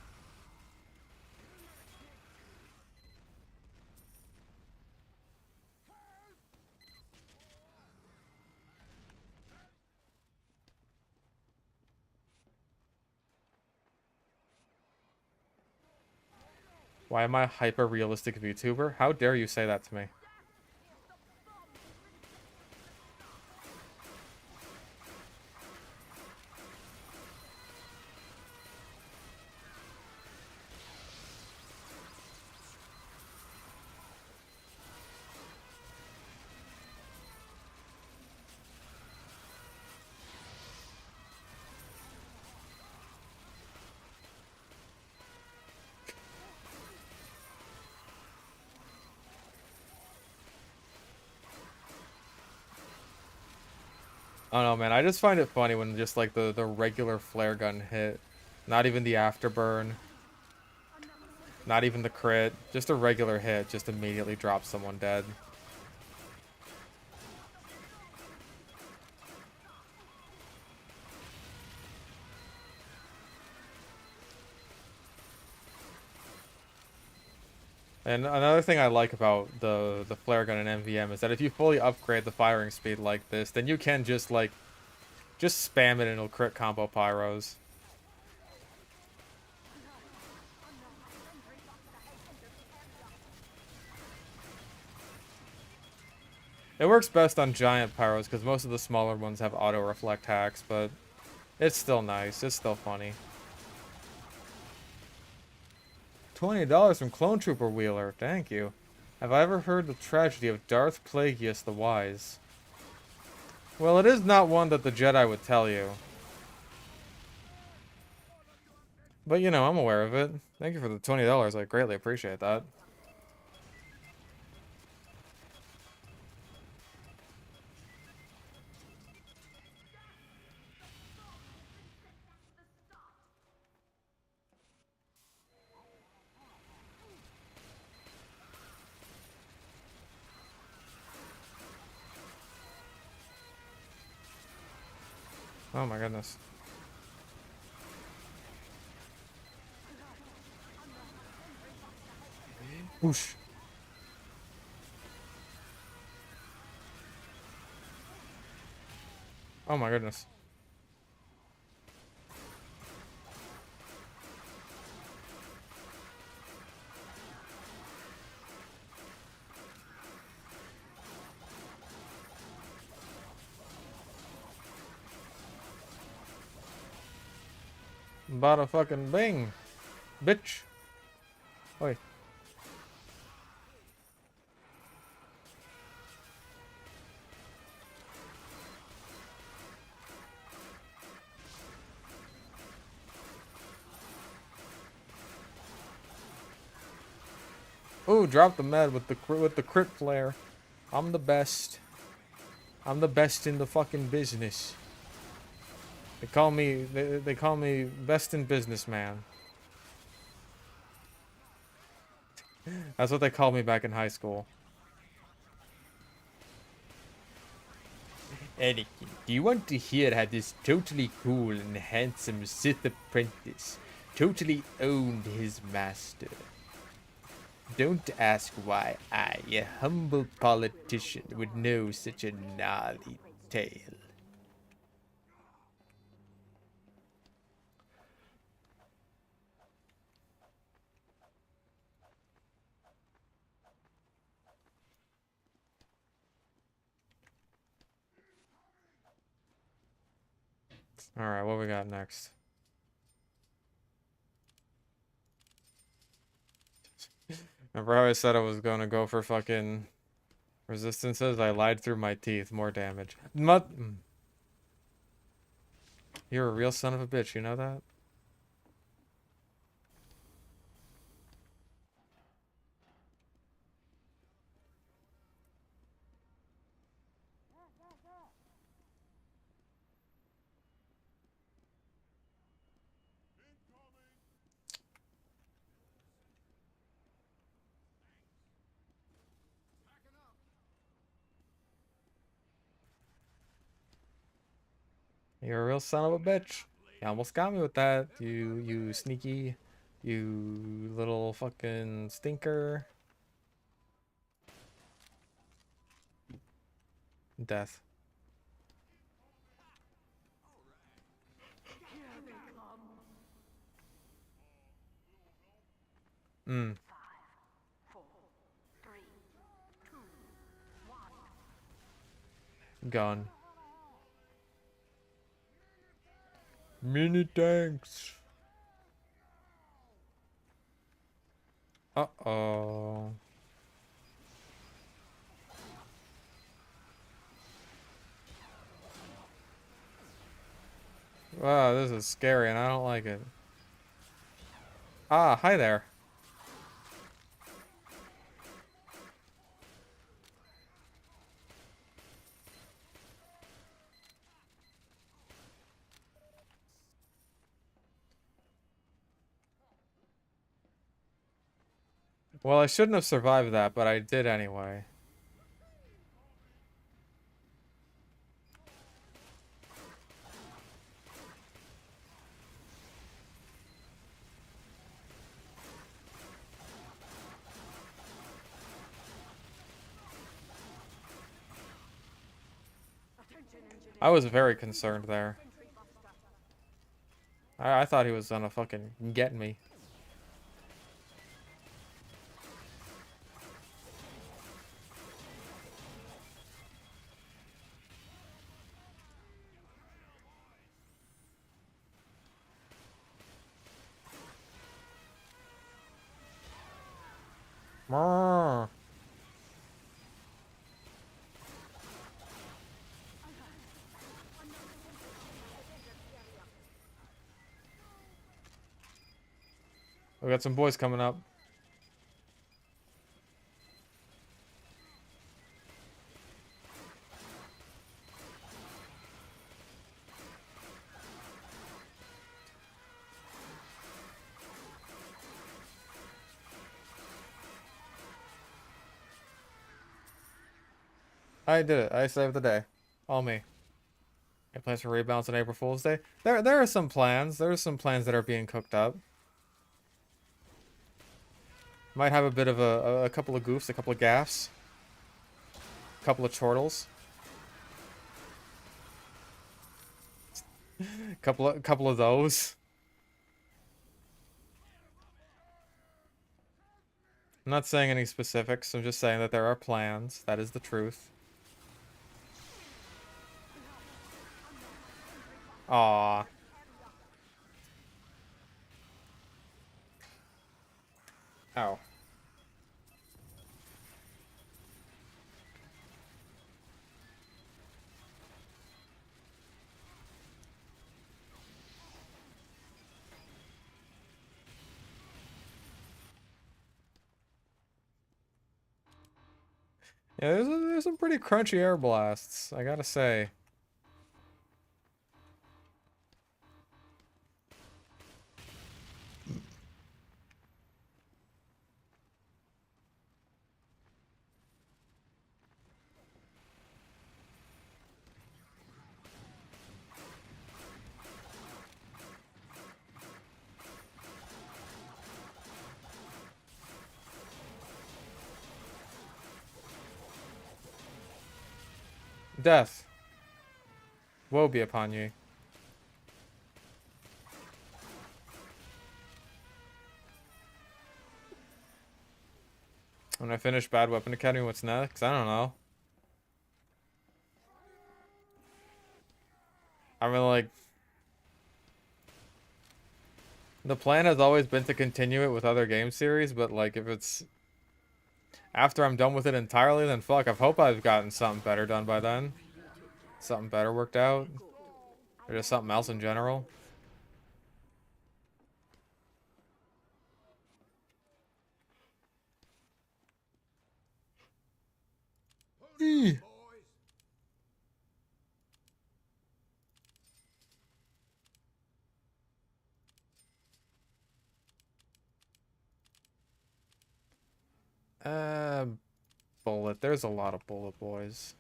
Why am I a hyper-realistic VTuber? How dare you say that to me? I don't know, man. I just find it funny when just like the regular flare gun hit. Not even the afterburn. Not even the crit. Just a regular hit just immediately drops someone dead. And another thing I like about the flare gun in MVM is that if you fully upgrade the firing speed like this, then you can just like just spam it and it'll crit combo pyros. It works best on giant pyros because most of the smaller ones have auto reflect hacks, but it's still nice. It's still funny. $20 from Clone Trooper Wheeler. Thank you. Have I ever heard the tragedy of Darth Plagueis the Wise? Well, it is not one that the Jedi would tell you. But, you know, I'm aware of it. Thank you for the $20. I greatly appreciate that. Oh my goodness. Whoosh. Oh my goodness. Bada fucking bing. Bitch. Oi. Ooh, drop the med with the crit flare. I'm the best. I'm the best in the fucking business. They call me best in business, man. That's what they called me back in high school. Anakin, do you want to hear how this totally cool and handsome Sith apprentice totally owned his master? Don't ask why I, a humble politician, would know such a gnarly tale. Alright, what we got next? Remember how I said I was gonna go for fucking resistances? I lied through my teeth. More damage. You're a real son of a bitch, you know that? You're a real son of a bitch. You almost got me with that. You sneaky, you little fucking stinker. Death. Mm. 5, 4, 3, 2, 1. Gone. Mini tanks. Uh-oh. Wow, this is scary and I don't like it. Ah, hi there. Well, I shouldn't have survived that, but I did anyway. I was very concerned there. I thought he was gonna fucking get me. Brr. We got some boys coming up. I did it. I saved the day. All me. Any plans for rebounds on April Fool's Day? There are some plans. There are some plans that are being cooked up. Might have a bit of a couple of goofs, a couple of gaffs, a couple of chortles, couple of those. I'm not saying any specifics. I'm just saying that there are plans. That is the truth. Aw. Ow. Yeah, there's some pretty crunchy air blasts, I gotta say. Death. Woe be upon ye. When I finish Bad Weapon Academy, what's next? I don't know. I mean, like, the plan has always been to continue it with other game series, but like, if it's after I'm done with it entirely, then fuck, I hope I've gotten something better done by then. Something better worked out. Or just something else in general. Pony up, boys. Uh, bullet. There's a lot of bullet boys.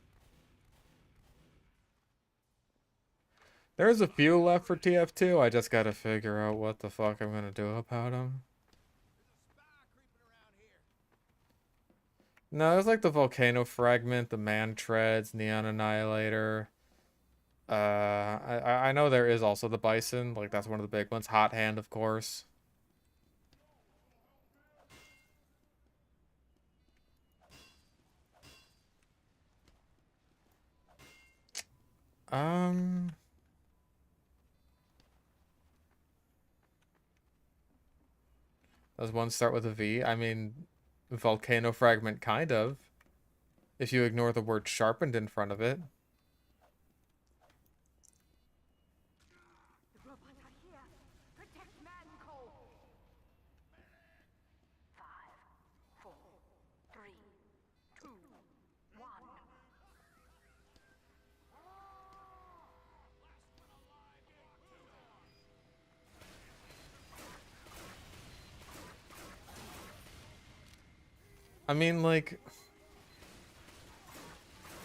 There's a few left for TF2. I just gotta figure out what the fuck I'm gonna do about them. No, there's like the Volcano Fragment, the Man Treads, Neon Annihilator. I know there is also the Bison. Like, that's one of the big ones. Hot Hand, of course. Um... Does one start with a V? I mean, Volcano Fragment, kind of. If you ignore the word sharpened in front of it. The robots are here. Protect Manco. 5, 4, 3, 2, 1. I mean, like,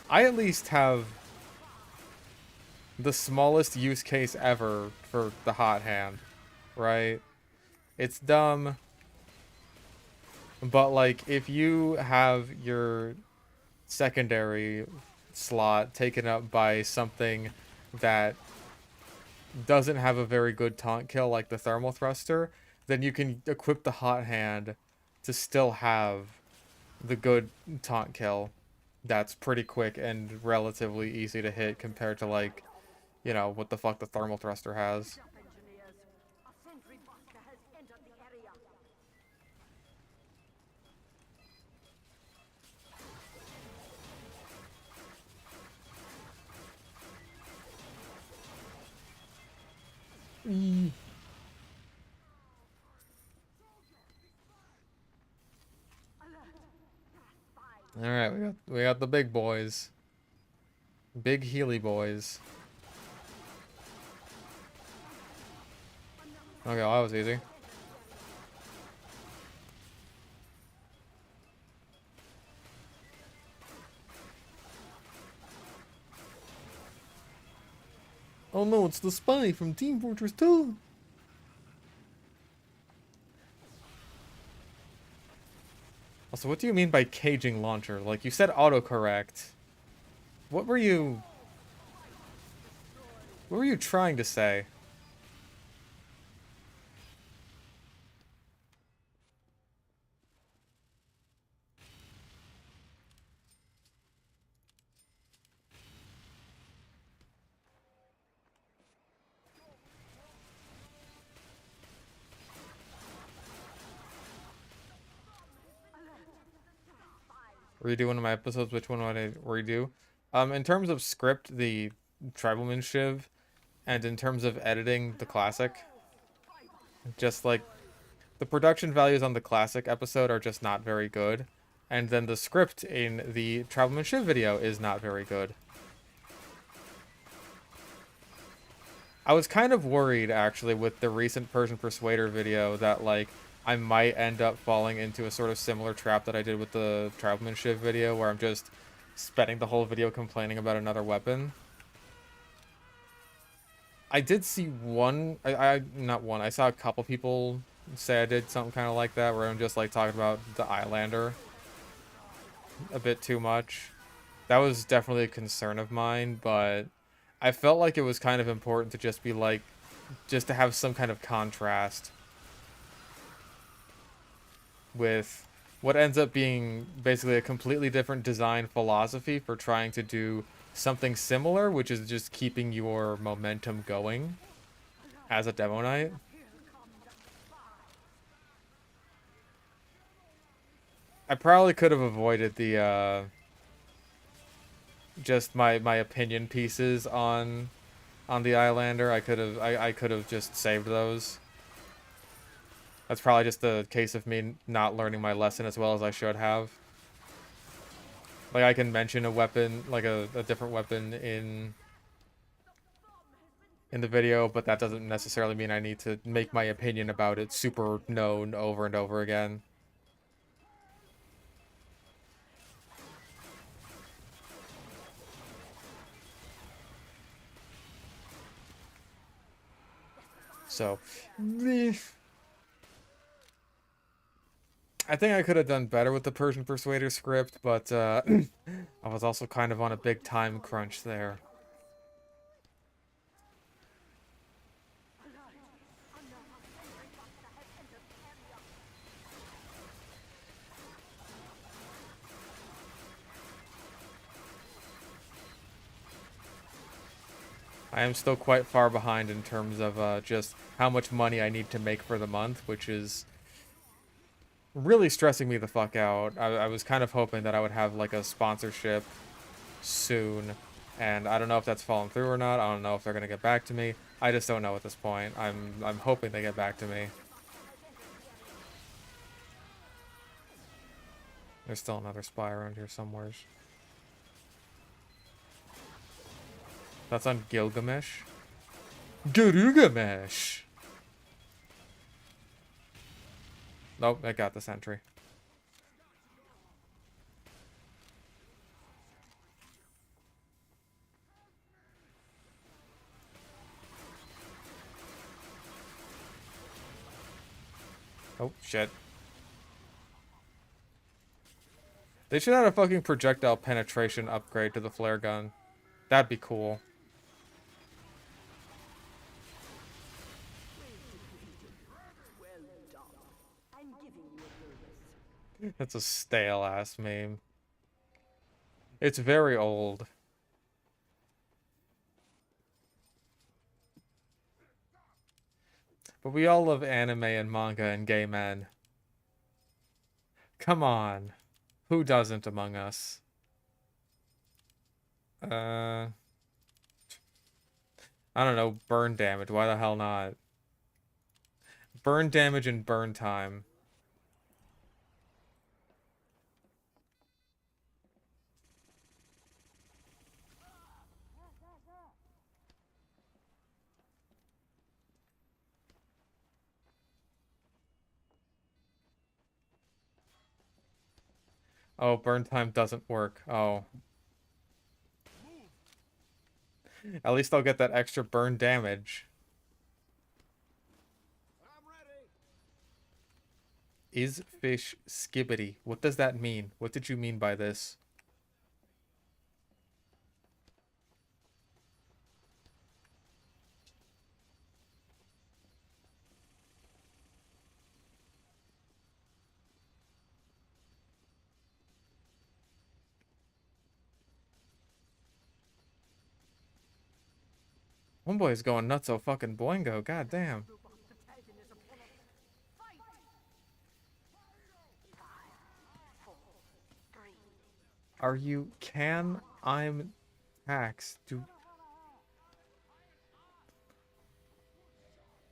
I at least have the smallest use case ever for the hot hand, right? It's dumb, but like, if you have your secondary slot taken up by something that doesn't have a very good taunt kill like the thermal thruster, then you can equip the hot hand to still have the good taunt kill that's pretty quick and relatively easy to hit compared to, like, you know, what the fuck the thermal thruster has. Up, engineers. A sentry buster has entered the area. All right, we got the big boys, big Healy boys. Okay, well, that was easy. Oh no, it's the spy from Team Fortress 2. Also, what do you mean by caging launcher? Like, you said autocorrect. What were you... What were you trying to say? Redo one of my episodes, which one would I redo? In terms of script, the Tribalman Shiv, and in terms of editing, the classic. Just like, the production values on the classic episode are just not very good. And then the script in the Tribalman Shiv video is not very good. I was kind of worried, actually, with the recent Persian Persuader video that, like, I might end up falling into a sort of similar trap that I did with the Tribalman Shiv video, where I'm just spending the whole video complaining about another weapon. I did see one, not one, I saw a couple people say I did something kind of like that, where I'm just, like, talking about the Islander a bit too much. That was definitely a concern of mine, but I felt like it was kind of important to just be, like, just to have some kind of contrast with what ends up being basically a completely different design philosophy for trying to do something similar, which is just keeping your momentum going as a Demo Knight. I probably could have avoided the, just my opinion pieces on the Islander. I could have just saved those. That's probably just a case of me not learning my lesson as well as I should have. Like, I can mention a weapon, like a different weapon in the video, but that doesn't necessarily mean I need to make my opinion about it super known over and over again. So, I think I could have done better with the Persian Persuader script, but I was also kind of on a big time crunch there. I am still quite far behind in terms of just how much money I need to make for the month, which is really stressing me the fuck out. I was kind of hoping that I would have, like, a sponsorship soon, and I don't know if that's fallen through or not. I don't know if they're gonna get back to me. I just don't know at this point. I'm hoping they get back to me. There's still another spy around here somewhere. That's on Gilgamesh. Gilgamesh! Nope, I got the sentry. Oh, shit. They should add a fucking projectile penetration upgrade to the flare gun. That'd be cool. I'm giving you a bonus. That's a stale ass meme. It's very old. But we all love anime and manga and gay men. Come on. Who doesn't among us? I don't know. Burn damage. Why the hell not? Burn damage and burn time. Oh, burn time doesn't work. Oh. At least I'll get that extra burn damage. I'm ready. Is fish skibbity? What does that mean? What did you mean by this? Homeboy's going nuts so fucking boingo. God damn. Robot's battalion is upon us. Fight! 5, 4, 3. Are you can I'm taxed? Do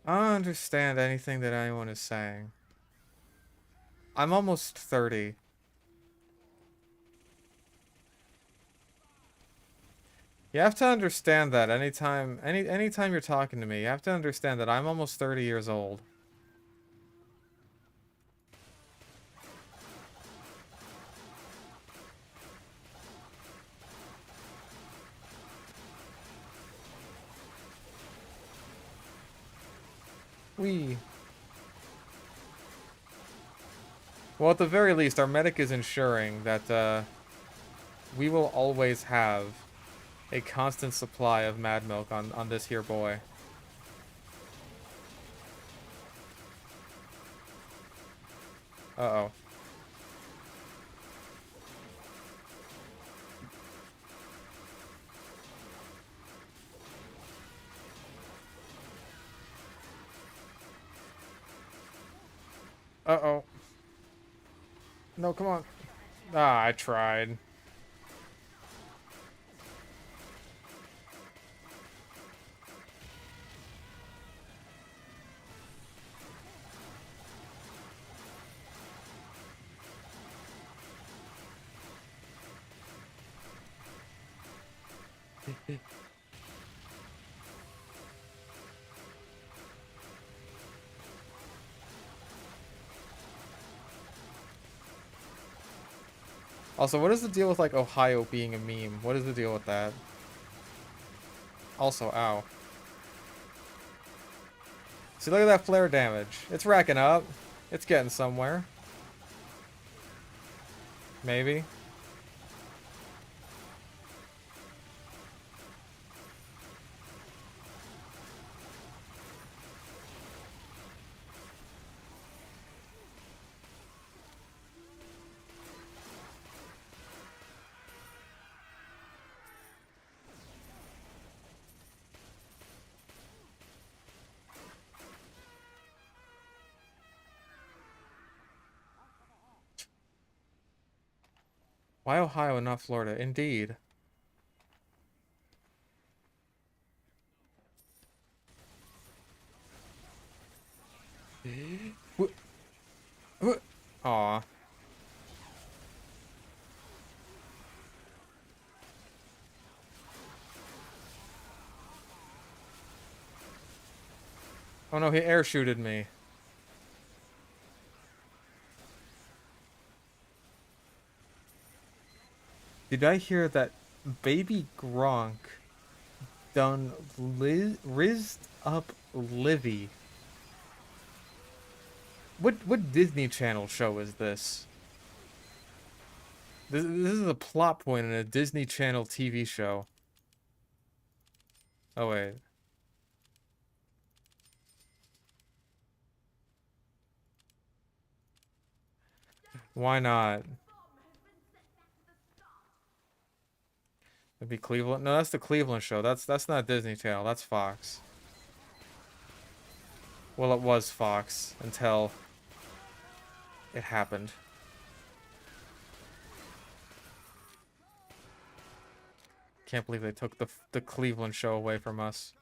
I don't understand anything that anyone is saying. I'm almost 30. You have to understand that anytime you're talking to me, you have to understand that I'm almost 30 years old. Well, at the very least, our medic is ensuring that we will always have a constant supply of mad milk on this here boy. Uh-oh. Uh-oh. No, come on. Ah, I tried. Also, what is the deal with, like, Ohio being a meme? What is the deal with that? Also, ow. See, look at that flare damage. It's racking up. It's getting somewhere. Maybe. Why Ohio and not Florida? Indeed. Aw. Oh no, he air shooted me. Did I hear that baby Gronk done rizzed up Livy? What Disney Channel show is this? This is a plot point in a Disney Channel TV show. Oh wait. Why not? It'd be Cleveland. No, that's the Cleveland show. That's not Disney Channel. That's Fox. Well, it was Fox until it happened. Can't believe they took the Cleveland show away from us.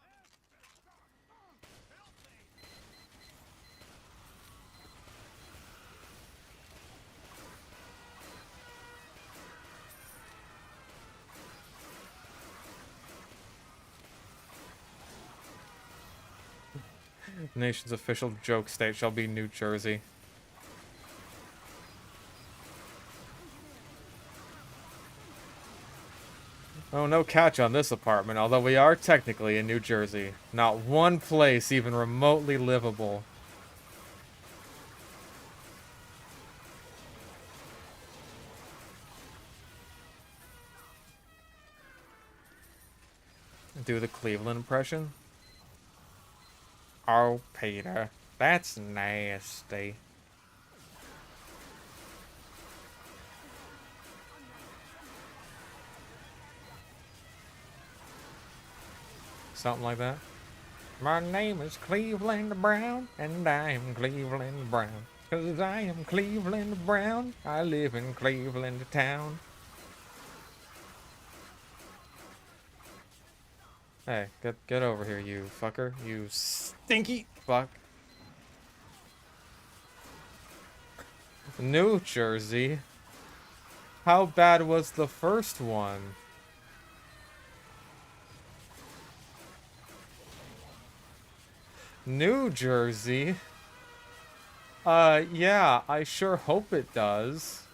Nation's official joke state shall be New Jersey. Oh, no catch on this apartment, although we are technically in New Jersey. Not one place even remotely livable. Do the Cleveland impression. Oh, Peter, that's nasty. Something like that. My name is Cleveland Brown, and I am Cleveland Brown. 'Cause I am Cleveland Brown, I live in Cleveland town. Hey, get over here, you fucker. You stinky fuck. New Jersey? How bad was the first one? New Jersey? Yeah, I sure hope it does.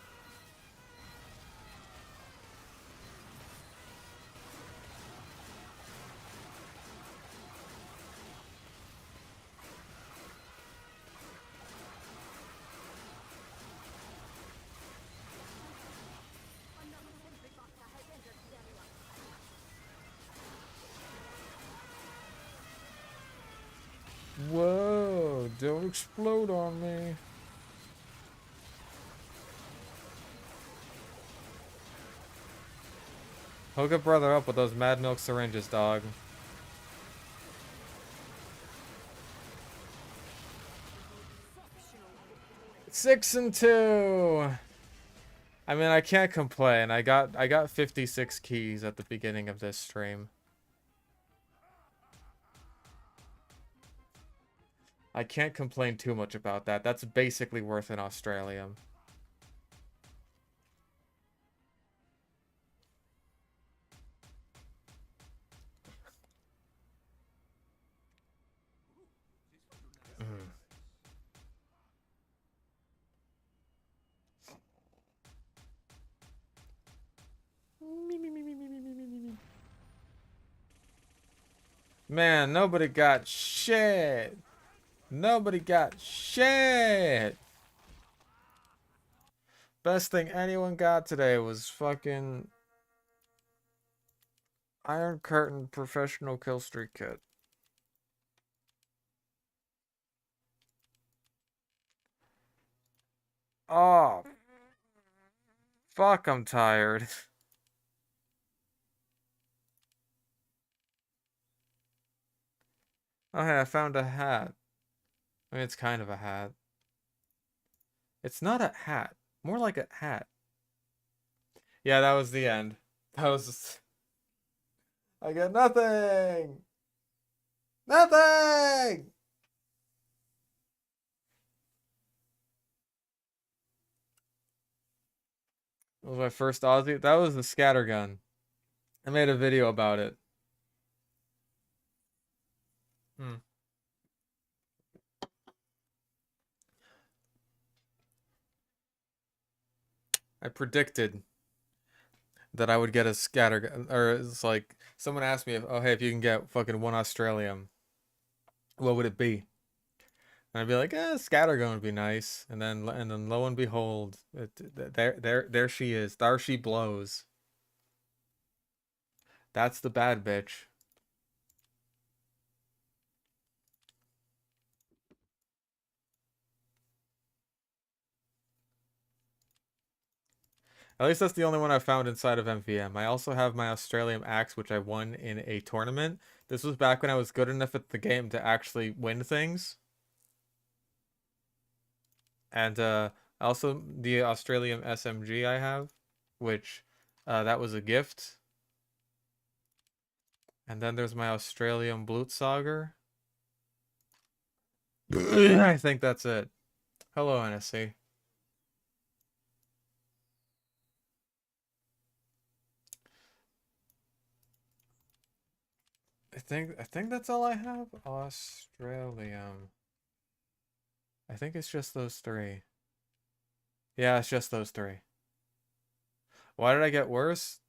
Whoa, don't explode on me. Hook a brother up with those Mad Milk syringes, dog. Six and 2. I mean, I can't complain. I got 56 keys at the beginning of this stream. I can't complain too much about that. That's basically worth an Australium. Man, nobody got shit. Nobody got shit. Best thing anyone got today was fucking Iron Curtain Professional Kill Streak Kit. Oh, fuck, I'm tired. Oh, hey, I found a hat. I mean, it's kind of a hat. It's not a hat. More like a hat. Yeah, that was the end. That was just... I got nothing! Nothing! That was my first Aussie. That was the scattergun. I made a video about it. I predicted that I would get a scattergun, or it's like someone asked me if, oh hey, if you can get fucking one Australium, what would it be? And I'd be like, scattergun would be nice. And then lo and behold, there she is. There she blows. That's the bad bitch. At least that's the only one I found inside of MVM. I also have my Australian axe, which I won in a tournament. This was back when I was good enough at the game to actually win things. And also the Australian SMG I have, which that was a gift. And then there's my Australian Blutsauger. I think that's it. Hello, NSC. I think that's all I have. Australian. I think it's just those three. Yeah, it's just those three. Why did I get worse?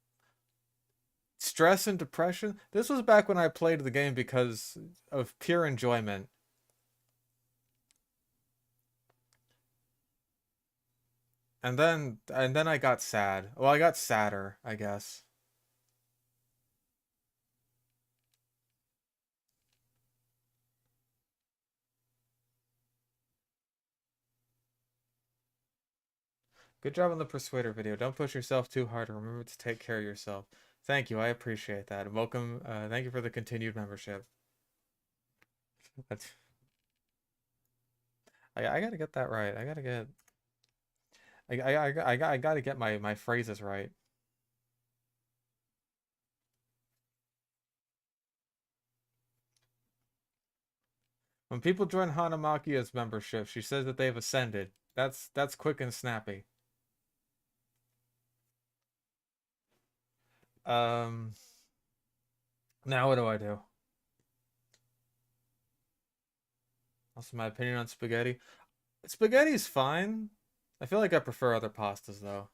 Stress and depression. This was back when I played the game because of pure enjoyment. And then I got sad. Well, I got sadder, I guess. Good job on the Persuader video. Don't push yourself too hard. Remember to take care of yourself. Thank you. I appreciate that. And welcome. Thank you for the continued membership. That's, I gotta get that right. I gotta get. I gotta get my phrases right. When people join Hanamakia's membership, she says that they've ascended. That's quick and snappy. Um. Now what do I do? Also, my opinion on spaghetti. Spaghetti's fine. I feel like I prefer other pastas though.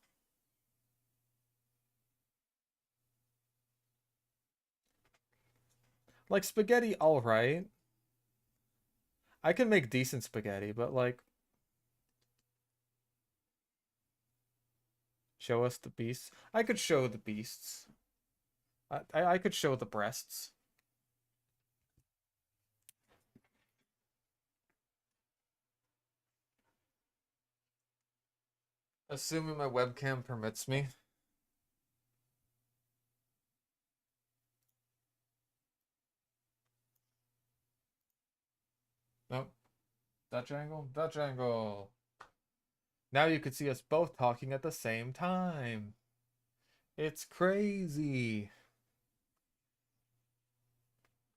Like spaghetti, all right. I can make decent spaghetti, but like, show us the beasts. I could show the beasts. I could show the breasts. Assuming my webcam permits me. Nope. Dutch angle? Dutch angle. Now you can see us both talking at the same time. It's crazy.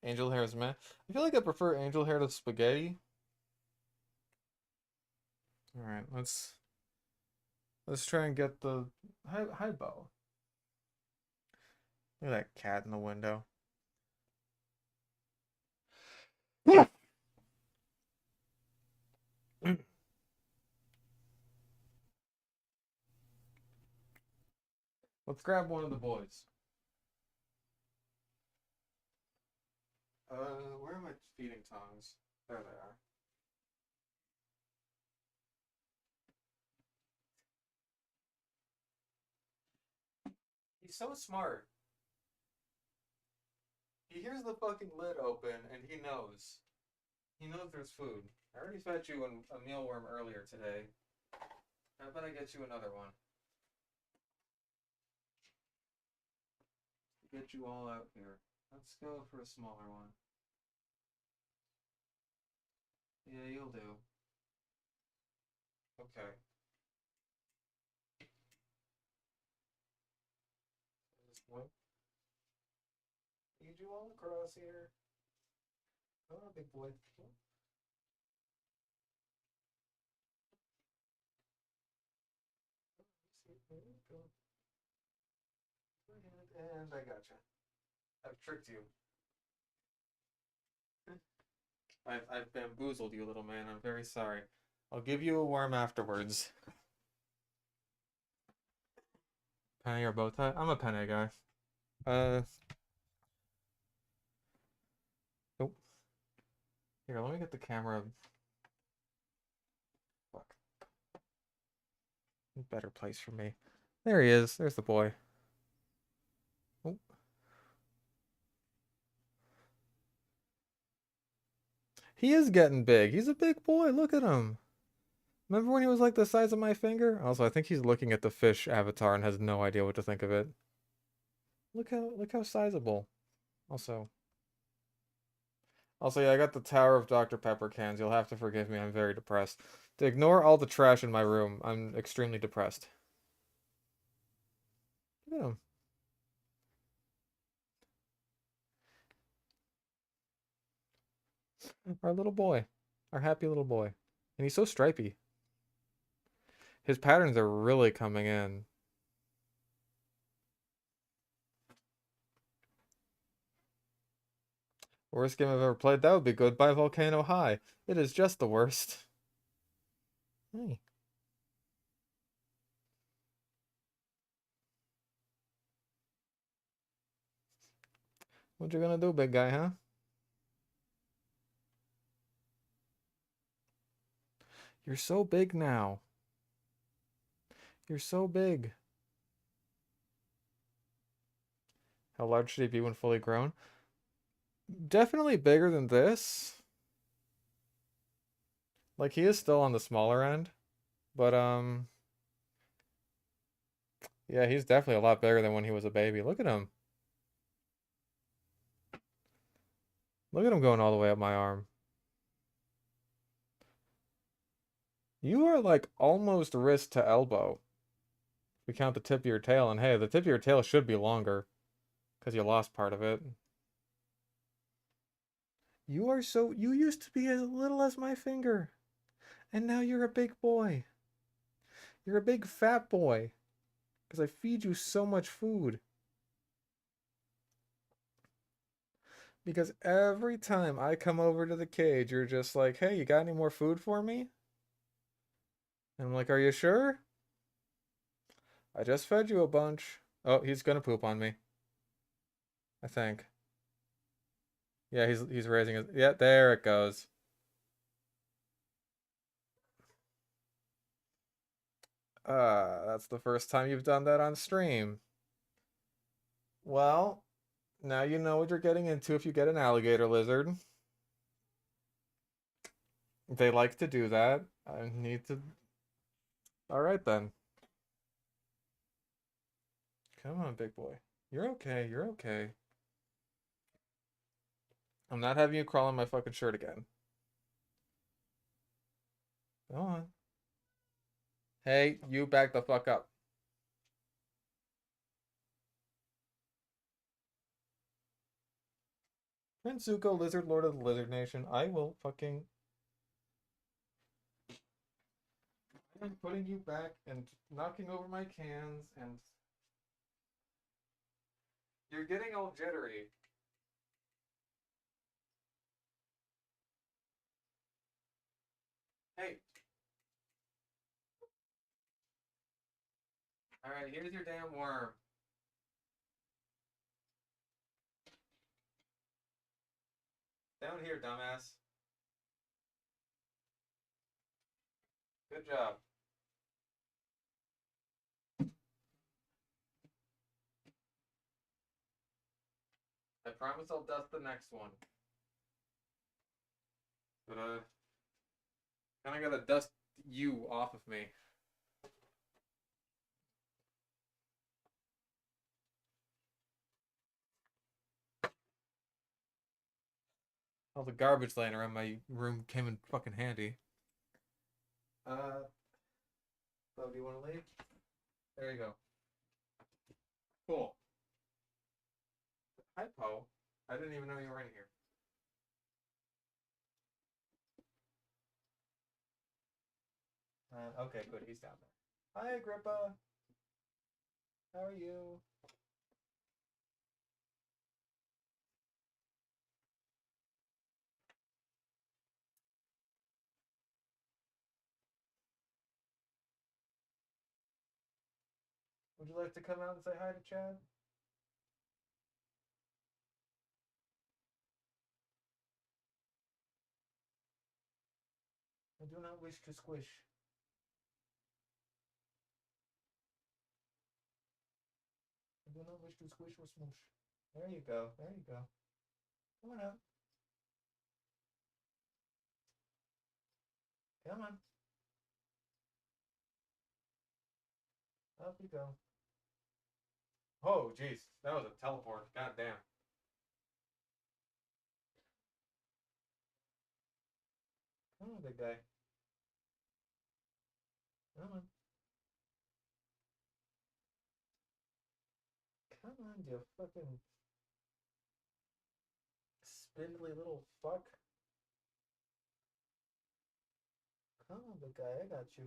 Angel hair is meh. I feel like I prefer angel hair to spaghetti. Alright, let's try and get the hi Bo. Look at that cat in the window. Let's grab one of the boys. Where are my feeding tongs? There they are. He's so smart. He hears the fucking lid open and he knows. He knows there's food. I already fed you a mealworm earlier today. How about I get you another one? Get you all out here. Let's go for a smaller one. Yeah, you'll do. Okay. This one. Feed you all across here. Come on, big boy. There you go. And I gotcha. I've tricked you. I've bamboozled you, little man. I'm very sorry. I'll give you a worm afterwards. Penne or bow tie? I'm a penne guy. Nope. Here, let me get the camera. Fuck. Better place for me. There he is. There's the boy. Oh. He is getting big. He's a big boy. Look at him. Remember when he was like the size of my finger? Also, I think he's looking at the fish avatar and has no idea what to think of it. Look how sizable. Also, yeah, I got the Tower of Dr. Pepper cans. You'll have to forgive me. I'm very depressed. To ignore all the trash in my room, I'm extremely depressed. Look at him. Our little boy. Our happy little boy. And he's so stripy. His patterns are really coming in. Worst game I've ever played? That would be Goodbye Volcano High. It is just the worst. Hey. What you gonna do, big guy, huh? You're so big now. You're so big. How large should he be when fully grown? Definitely bigger than this. Like, he is still on the smaller end. But, yeah, he's definitely a lot bigger than when he was a baby. Look at him. Look at him going all the way up my arm. You are, like, almost wrist to elbow. If we count the tip of your tail. And, hey, the tip of your tail should be longer. Because you lost part of it. You are so... You used to be as little as my finger. And now you're a big boy. You're a big fat boy. Because I feed you so much food. Because every time I come over to the cage, you're just like, hey, you got any more food for me? And I'm like, are you sure? I just fed you a bunch. Oh, he's gonna poop on me. I think. Yeah, he's raising his... Yeah, there it goes. That's the first time you've done that on stream. Well, now you know what you're getting into if you get an alligator lizard. They like to do that. I need to... Alright then. Come on, big boy. You're okay, you're okay. I'm not having you crawl on my fucking shirt again. Go on. Hey, you back the fuck up. Prince Zuko, Lizard Lord of the Lizard Nation, I will fucking... I'm putting you back and knocking over my cans and... You're getting all jittery. Hey. Alright, here's your damn worm. Down here, dumbass. Good job. I promise I'll dust the next one. But, kinda gotta dust you off of me. All the garbage laying around my room came in fucking handy. So do you want to leave? There you go. Cool. Hi, Poe. I didn't even know you were in here. Okay, good. He's down there. Hi, Agrippa. How are you? Would you like to come out and say hi to Chad? I do not wish to squish. I do not wish to squish or smoosh. There you go. There you go. Come on out. Come on. Up you go. Oh, jeez. That was a teleport. God damn. Come on, big guy. Come on. Come on, you fucking spindly little fuck. Come on, big guy. I got you.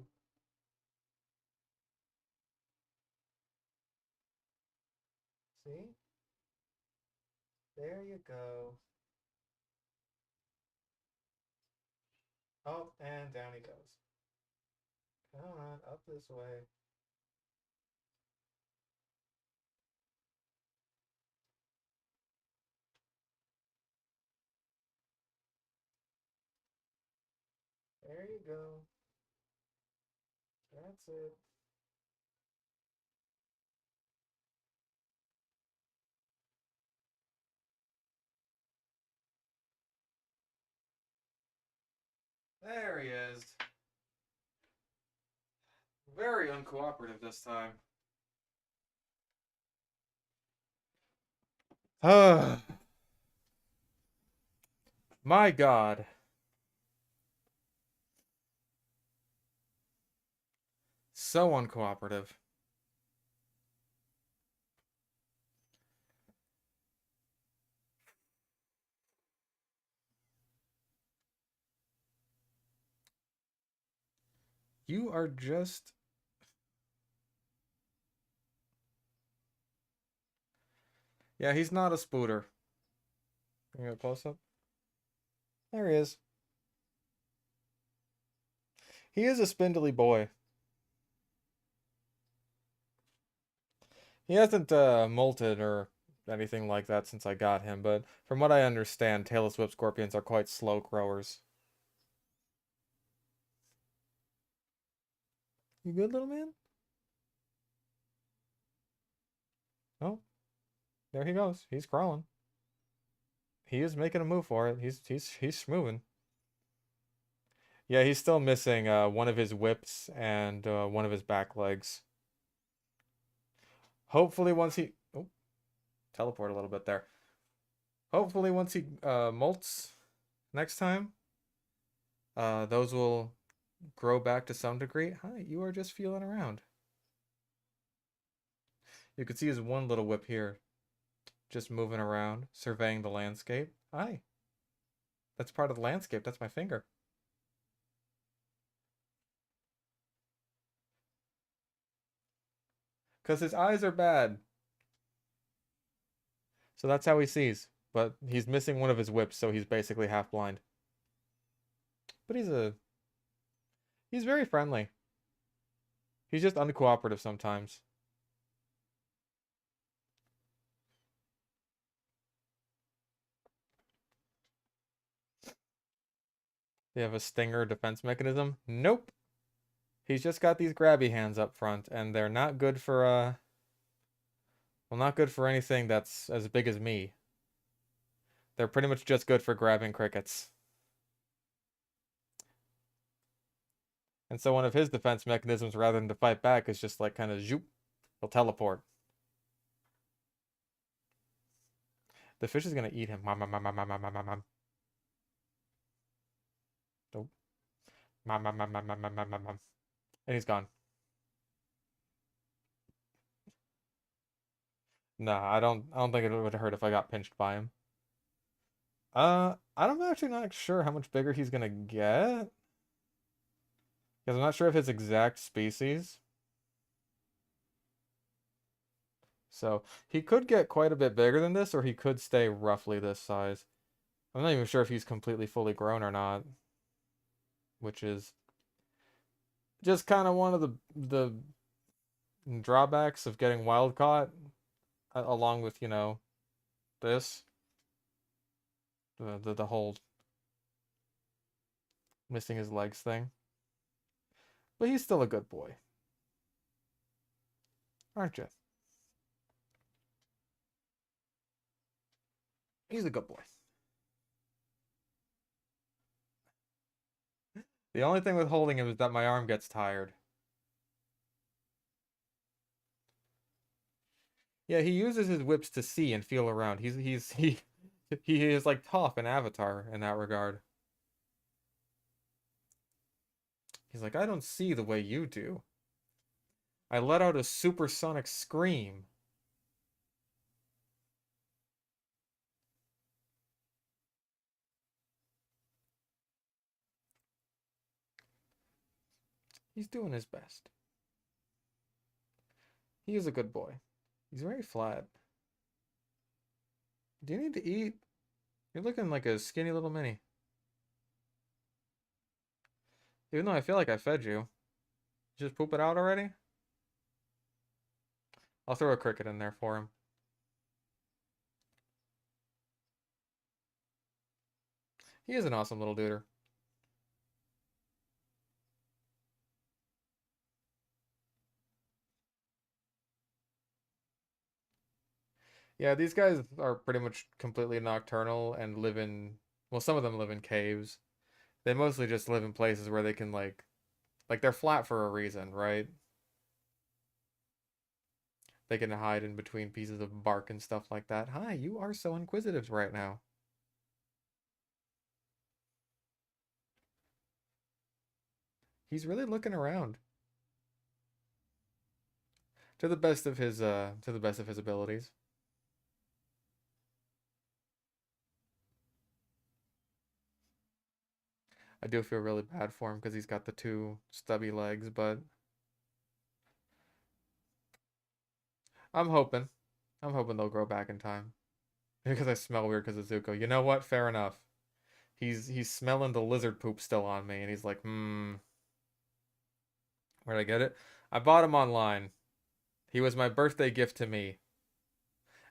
See? There you go. Oh, and down he goes. Come on, up this way. There you go. That's it. There he is. Very uncooperative this time. My God. So uncooperative. You are just... Yeah, he's not a spooter. Can you get a close up? There he is. He is a spindly boy. He hasn't molted or anything like that since I got him, but from what I understand, tailless whip scorpions are quite slow growers. You good, little man? Oh, there he goes. He's crawling. He is making a move for it. He's moving. Yeah, he's still missing one of his whips and one of his back legs. Hopefully once he... Oh, teleport a little bit there. Hopefully once he molts next time, those will grow back to some degree. Hi, you are just feeling around. You can see his one little whip here. Just moving around, surveying the landscape. Hi. That's part of the landscape. That's my finger. Because his eyes are bad. So that's how he sees. But he's missing one of his whips, so he's basically half blind. But he's very friendly. He's just uncooperative sometimes. They have a stinger defense mechanism? Nope. He's just got these grabby hands up front, and they're not good for, well, not good for anything that's as big as me. They're pretty much just good for grabbing crickets. And so one of his defense mechanisms, rather than to fight back, is just like kind of zoop. He'll teleport. The fish is gonna eat him. Nom, nom, nom, nom, nom, nom, nom, nom. Nope. Nom, nom, nom, nom, nom, nom, nom, nom. And he's gone. Nah, I don't think it would hurt if I got pinched by him. I'm actually not sure how much bigger he's gonna get. Because I'm not sure of his exact species. So he could get quite a bit bigger than this, or he could stay roughly this size. I'm not even sure if he's completely fully grown or not. Which is just kind of one of the drawbacks of getting wild caught, along with, you know, this. The whole missing his legs thing. But he's still a good boy. Aren't you? He's a good boy. The only thing with holding him is that my arm gets tired. Yeah, he uses his whips to see and feel around. He is like Toph in Avatar in that regard. He's like, I don't see the way you do. I let out a supersonic scream. He's doing his best. He is a good boy. He's very flat. Do you need to eat? You're looking like a skinny little mini. Even though I feel like I fed you. Just poop it out already? I'll throw a cricket in there for him. He is an awesome little duder. Yeah, these guys are pretty much completely nocturnal and live in, well, some of them live in caves. They mostly just live in places where they can like they're flat for a reason, right? They can hide in between pieces of bark and stuff like that. Hi, you are so inquisitive right now. He's really looking around. To the best of his abilities. I do feel really bad for him because he's got the two stubby legs, but I'm hoping. I'm hoping they'll grow back in time. Because I smell weird because of Zuko. You know what? Fair enough. He's smelling the lizard poop still on me, and he's like, where'd I get it? I bought him online. He was my birthday gift to me.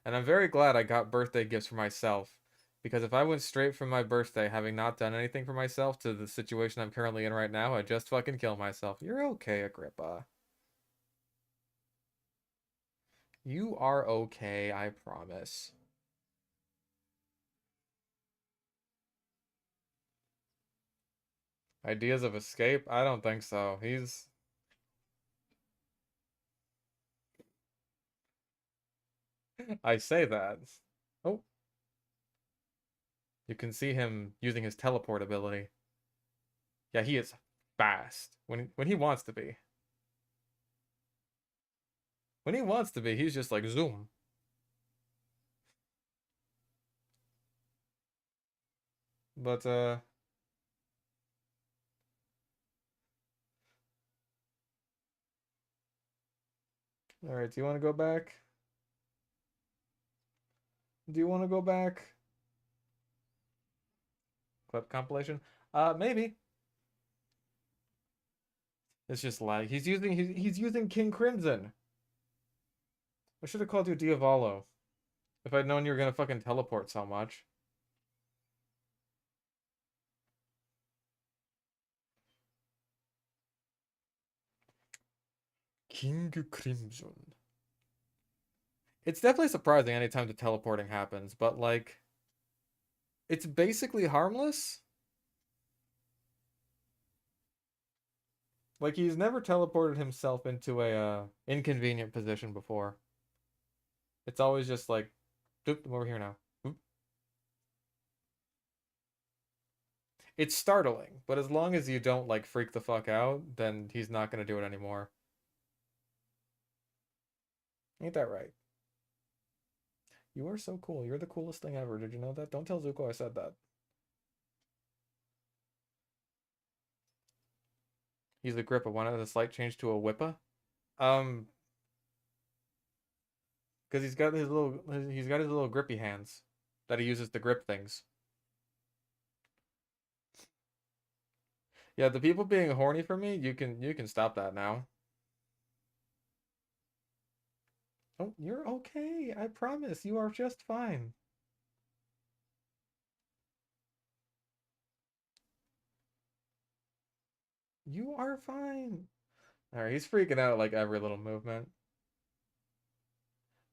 And I'm very glad I got birthday gifts for myself. Because if I went straight from my birthday, having not done anything for myself, to the situation I'm currently in right now, I'd just fucking kill myself. You're okay, Agrippa. You are okay, I promise. Ideas of escape? I don't think so. I say that. Oh, you can see him using his teleport ability. Yeah, he is fast. When he wants to be. When he wants to be, he's just like zoom. But alright, do you want to go back? Do you want to go back? Clip compilation? Maybe. It's just lag. He's using King Crimson. I should have called you Diavolo. If I'd known you were gonna fucking teleport so much. King Crimson. It's definitely surprising anytime the teleporting happens, but like it's basically harmless. Like he's never teleported himself into a inconvenient position before. It's always just like, doop, I'm over here now. Oop. It's startling, but as long as you don't like freak the fuck out, then he's not gonna do it anymore. Ain't that right? You are so cool. You're the coolest thing ever. Did you know that? Don't tell Zuko I said that. He's a Grippa. Why not the slight change to a Whippa? Um, because he's got his little grippy hands that he uses to grip things. Yeah, the people being horny for me, you can stop that now. Oh, you're okay. I promise. You are just fine. You are fine. Alright, he's freaking out at like every little movement.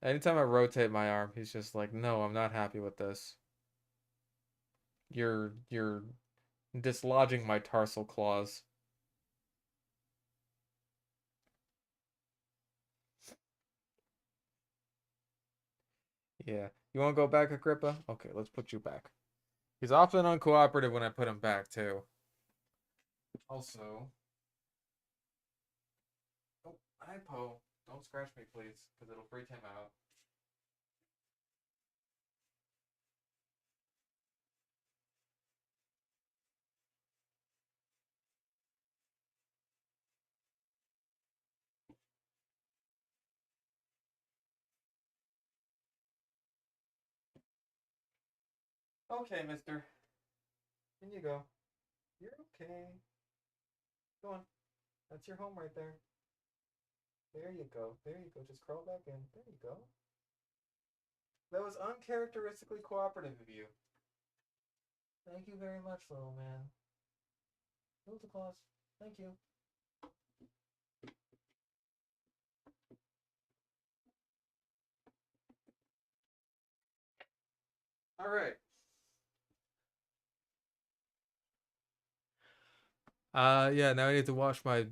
Anytime I rotate my arm, he's just like, no, I'm not happy with this. You're dislodging my tarsal claws. Yeah. You want to go back, Agrippa? Okay, let's put you back. He's often uncooperative when I put him back, too. Also... Oh, hi, Poe. Don't scratch me, please, because it'll freak him out. Okay, mister. In you go. You're okay. Go on. That's your home right there. There you go. There you go. Just crawl back in. There you go. That was uncharacteristically cooperative of you. Thank you very much, little man. Move the claws. Thank you. All right. Yeah, now I need to wash my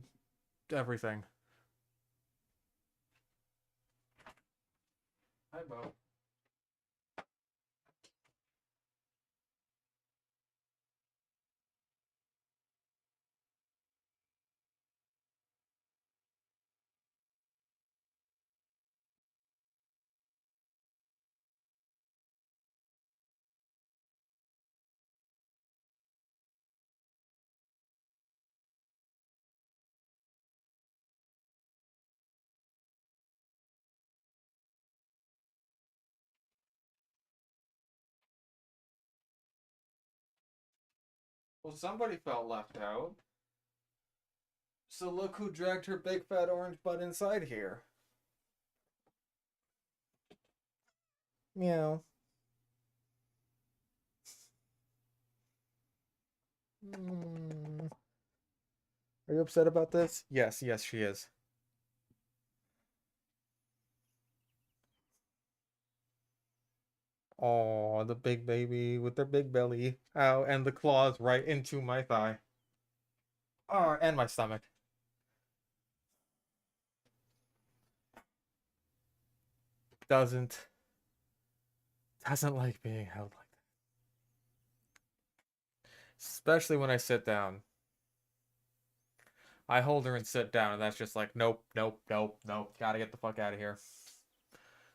everything. Hi, Bo. Well, somebody felt left out. So look who dragged her big fat orange butt inside here. Meow. Mm. Are you upset about this? Yes, yes, she is. Oh, the big baby with their big belly. Ow, and the claws right into my thigh. Oh, and my stomach. Doesn't like being held like that. Especially when I sit down. I hold her and sit down, and that's just like, nope, nope, nope, nope. Gotta get the fuck out of here.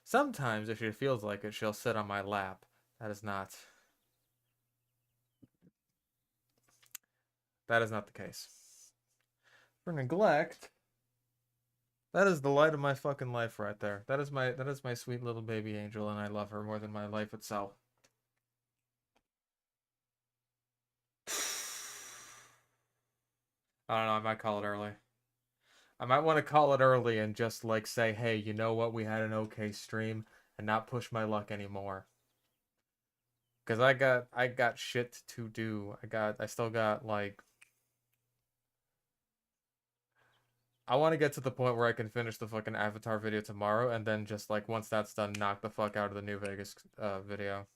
Sometimes, if she feels like it, she'll sit on my lap. That is not. That is not the case. For neglect, that is the light of my fucking life right there. That is my sweet little baby angel, and I love her more than my life itself. I don't know, I might call it early. I might want to call it early and just like say, hey, you know what? We had an okay stream and not push my luck anymore. Cause I got shit to do. I still got like I want to get to the point where I can finish the fucking Avatar video tomorrow and then just like once that's done, knock the fuck out of the New Vegas video.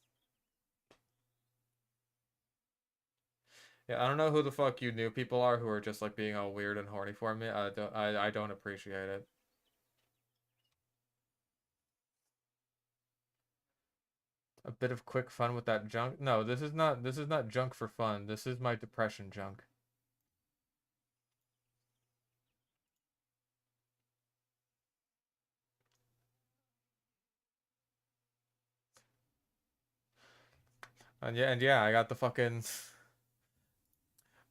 Yeah, I don't know who the fuck you new people are who are just like being all weird and horny for me. I don't appreciate it. A bit of quick fun with that junk. No, this is not junk for fun. This is my depression junk. And yeah, I got the fucking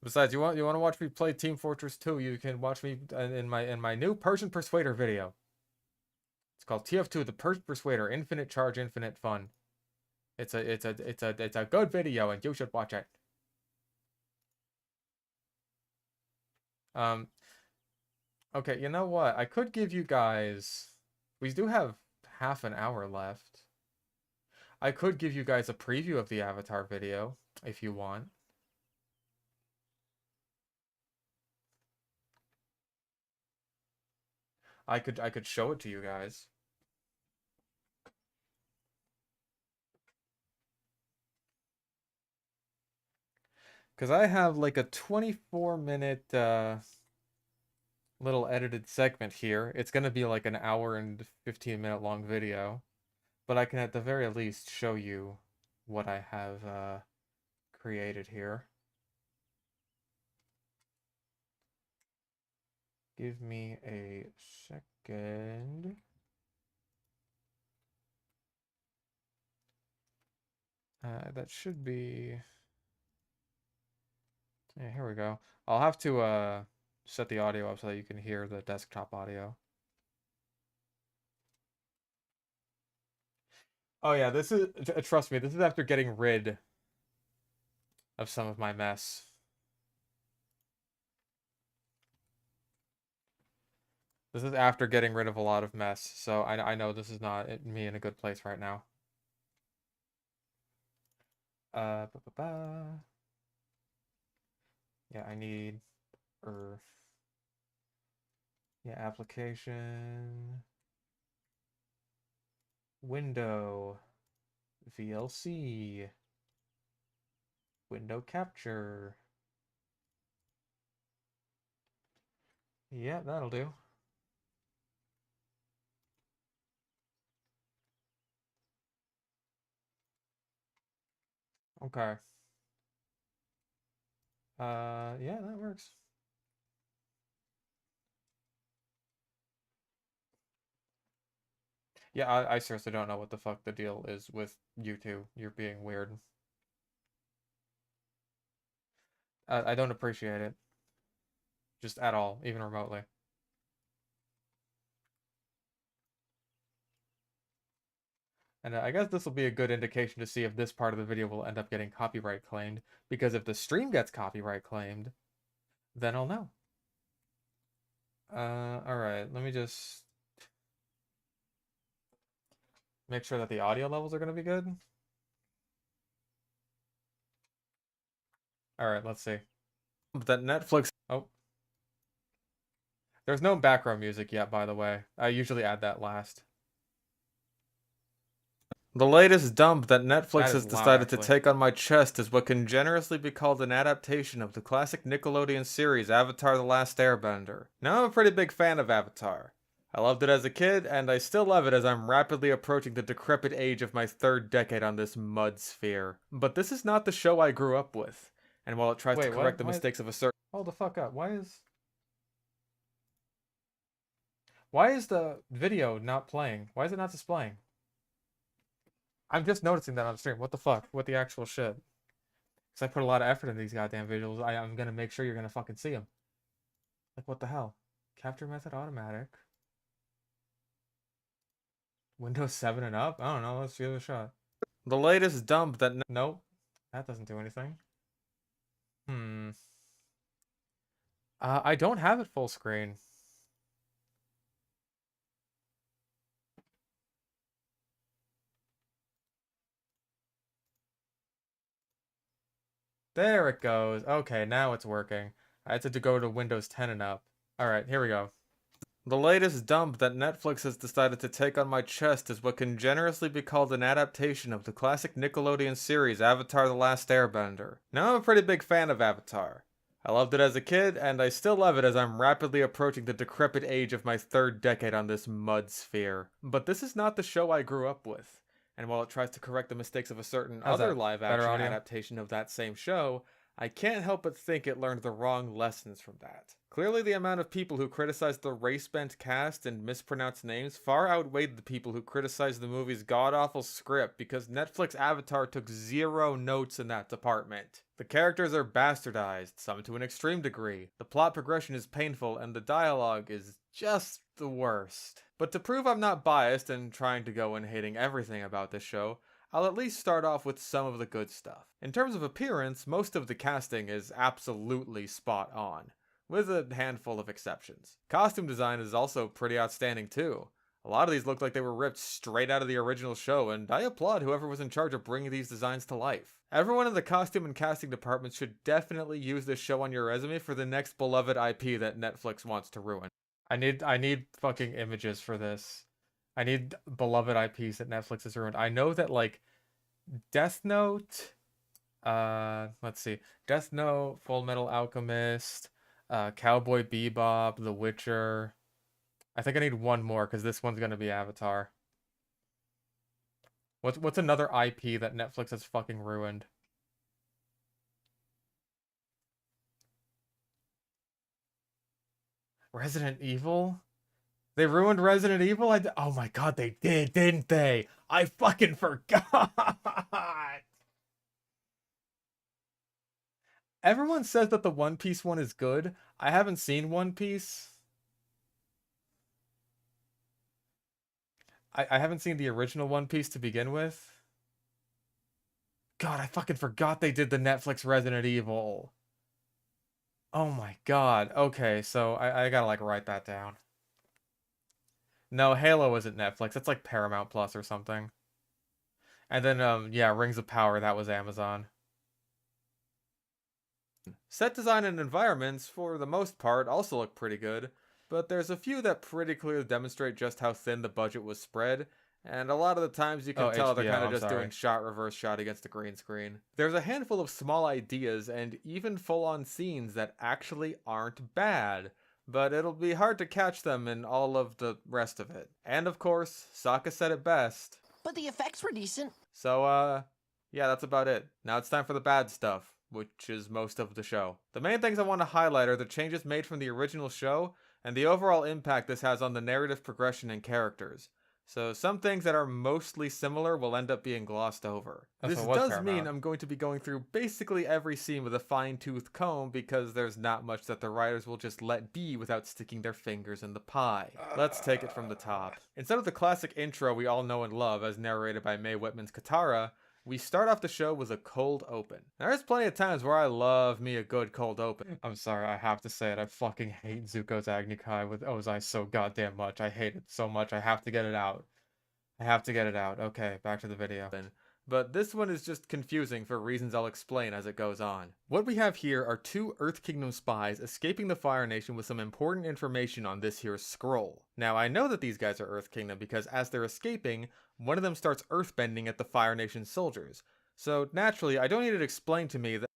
Besides, you want to watch me play Team Fortress 2, you can watch me in my new Persian Persuader video. It's called TF2, the Persian Persuader, Infinite Charge, Infinite Fun. It's a good video and you should watch it. Um okay, you know what? I could give you guys we do have half an hour left. I could give you guys a preview of the Avatar video if you want. I could show it to you guys. Cuz I have like a 24-minute little edited segment here. It's going to be like an hour and 15-minute long video. but I can at the very least show you what I have created here. Give me a second. That should be... Yeah, here we go. I'll have to set the audio up so that you can hear the desktop audio. Oh yeah, this is... Trust me, this is after getting rid of some of my mess. This is after getting rid of a lot of mess, so I know this is not me in a good place right now. Ba -ba -ba. Yeah, I need... Yeah, application... Window... VLC... Window capture... Yeah, that'll do. Okay. Yeah, that works. Yeah, I seriously don't know what the fuck the deal is with you two. You're being weird. I don't appreciate it. Just at all, even remotely. And I guess this will be a good indication to see if this part of the video will end up getting copyright claimed, because if the stream gets copyright claimed, then I'll know. Alright, let me just make sure that the audio levels are going to be good. Alright, let's see. That Netflix... Oh. There's no background music yet, by the way. I usually add that last. The latest dump that Netflix has decided to take on my chest is what can generously be called an adaptation of the classic Nickelodeon series Avatar: The Last Airbender. Now, I'm a pretty big fan of Avatar. I loved it as a kid, and I still love it as I'm rapidly approaching the decrepit age of my third decade on this mud sphere. But this is not the show I grew up with, and while it tries to correct the mistakes of a certain... Hold the fuck up, why is the video not playing? Why is it not displaying? I'm just noticing that on stream. What the fuck? What the actual shit? Because I put a lot of effort in these goddamn visuals. I'm gonna make sure you're gonna fucking see them. Like, what the hell? Capture method automatic. Windows 7 and up? I don't know. Let's give it a shot. The latest dump that... Nope. That doesn't do anything. I don't have it full screen. There it goes. Okay, now it's working. I had to go to Windows 10 and up. Alright, here we go. The latest dump that Netflix has decided to take on my chest is what can generously be called an adaptation of the classic Nickelodeon series Avatar: The Last Airbender. Now, I'm a pretty big fan of Avatar. I loved it as a kid, and I still love it as I'm rapidly approaching the decrepit age of my third decade on this mud sphere. But this is not the show I grew up with. And while it tries to correct the mistakes of a certain other live-action adaptation of that same show, I can't help but think it learned the wrong lessons from that. Clearly, the amount of people who criticized the race-bent cast and mispronounced names far outweighed the people who criticized the movie's god-awful script, because Netflix Avatar took zero notes in that department. The characters are bastardized, some to an extreme degree, the plot progression is painful, and the dialogue is just the worst. But to prove I'm not biased and trying to go in hating everything about this show, I'll at least start off with some of the good stuff. In terms of appearance, most of the casting is absolutely spot on, with a handful of exceptions. Costume design is also pretty outstanding too. A lot of these look like they were ripped straight out of the original show, and I applaud whoever was in charge of bringing these designs to life. Everyone in the costume and casting departments should definitely use this show on your resume for the next beloved IP that Netflix wants to ruin. I need fucking images for this. I need beloved IPs that Netflix has ruined. I know that, like, Death Note, let's see, Death Note, Full Metal Alchemist, Cowboy Bebop, The Witcher. I think I need one more, because this one's gonna be Avatar. What's another IP that Netflix has fucking ruined? Resident Evil? They ruined Resident Evil? Oh my god, they did, didn't they? I fucking forgot! Everyone says that the One Piece one is good. I haven't seen One Piece. I haven't seen the original One Piece to begin with. God, I fucking forgot they did the Netflix Resident Evil. Oh my god. Okay, so I gotta like write that down. No, Halo isn't Netflix. It's like Paramount Plus or something. And then yeah, Rings of Power, that was Amazon. Set design and environments, for the most part, also look pretty good, but there's a few that pretty clearly demonstrate just how thin the budget was spread, and a lot of the times you can tell they're kind of just doing shot reverse shot against a green screen. There's a handful of small ideas and even full-on scenes that actually aren't bad, but it'll be hard to catch them in all of the rest of it. And of course, Sokka said it best. But the effects were decent. So, yeah, that's about it. Now it's time for the bad stuff, which is most of the show. The main things I want to highlight are the changes made from the original show, and the overall impact this has on the narrative progression and characters. So some things that are mostly similar will end up being glossed over. This does mean I'm going to be going through basically every scene with a fine-tooth comb because there's not much that the writers will just let be without sticking their fingers in the pie. Let's take it from the top. Instead of the classic intro we all know and love as narrated by Mae Whitman's Katara, we start off the show with a cold open. There's plenty of times where I love me a good cold open. I'm sorry, I have to say it. I fucking hate Zuko's Agni Kai with Ozai so goddamn much. I hate it so much. I have to get it out. I have to get it out. Okay, back to the video. But this one is just confusing for reasons I'll explain as it goes on. What we have here are two Earth Kingdom spies escaping the Fire Nation with some important information on this here scroll. Now, I know that these guys are Earth Kingdom because as they're escaping, one of them starts earthbending at the Fire Nation soldiers. So, naturally, I don't need it explained to me that—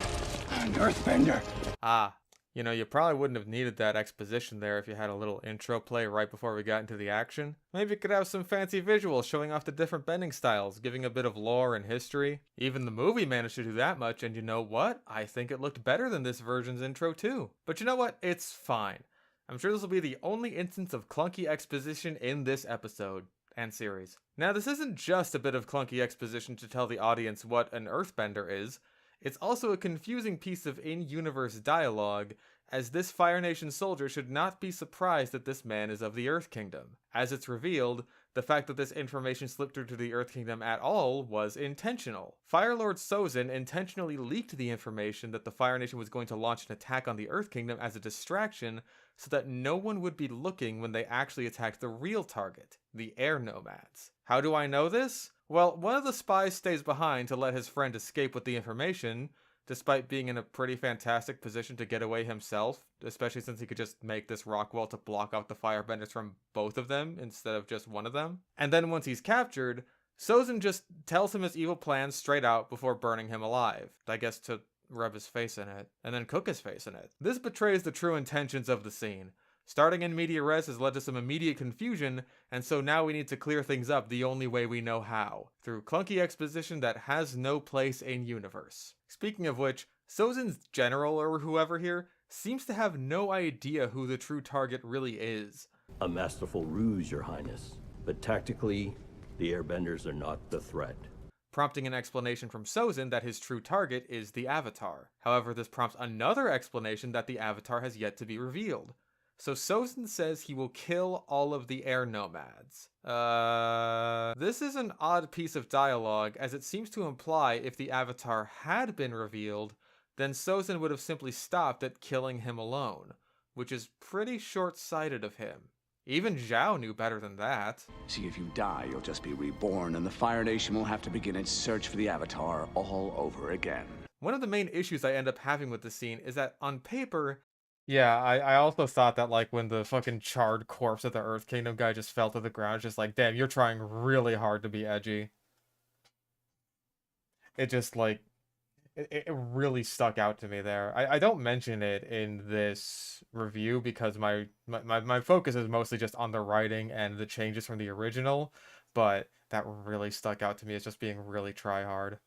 An earthbender! Ah, you know, you probably wouldn't have needed that exposition there if you had a little intro play right before we got into the action. Maybe you could have some fancy visuals showing off the different bending styles, giving a bit of lore and history. Even the movie managed to do that much, and you know what? I think it looked better than this version's intro too. But you know what? It's fine. I'm sure this will be the only instance of clunky exposition in this episode and series. Now, this isn't just a bit of clunky exposition to tell the audience what an earthbender is. It's also a confusing piece of in-universe dialogue, as this Fire Nation soldier should not be surprised that this man is of the Earth Kingdom. As it's revealed, the fact that this information slipped through to the Earth Kingdom at all was intentional. Fire Lord Sozin intentionally leaked the information that the Fire Nation was going to launch an attack on the Earth Kingdom as a distraction so that no one would be looking when they actually attacked the real target, the air nomads. How do I know this? Well, one of the spies stays behind to let his friend escape with the information, despite being in a pretty fantastic position to get away himself, especially since he could just make this rock wall to block out the firebenders from both of them instead of just one of them. And then once he's captured, Sozin just tells him his evil plans straight out before burning him alive, I guess to rub his face in it, and then cook his face in it. This betrays the true intentions of the scene. Starting in media res has led to some immediate confusion, and so now we need to clear things up the only way we know how, through clunky exposition that has no place in universe. Speaking of which, Sozin's general or whoever here seems to have no idea who the true target really is. A masterful ruse, Your Highness, but tactically, the airbenders are not the threat. Prompting an explanation from Sozin that his true target is the Avatar. However, this prompts another explanation that the Avatar has yet to be revealed. So Sozin says he will kill all of the air nomads. This is an odd piece of dialogue, as it seems to imply if the Avatar had been revealed, then Sozin would have simply stopped at killing him alone, which is pretty short-sighted of him. Even Zhao knew better than that. See, if you die, you'll just be reborn, and the Fire Nation will have to begin its search for the Avatar all over again. One of the main issues I end up having with the scene is that, on paper, yeah, I also thought that, like, when the fucking charred corpse of the Earth Kingdom guy just fell to the ground, it's just like, damn, you're trying really hard to be edgy. It just, like, it really stuck out to me there. I don't mention it in this review because my focus is mostly just on the writing and the changes from the original, but that really stuck out to me as just being really try hard.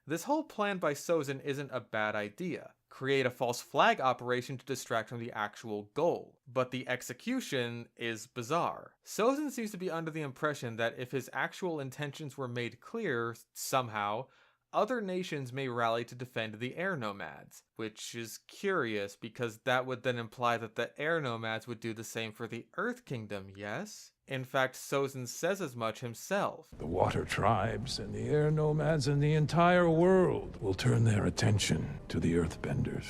This whole plan by Sozin isn't a bad idea. Create a false flag operation to distract from the actual goal. But the execution is bizarre. Sozin seems to be under the impression that if his actual intentions were made clear, somehow, other nations may rally to defend the air nomads, which is curious because that would then imply that the air nomads would do the same for the Earth Kingdom, yes? In fact, Sozin says as much himself. The water tribes and the air nomads and the entire world will turn their attention to the earthbenders.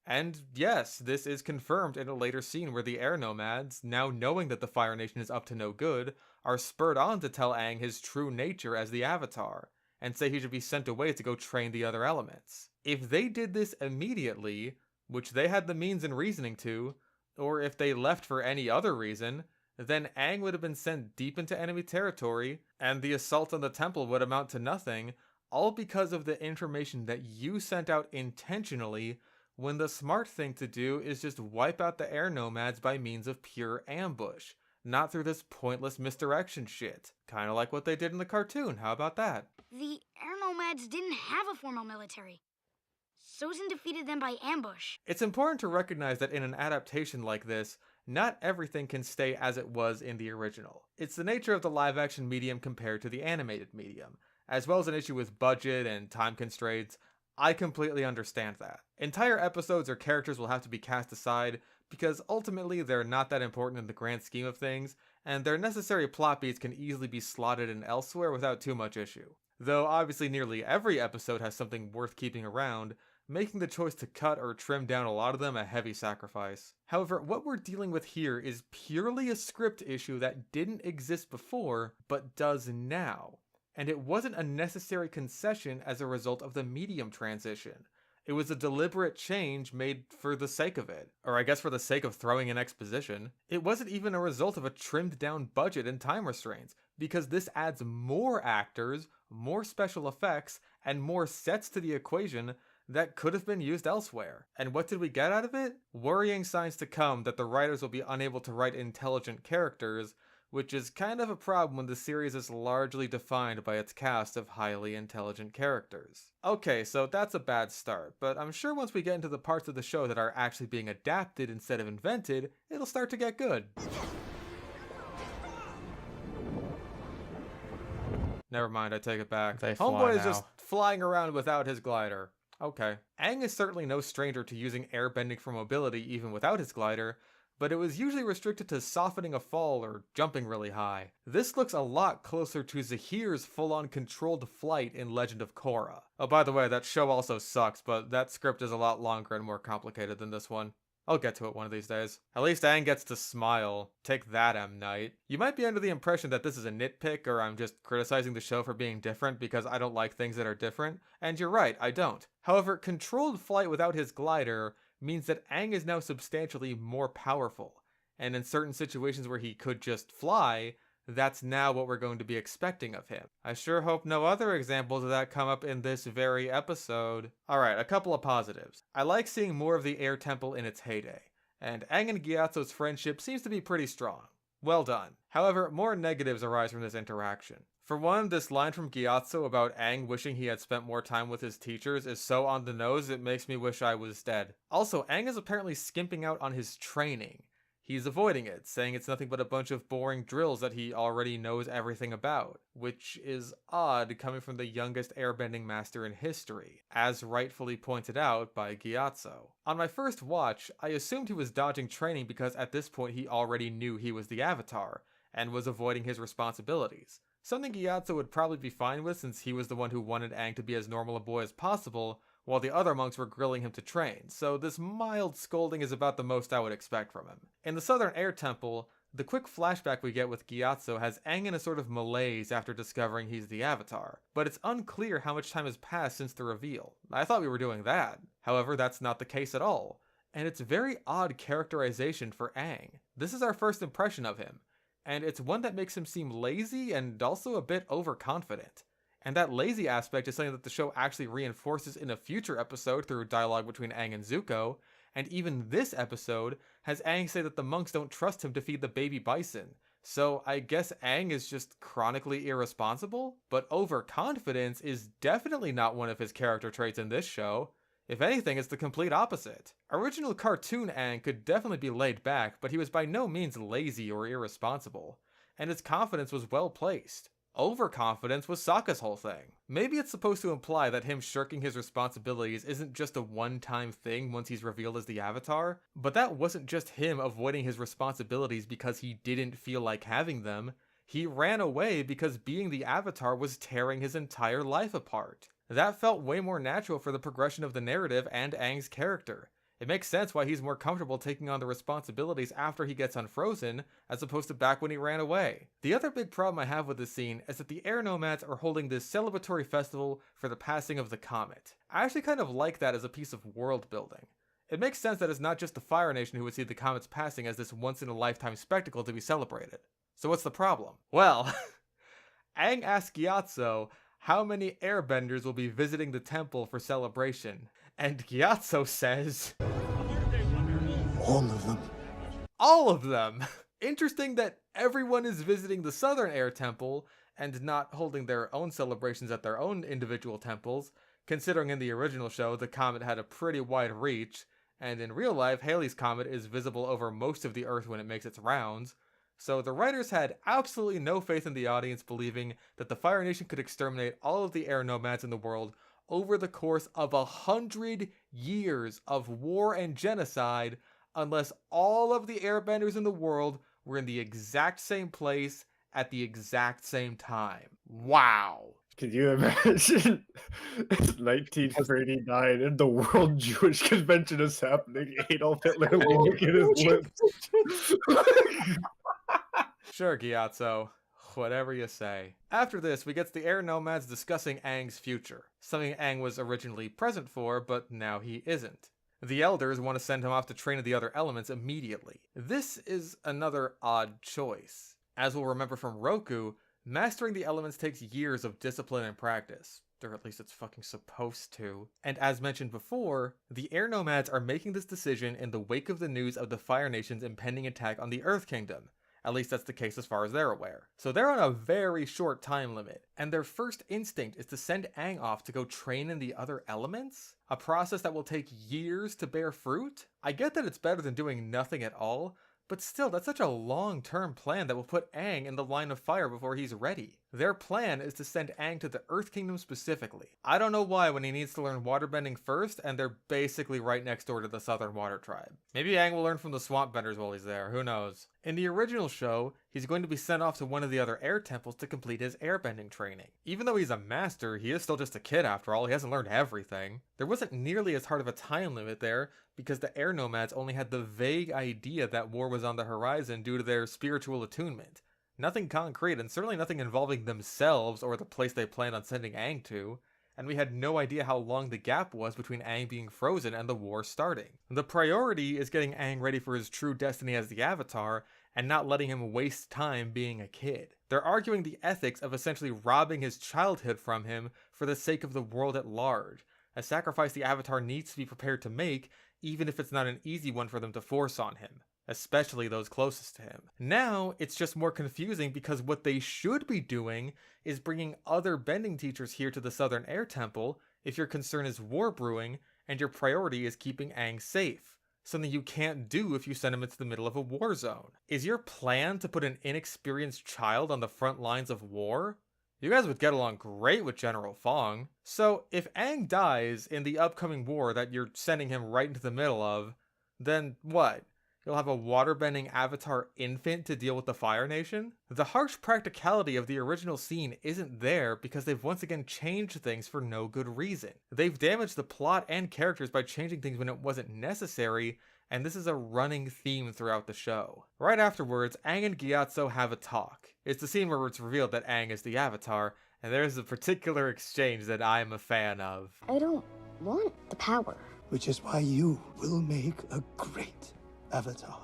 And yes, this is confirmed in a later scene where the air nomads, now knowing that the Fire Nation is up to no good, are spurred on to tell Aang his true nature as the Avatar, and say he should be sent away to go train the other elements. If they did this immediately, which they had the means and reasoning to, or if they left for any other reason, then Aang would have been sent deep into enemy territory, and the assault on the temple would amount to nothing, all because of the information that you sent out intentionally, when the smart thing to do is just wipe out the air nomads by means of pure ambush, not through this pointless misdirection shit. Kinda like what they did in the cartoon, how about that? The air nomads didn't have a formal military. Sozin defeated them by ambush. It's important to recognize that in an adaptation like this, not everything can stay as it was in the original. It's the nature of the live-action medium compared to the animated medium, as well as an issue with budget and time constraints. I completely understand that. Entire episodes or characters will have to be cast aside because ultimately they're not that important in the grand scheme of things, and their necessary plot beats can easily be slotted in elsewhere without too much issue. Though obviously nearly every episode has something worth keeping around, making the choice to cut or trim down a lot of them a heavy sacrifice. However, what we're dealing with here is purely a script issue that didn't exist before, but does now. And it wasn't a necessary concession as a result of the medium transition. It was a deliberate change made for the sake of it, or I guess for the sake of throwing in exposition. It wasn't even a result of a trimmed down budget and time restraints, because this adds more actors, more special effects, and more sets to the equation that could have been used elsewhere. And what did we get out of it? Worrying signs to come that the writers will be unable to write intelligent characters, which is kind of a problem when the series is largely defined by its cast of highly intelligent characters. Okay, so that's a bad start, but I'm sure once we get into the parts of the show that are actually being adapted instead of invented, it'll start to get good. Never mind, I take it back. They fly Homeboy is now. just flying around without his glider. Okay. Aang is certainly no stranger to using airbending for mobility even without his glider, but it was usually restricted to softening a fall or jumping really high. This looks a lot closer to Zahir's full-on controlled flight in Legend of Korra. Oh, by the way, that show also sucks, but that script is a lot longer and more complicated than this one. I'll get to it one of these days. At least Aang gets to smile. Take that, M. Night. You might be under the impression that this is a nitpick or I'm just criticizing the show for being different because I don't like things that are different, and you're right, I don't. However, controlled flight without his glider means that Aang is now substantially more powerful, and in certain situations where he could just fly, that's now what we're going to be expecting of him. I sure hope no other examples of that come up in this very episode. Alright, a couple of positives. I like seeing more of the Air Temple in its heyday, and Aang and Gyatso's friendship seems to be pretty strong. Well done. However, more negatives arise from this interaction. For one, this line from Gyatso about Aang wishing he had spent more time with his teachers is so on the nose it makes me wish I was dead. Also, Aang is apparently skimping out on his training. He's avoiding it, saying it's nothing but a bunch of boring drills that he already knows everything about, which is odd coming from the youngest airbending master in history, as rightfully pointed out by Gyatso. On my first watch, I assumed he was dodging training because at this point he already knew he was the Avatar, and was avoiding his responsibilities. Something Gyatso would probably be fine with since he was the one who wanted Aang to be as normal a boy as possible, while the other monks were grilling him to train, so this mild scolding is about the most I would expect from him. In the Southern Air Temple, the quick flashback we get with Gyatso has Aang in a sort of malaise after discovering he's the Avatar, but it's unclear how much time has passed since the reveal. I thought we were doing that. However, that's not the case at all, and it's very odd characterization for Aang. This is our first impression of him, and it's one that makes him seem lazy and also a bit overconfident. And that lazy aspect is something that the show actually reinforces in a future episode through dialogue between Aang and Zuko, and even this episode has Aang say that the monks don't trust him to feed the baby bison. So I guess Aang is just chronically irresponsible? But overconfidence is definitely not one of his character traits in this show. If anything, it's the complete opposite. Original cartoon Aang could definitely be laid back, but he was by no means lazy or irresponsible, and his confidence was well placed. Overconfidence was Sokka's whole thing. Maybe it's supposed to imply that him shirking his responsibilities isn't just a one-time thing once he's revealed as the Avatar, but that wasn't just him avoiding his responsibilities because he didn't feel like having them. He ran away because being the Avatar was tearing his entire life apart. That felt way more natural for the progression of the narrative and Aang's character. It makes sense why he's more comfortable taking on the responsibilities after he gets unfrozen, as opposed to back when he ran away. The other big problem I have with this scene is that the Air Nomads are holding this celebratory festival for the passing of the comet. I actually kind of like that as a piece of world building. It makes sense that it's not just the Fire Nation who would see the comet's passing as this once-in-a-lifetime spectacle to be celebrated. So what's the problem? Well, Aang asks Gyatso how many airbenders will be visiting the temple for celebration, and Gyatso says, All of them. all of them! Interesting that everyone is visiting the Southern Air Temple and not holding their own celebrations at their own individual temples, considering in the original show the comet had a pretty wide reach, and in real life Halley's Comet is visible over most of the Earth when it makes its rounds. So the writers had absolutely no faith in the audience believing that the Fire Nation could exterminate all of the air nomads in the world over the course of 100 years of war and genocide unless all of the airbenders in the world were in the exact same place at the exact same time. Wow. Could you imagine 1939 and the World Jewish Convention is happening? Adolf Hitler licking his lips. Sure, Gyatso. Whatever you say. After this, we get the air nomads discussing Aang's future, something Aang was originally present for, but now he isn't. The elders want to send him off to train in the other elements immediately. This is another odd choice. As we'll remember from Roku, mastering the elements takes years of discipline and practice. Or at least it's fucking supposed to. And as mentioned before, the air nomads are making this decision in the wake of the news of the Fire Nation's impending attack on the Earth Kingdom. At least that's the case as far as they're aware. So they're on a very short time limit, and their first instinct is to send Aang off to go train in the other elements? A process that will take years to bear fruit? I get that it's better than doing nothing at all, but still, that's such a long-term plan that will put Aang in the line of fire before he's ready. Their plan is to send Aang to the Earth Kingdom specifically. I don't know why when he needs to learn waterbending first, and they're basically right next door to the Southern Water Tribe. Maybe Aang will learn from the Swamp Benders while he's there, who knows. In the original show, he's going to be sent off to one of the other air temples to complete his airbending training. Even though he's a master, he is still just a kid after all, he hasn't learned everything. There wasn't nearly as hard of a time limit there, because the air nomads only had the vague idea that war was on the horizon due to their spiritual attunement. Nothing concrete, and certainly nothing involving themselves or the place they planned on sending Aang to, and we had no idea how long the gap was between Aang being frozen and the war starting. The priority is getting Aang ready for his true destiny as the Avatar, and not letting him waste time being a kid. They're arguing the ethics of essentially robbing his childhood from him for the sake of the world at large, a sacrifice the Avatar needs to be prepared to make, even if it's not an easy one for them to force on him, especially those closest to him. Now, it's just more confusing because what they should be doing is bringing other bending teachers here to the Southern Air Temple if your concern is war brewing and your priority is keeping Aang safe. Something you can't do if you send him into the middle of a war zone. Is your plan to put an inexperienced child on the front lines of war? You guys would get along great with General Fong. So if Aang dies in the upcoming war that you're sending him right into the middle of, then what? You'll have a waterbending Avatar infant to deal with the Fire Nation? The harsh practicality of the original scene isn't there because they've once again changed things for no good reason. They've damaged the plot and characters by changing things when it wasn't necessary, and this is a running theme throughout the show. Right afterwards, Aang and Gyatso have a talk. It's the scene where it's revealed that Aang is the Avatar, and there's a particular exchange that I'm a fan of. I don't want the power. Which is why you will make a great Avatar.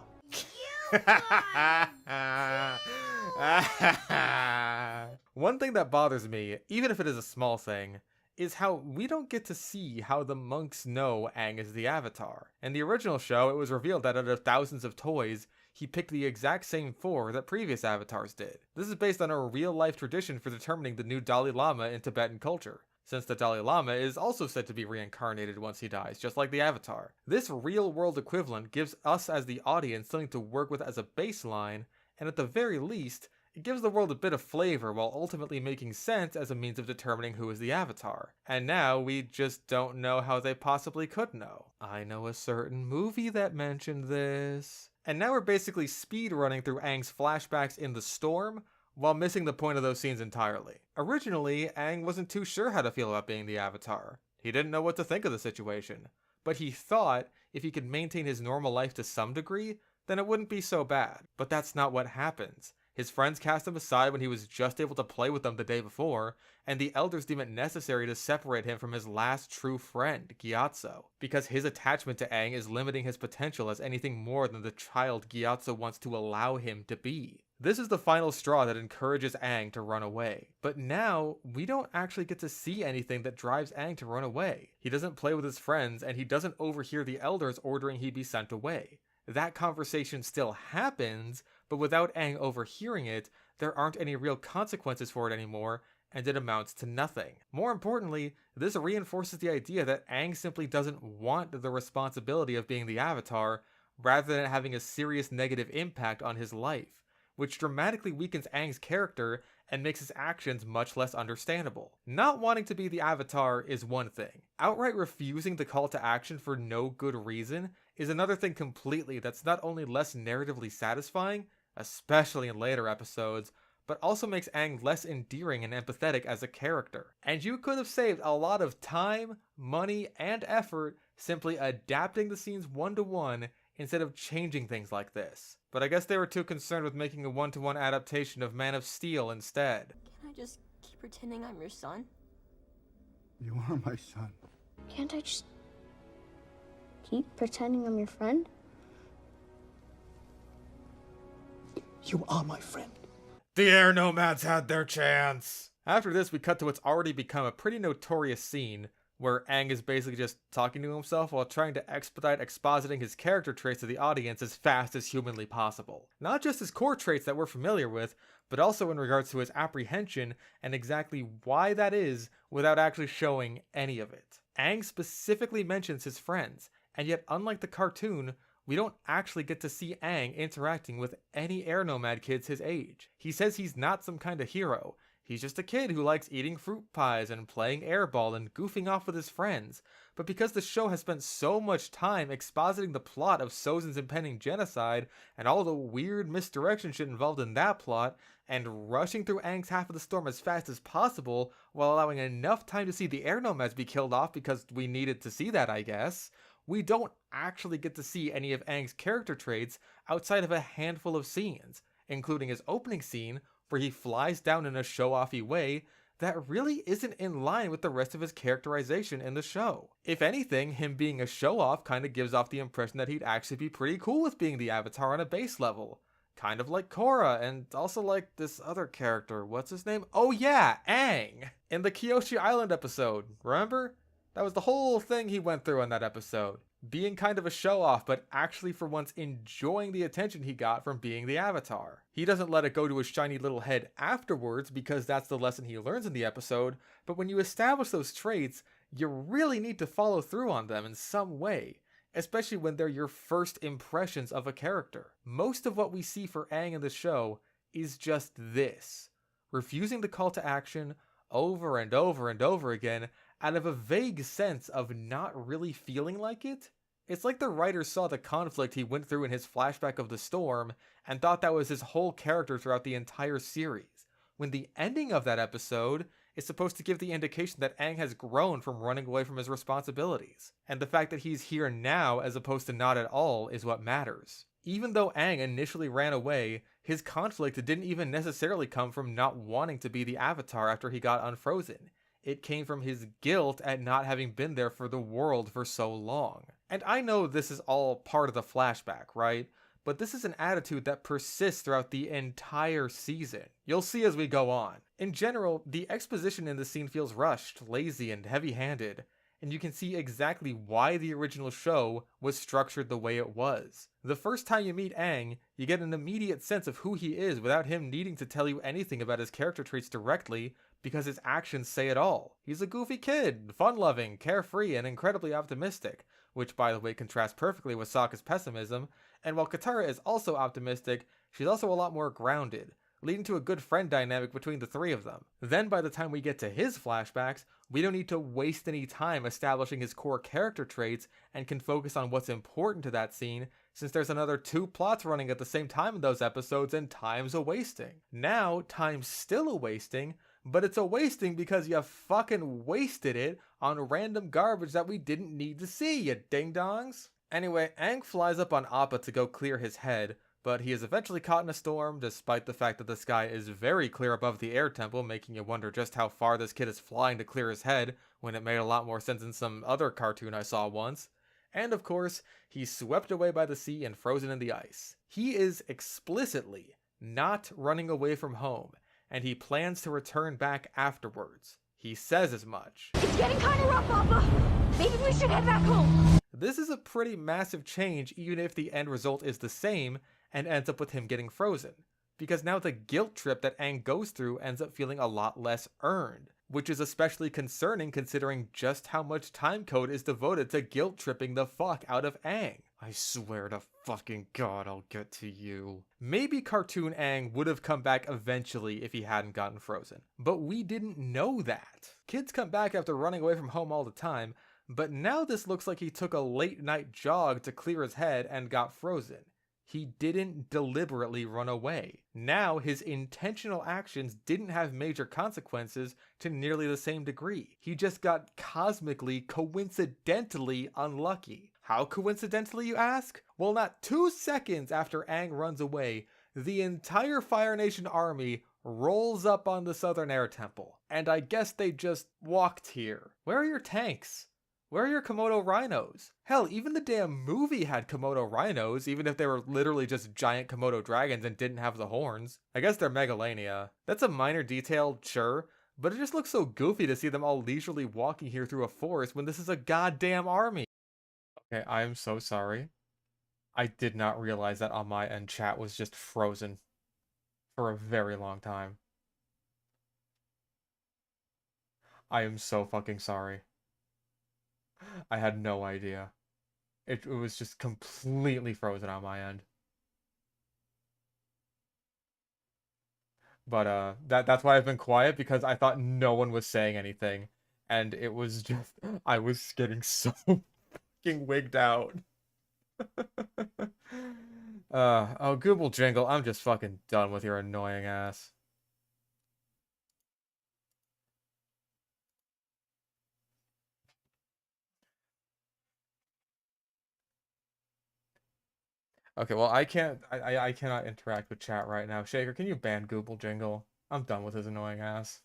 One thing that bothers me, even if it is a small thing, is how we don't get to see how the monks know Aang is the Avatar. In the original show, it was revealed that out of thousands of toys, he picked the exact same 4 that previous avatars did. This is based on a real-life tradition for determining the new Dalai Lama in Tibetan culture, since the Dalai Lama is also said to be reincarnated once he dies, just like the Avatar. This real-world equivalent gives us as the audience something to work with as a baseline, and at the very least, it gives the world a bit of flavor while ultimately making sense as a means of determining who is the Avatar. And now we just don't know how they possibly could know. I know a certain movie that mentioned this. And now we're basically speed running through Aang's flashbacks in the storm, while missing the point of those scenes entirely. Originally, Aang wasn't too sure how to feel about being the Avatar. He didn't know what to think of the situation. But he thought if he could maintain his normal life to some degree, then it wouldn't be so bad. But that's not what happens. His friends cast him aside when he was just able to play with them the day before, and the elders deem it necessary to separate him from his last true friend, Gyatso, because his attachment to Aang is limiting his potential as anything more than the child Gyatso wants to allow him to be. This is the final straw that encourages Aang to run away. But now, we don't actually get to see anything that drives Aang to run away. He doesn't play with his friends, and he doesn't overhear the elders ordering he be sent away. That conversation still happens, but without Aang overhearing it, there aren't any real consequences for it anymore, and it amounts to nothing. More importantly, this reinforces the idea that Aang simply doesn't want the responsibility of being the Avatar, rather than having a serious negative impact on his life, which dramatically weakens Aang's character and makes his actions much less understandable. Not wanting to be the Avatar is one thing. Outright refusing the call to action for no good reason is another thing completely that's not only less narratively satisfying, especially in later episodes, but also makes Aang less endearing and empathetic as a character. And you could have saved a lot of time, money, and effort simply adapting the scenes one-to-one instead of changing things like this. But I guess they were too concerned with making a one-to-one adaptation of Man of Steel instead. Can I just keep pretending I'm your son? You are my son. Can't I just keep pretending I'm your friend? You are my friend. The air nomads had their chance! After this, we cut to what's already become a pretty notorious scene, where Aang is basically just talking to himself while trying to expedite expositing his character traits to the audience as fast as humanly possible. Not just his core traits that we're familiar with, but also in regards to his apprehension and exactly why that is without actually showing any of it. Aang specifically mentions his friends, and yet unlike the cartoon, we don't actually get to see Aang interacting with any air nomad kids his age. He says he's not some kind of hero. He's just a kid who likes eating fruit pies and playing airball and goofing off with his friends. But because the show has spent so much time expositing the plot of Sozin's impending genocide and all the weird misdirection shit involved in that plot, and rushing through Aang's half of the storm as fast as possible while allowing enough time to see the air nomads be killed off because we needed to see that, I guess, we don't actually get to see any of Aang's character traits outside of a handful of scenes, including his opening scene where he flies down in a show-offy way that really isn't in line with the rest of his characterization in the show. If anything, him being a show-off kind of gives off the impression that he'd actually be pretty cool with being the Avatar on a base level. Kind of like Korra, and also like this other character, what's his name? Oh yeah, Aang! In the Kyoshi Island episode, remember? That was the whole thing he went through in that episode. Being kind of a show-off, but actually for once enjoying the attention he got from being the Avatar. He doesn't let it go to his shiny little head afterwards because that's the lesson he learns in the episode, but when you establish those traits, you really need to follow through on them in some way, especially when they're your first impressions of a character. Most of what we see for Aang in the show is just this: refusing the call to action over and over and over again out of a vague sense of not really feeling like it. It's like the writer saw the conflict he went through in his flashback of the storm and thought that was his whole character throughout the entire series, when the ending of that episode is supposed to give the indication that Aang has grown from running away from his responsibilities, and the fact that he's here now as opposed to not at all is what matters. Even though Aang initially ran away, his conflict didn't even necessarily come from not wanting to be the Avatar after he got unfrozen. It came from his guilt at not having been there for the world for so long. And I know this is all part of the flashback, right? but this is an attitude that persists throughout the entire season. You'll see as we go on. In general, the exposition in the scene feels rushed, lazy, and heavy-handed, and you can see exactly why the original show was structured the way it was. The first time you meet Aang, you get an immediate sense of who he is without him needing to tell you anything about his character traits directly, because his actions say it all. He's a goofy kid, fun-loving, carefree, and incredibly optimistic, which by the way contrasts perfectly with Sokka's pessimism, and while Katara is also optimistic, she's also a lot more grounded, leading to a good friend dynamic between the three of them. Then by the time we get to his flashbacks, we don't need to waste any time establishing his core character traits and can focus on what's important to that scene, since there's another 2 plots running at the same time in those episodes and time's a wasting. Now, time's still a wasting, but it's a wasting because you fucking wasted it on random garbage that we didn't need to see, you ding-dongs. Anyway, Aang flies up on Appa to go clear his head, but he is eventually caught in a storm, despite the fact that the sky is very clear above the air temple, making you wonder just how far this kid is flying to clear his head, when it made a lot more sense in some other cartoon I saw once. And of course, he's swept away by the sea and frozen in the ice. He is explicitly not running away from home, and he plans to return back afterwards. He says as much. It's getting kind of rough, Papa. Maybe we should head back home. This is a pretty massive change, even if the end result is the same, and ends up with him getting frozen. Because now the guilt trip that Aang goes through ends up feeling a lot less earned, which is especially concerning considering just how much timecode is devoted to guilt tripping the fuck out of Aang. I swear to fucking God I'll get to you. Maybe cartoon Aang would have come back eventually if he hadn't gotten frozen, but we didn't know that. Kids come back after running away from home all the time, but now this looks like he took a late night jog to clear his head and got frozen. He didn't deliberately run away. Now his intentional actions didn't have major consequences to nearly the same degree. He just got cosmically, coincidentally unlucky. How coincidentally, you ask? Well, not 2 seconds after Aang runs away, the entire Fire Nation army rolls up on the Southern Air Temple. And I guess they just walked here. Where are your tanks? Where are your Komodo rhinos? Hell, even the damn movie had Komodo rhinos, even if they were literally just giant Komodo dragons and didn't have the horns. I guess they're Megalania. That's a minor detail, sure, but it just looks so goofy to see them all leisurely walking here through a forest when this is a goddamn army. Okay, I am so sorry. I did not realize that on my end chat was just frozen for a very long time. I am so fucking sorry. I had no idea. It was just completely frozen on my end. But that's why I've been quiet, because I thought no one was saying anything. And it was just, I was getting so fucking wigged out. Oh, Google Jingle, I'm just fucking done with your annoying ass. Okay, well, I cannot interact with chat right now. Shaker, can you ban Google Jingle? I'm done with his annoying ass.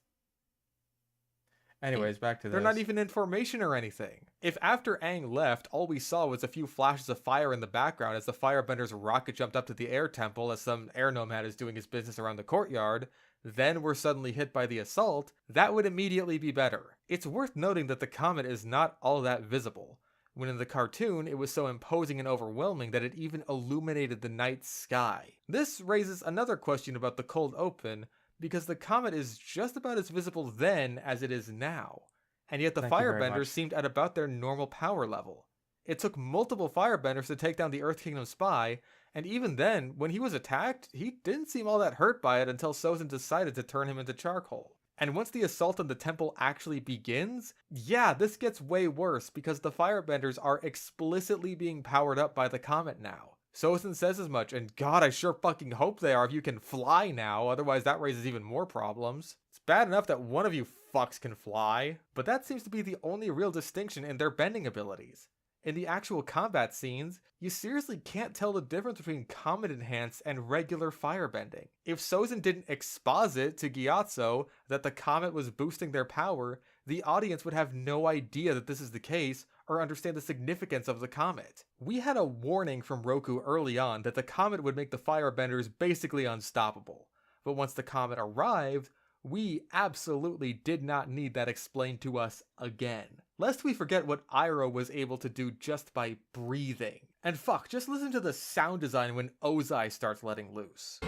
Anyways, back to this. They're not even in formation or anything. If after Aang left, all we saw was a few flashes of fire in the background as the firebenders rocket jumped up to the air temple as some air nomad is doing his business around the courtyard, then we're suddenly hit by the assault, that would immediately be better. It's worth noting that the comet is not all that visible, when in the cartoon it was so imposing and overwhelming that it even illuminated the night sky. This raises another question about the cold open, because the comet is just about as visible then as it is now, and yet the firebenders seemed at about their normal power level. It took multiple firebenders to take down the Earth Kingdom spy, and even then, when he was attacked, he didn't seem all that hurt by it until Sozin decided to turn him into charcoal. And once the assault on the temple actually begins, yeah, this gets way worse because the firebenders are explicitly being powered up by the comet now. Sozin says as much, and God, I sure fucking hope they are if you can fly now, otherwise that raises even more problems. It's bad enough that one of you fucks can fly, but that seems to be the only real distinction in their bending abilities. In the actual combat scenes, you seriously can't tell the difference between comet enhanced and regular firebending. If Sozin didn't exposit to Gyatso that the comet was boosting their power, the audience would have no idea that this is the case, or understand the significance of the comet. We had a warning from Roku early on that the comet would make the firebenders basically unstoppable. But once the comet arrived, we absolutely did not need that explained to us again. Lest we forget what Iroh was able to do just by breathing. And fuck, just listen to the sound design when Ozai starts letting loose.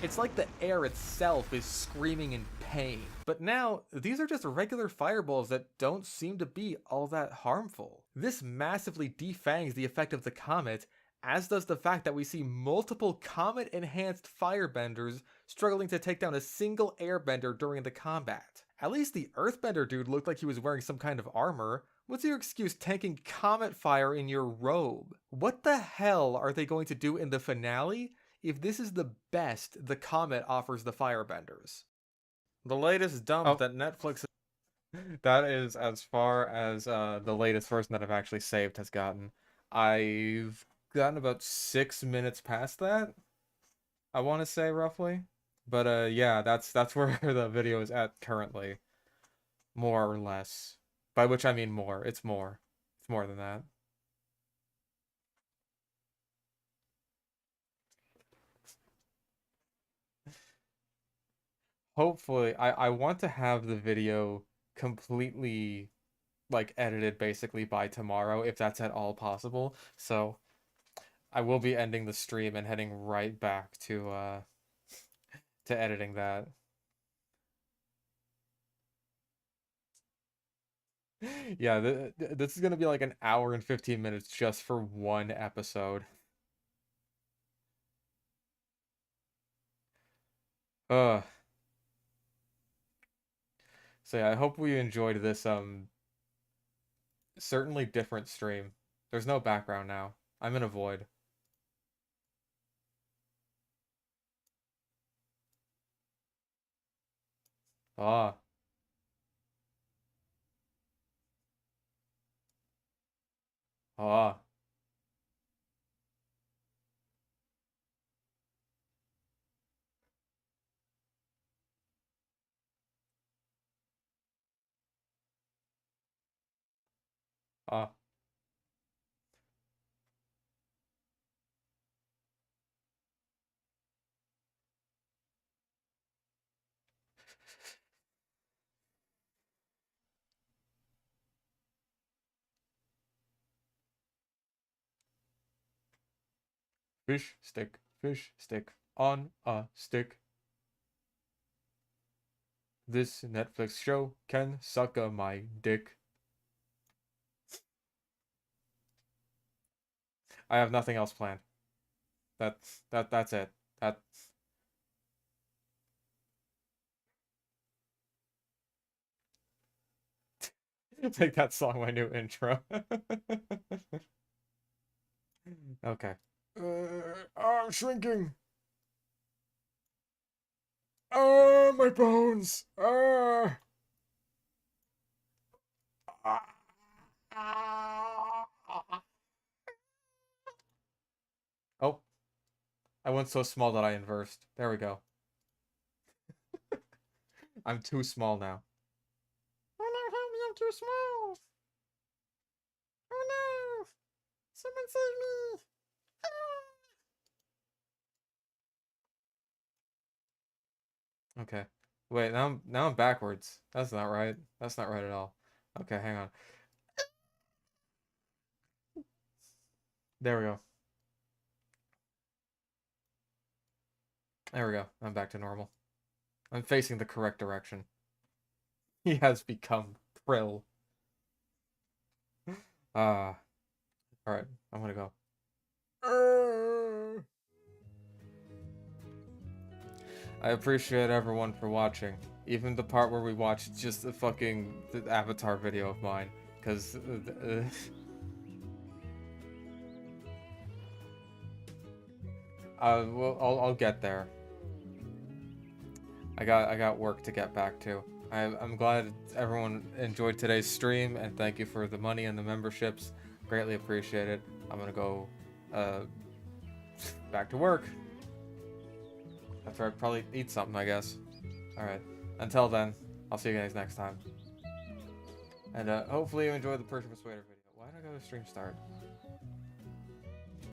It's like the air itself is screaming in pain. But now, these are just regular fireballs that don't seem to be all that harmful. This massively defangs the effect of the comet, as does the fact that we see multiple comet-enhanced firebenders struggling to take down a single airbender during the combat. At least the earthbender dude looked like he was wearing some kind of armor. What's your excuse tanking comet fire in your robe? What the hell are they going to do in the finale if this is the best the comet offers the firebenders? The latest dump that Netflix... That is as far as the latest version that I've actually saved has gotten. I've gotten about 6 minutes past that, I want to say, roughly. But yeah, that's where the video is at currently. More or less. By which I mean more. It's more. It's more than that. Hopefully, I want to have the video completely, like, edited basically by tomorrow, if that's at all possible. So, I will be ending the stream and heading right back to editing that. Yeah, this is gonna be like an hour and 15 minutes just for one episode. Ugh. So yeah, I hope we enjoyed this certainly different stream. There's no background now. I'm in a void. Ah. Ah. Ah. Fish stick on a stick. This Netflix show can suck a my dick. I have nothing else planned. That's it. Make that song my new intro. Okay. I'm shrinking. My bones. Oh, I went so small that I inversed. There we go. I'm too small now. Oh no, help me, I'm too small. Oh no! Someone save me! Ah! Okay. Wait, now I'm backwards. That's not right. That's not right at all. Okay, hang on. There we go. There we go. I'm back to normal. I'm facing the correct direction. He has become Krill. Alright, I'm gonna go. I appreciate everyone for watching. Even the part where we watched just the fucking Avatar video of mine. Because... well, I'll get there. I got work to get back to. I'm glad everyone enjoyed today's stream, and thank you for the money and the memberships. Greatly appreciate it. I'm gonna go back to work. After I probably eat something, I guess. Alright. Until then, I'll see you guys next time. And hopefully you enjoyed the Persian Persuader video. Why did I go to stream start?